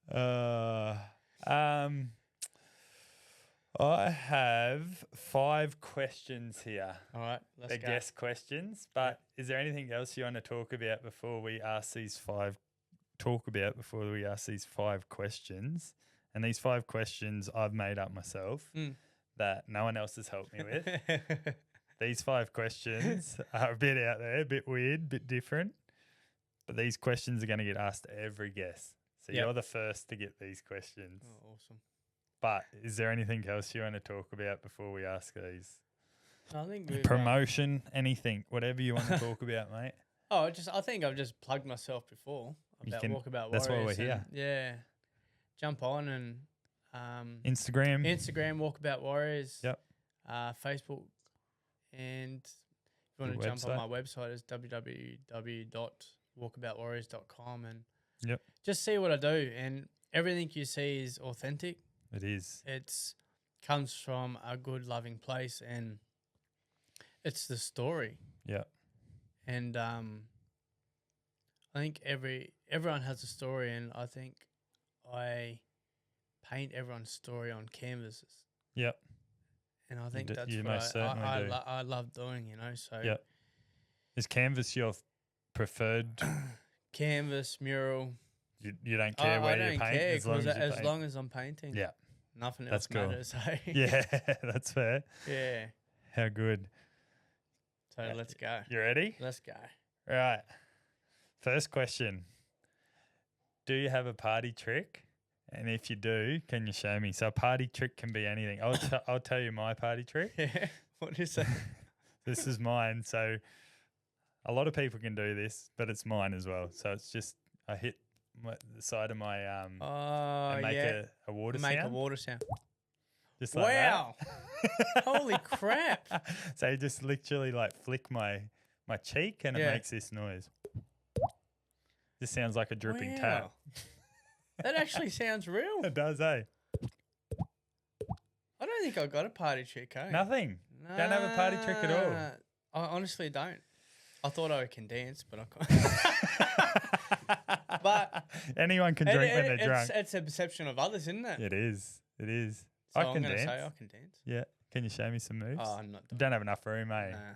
I have 5 questions here. All right, let's go. They're guest questions, but is there anything else you want to talk about before we ask these 5 questions? And these 5 questions I've made up myself that no one else has helped me with. These 5 questions are a bit out there, a bit weird, a bit different. But these questions are going to get asked to every guest. So you're the first to get these questions. Oh, awesome. But is there anything else you want to talk about before we ask these? I think promotion, anything, whatever you want to talk about, mate. I think I've just plugged myself before about Walkabout Warrior. That's why we're here. Yeah. Jump on and Instagram, Walkabout Warriors. Yep. Facebook. And if you want to jump on my website, it's www.walkaboutwarriors.com and just see what I do. And everything you see is authentic. It is. It comes from a good, loving place, and it's the story. Yeah. And I think everyone has a story, and I think I paint everyone's story on canvases. Yep. And I think that's what I love doing, so. Yeah. Is canvas your preferred? Canvas, mural, You don't care where you I don't paint care as long as you as paint. long as I'm painting. Yeah, Nothing that's else cool. matters. Yeah, that's fair. Yeah. How good. So let's go. You ready? Let's go. Right. First question. Do you have a party trick? And if you do, can you show me? So a party trick can be anything. I'll tell you my party trick. Yeah. What is that? This is mine. So a lot of people can do this, but it's mine as well. So it's just I hit the side of my and make a water sound. Make a water sound. Just like wow. that. Holy crap. So you just literally like flick my cheek and it makes this noise. This sounds like a dripping tap. That actually sounds real. It does, eh? I don't think I got a party trick, eh? Nothing. Nah, don't have a party trick at all. I honestly don't. I thought I can dance, but I can't. But anyone can drink when they're drunk. It's a perception of others, isn't it? It is. It is. So I can dance. Say I can dance. Yeah. Can you show me some moves? Oh, I'm not doing Don't have enough room, eh? Nah.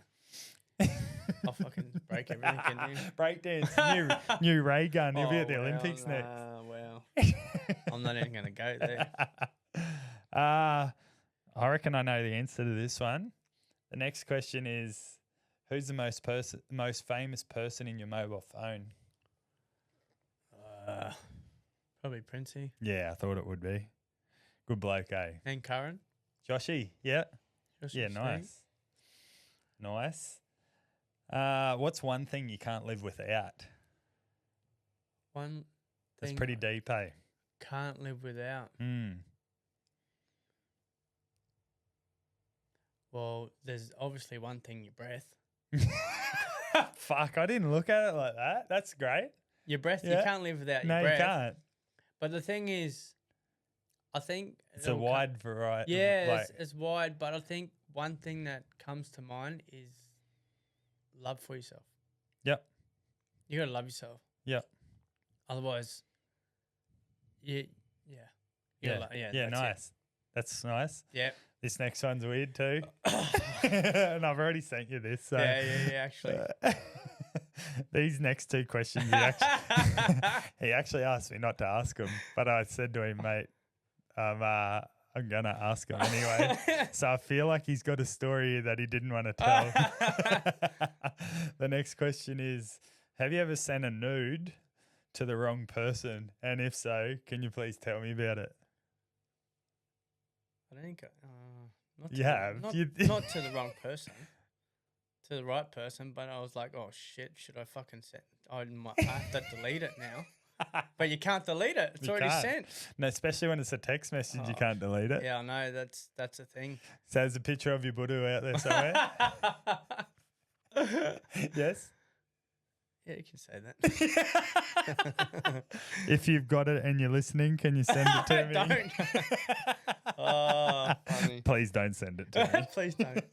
I'll fucking break everything, can you? Breakdance. New ray gun. He'll be at the Olympics next. Well. I'm not even going to go there. I reckon I know the answer to this one. The next question is, who's the most famous person in your mobile phone? Probably Princey. Yeah, I thought it would be. Good bloke, eh? And Curran. Joshy, yeah. Yeah, nice. Nice. What's one thing you can't live without? One That's thing pretty deep, eh? Can't live without. Well, there's obviously one thing, your breath. Fuck, I didn't look at it like that. That's great. Your breath, you can't live without your breath. No, you can't. But the thing is, I think... It's a wide variety. Yeah, it's wide, but I think one thing that comes to mind is love for yourself. Yep. You got to love yourself. Yep. Otherwise, yeah. Nice. It. That's nice. Yeah. This next one's weird too. And I've already sent you this. So. Yeah, actually. These next two questions, he actually asked me not to ask them, but I said to him, mate, I'm going to ask him anyway. So I feel like he's got a story that he didn't want to tell. The next question is, have you ever sent a nude to the wrong person? And if so, can you please tell me about it? I think not to the wrong person, to the right person. But I was like, oh shit, should I fucking send? I might have to delete it now. But you can't delete it. It's already sent. No, especially when it's a text message, you can't delete it. Yeah, I know. That's a thing. So there's a picture of your Buddha out there somewhere. Yes. Yeah, you can say that. If you've got it and you're listening, can you send it to me? Don't. Oh, funny. Please don't send it to me. Please don't.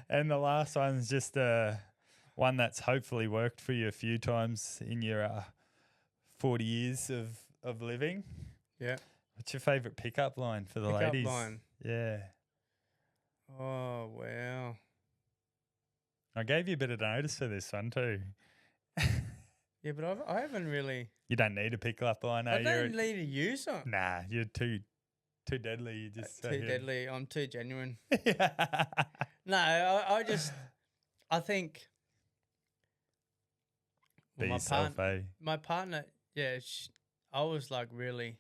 And the last one's just one that's hopefully worked for you a few times in your 40 years of living. Yeah. What's your favourite pickup line for the ladies? Pickup line. Yeah. Oh, wow. I gave you a bit of notice for this one too. Yeah, but I haven't really. You don't need a pickup line. I don't need to use them. Nah, you're too deadly. You just too deadly. I'm too genuine. Yeah. No, I think. Be yourself, eh? My partner, yeah, I was like really.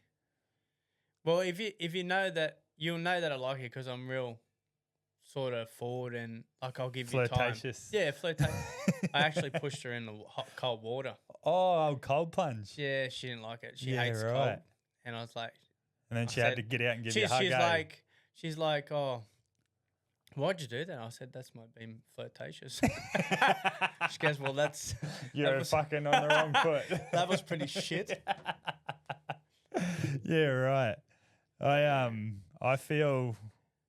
Well, if you know that, you'll know that I like it because I'm real, sort of forward and like I'll give you time. Flirtatious. Yeah, flirtatious. I actually pushed her in the cold water. Oh, cold plunge. Yeah, she didn't like it. She hates cold, and I was like. And then she had to get out and give you a hug. She's like, oh, why'd you do that? I said, that's my being flirtatious. She goes, well, you're fucking on the wrong foot. That was pretty shit. Yeah, right. I feel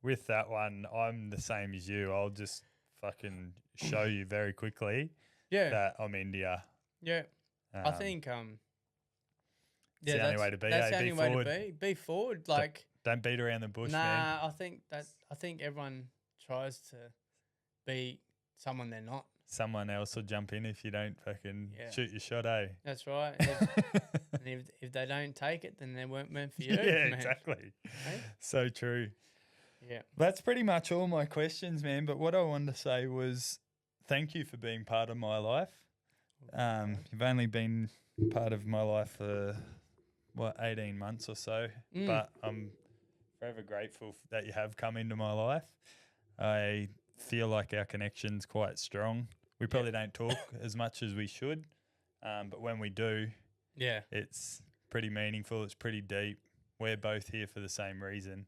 with that one, I'm the same as you. I'll just fucking show you very quickly that I'm India. Yeah. I think it's the only way to be. That's the only way forward. to be. Be forward. Like don't beat around the bush, man. I think everyone tries to be someone they're not. someone else will jump in if you don't fucking shoot your shot, eh? That's right. And if they don't take it, then they weren't meant for you. Yeah, man. exactly. Hey? So true. Yeah. That's pretty much all my questions, man. But what I wanted to say was thank you for being part of my life. You've only been part of my life for, 18 months or so. But I'm forever grateful that you have come into my life. I feel like our connection's quite strong. We probably don't talk as much as we should. But when we do, it's pretty meaningful. It's pretty deep. We're both here for the same reason.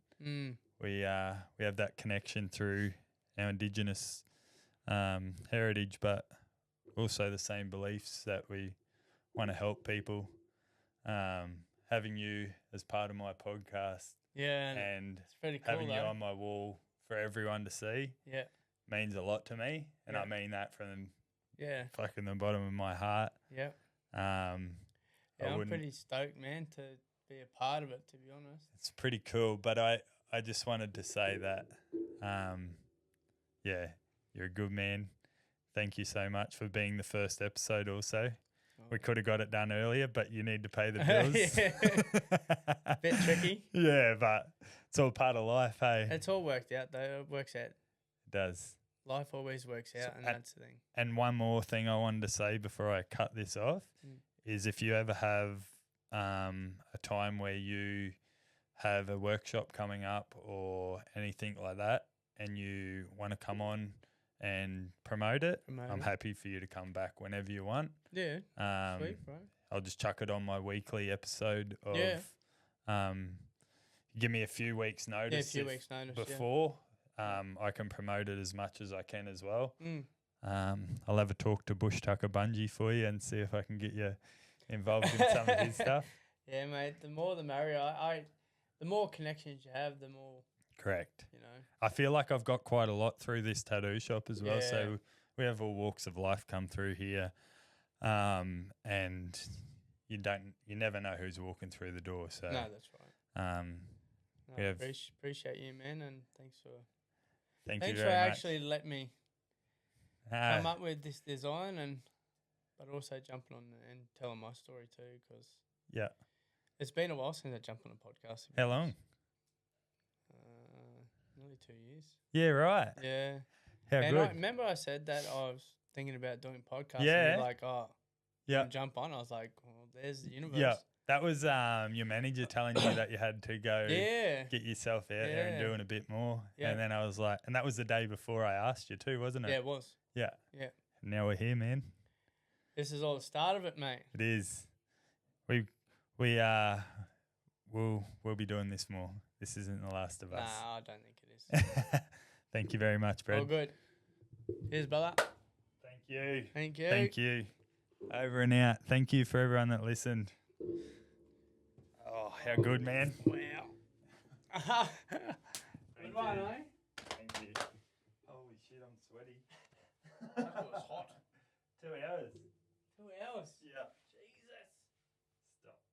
We have that connection through our Indigenous heritage, but also the same beliefs that we want to help people. Having you as part of my podcast, and it's pretty cool, having you on my wall for everyone to see, means a lot to me, and I mean that from fucking the bottom of my heart. I'm pretty stoked, man, to be a part of it, to be honest. It's pretty cool, but I just wanted to say that, you're a good man. Thank you so much for being the first episode also. We could have got it done earlier, but you need to pay the bills. Bit tricky. Yeah, but it's all part of life, hey? It's all worked out, though. It works out. It does. Life always works out, and that's the thing. And one more thing I wanted to say before I cut this off is if you ever have a time where you have a workshop coming up or anything like that and you want to come on and promote it, I'm happy for you to come back whenever you want. Yeah, sweet, bro. I'll just chuck it on my weekly episode of give me a few weeks' notice. Before I can promote it as much as I can as well. I'll have a talk to Bush Tucker Bungie for you and see if I can get you involved in some of his stuff. Yeah, mate. The more the merrier. The more connections you have, the more. Correct. You know. I feel like I've got quite a lot through this tattoo shop as well. So we have all walks of life come through here, and you never know who's walking through the door. So no, that's right. We have appreciate you, man, and thanks for thanks you for very much. actually let me come up with this design, but also jumping on and telling my story too, because it's been a while since I jumped on a podcast. How long? Nearly 2 years. Yeah, right. Yeah. How and good? I remember I said that I was thinking about doing podcasts. Yeah. And you're like, jump on. I was like, well, there's the universe. Yeah. That was your manager telling you that you had to go get yourself out there and doing a bit more. Yeah. And then I was like, and that was the day before I asked you too, wasn't it? Yeah, it was. Yeah. Yeah. Now we're here, man. This is all the start of it, mate. It is. We'll be doing this more. This isn't the last of us. Nah, I don't think it is. Thank you very much, Brad. All good. Cheers, brother. Thank you. Thank you. Thank you. Over and out. Thank you for everyone that listened. Oh, how good, man. Wow. Good one, eh? Thank you. Holy shit, I'm sweaty. That was hot. 2 hours. 2 hours? Yeah.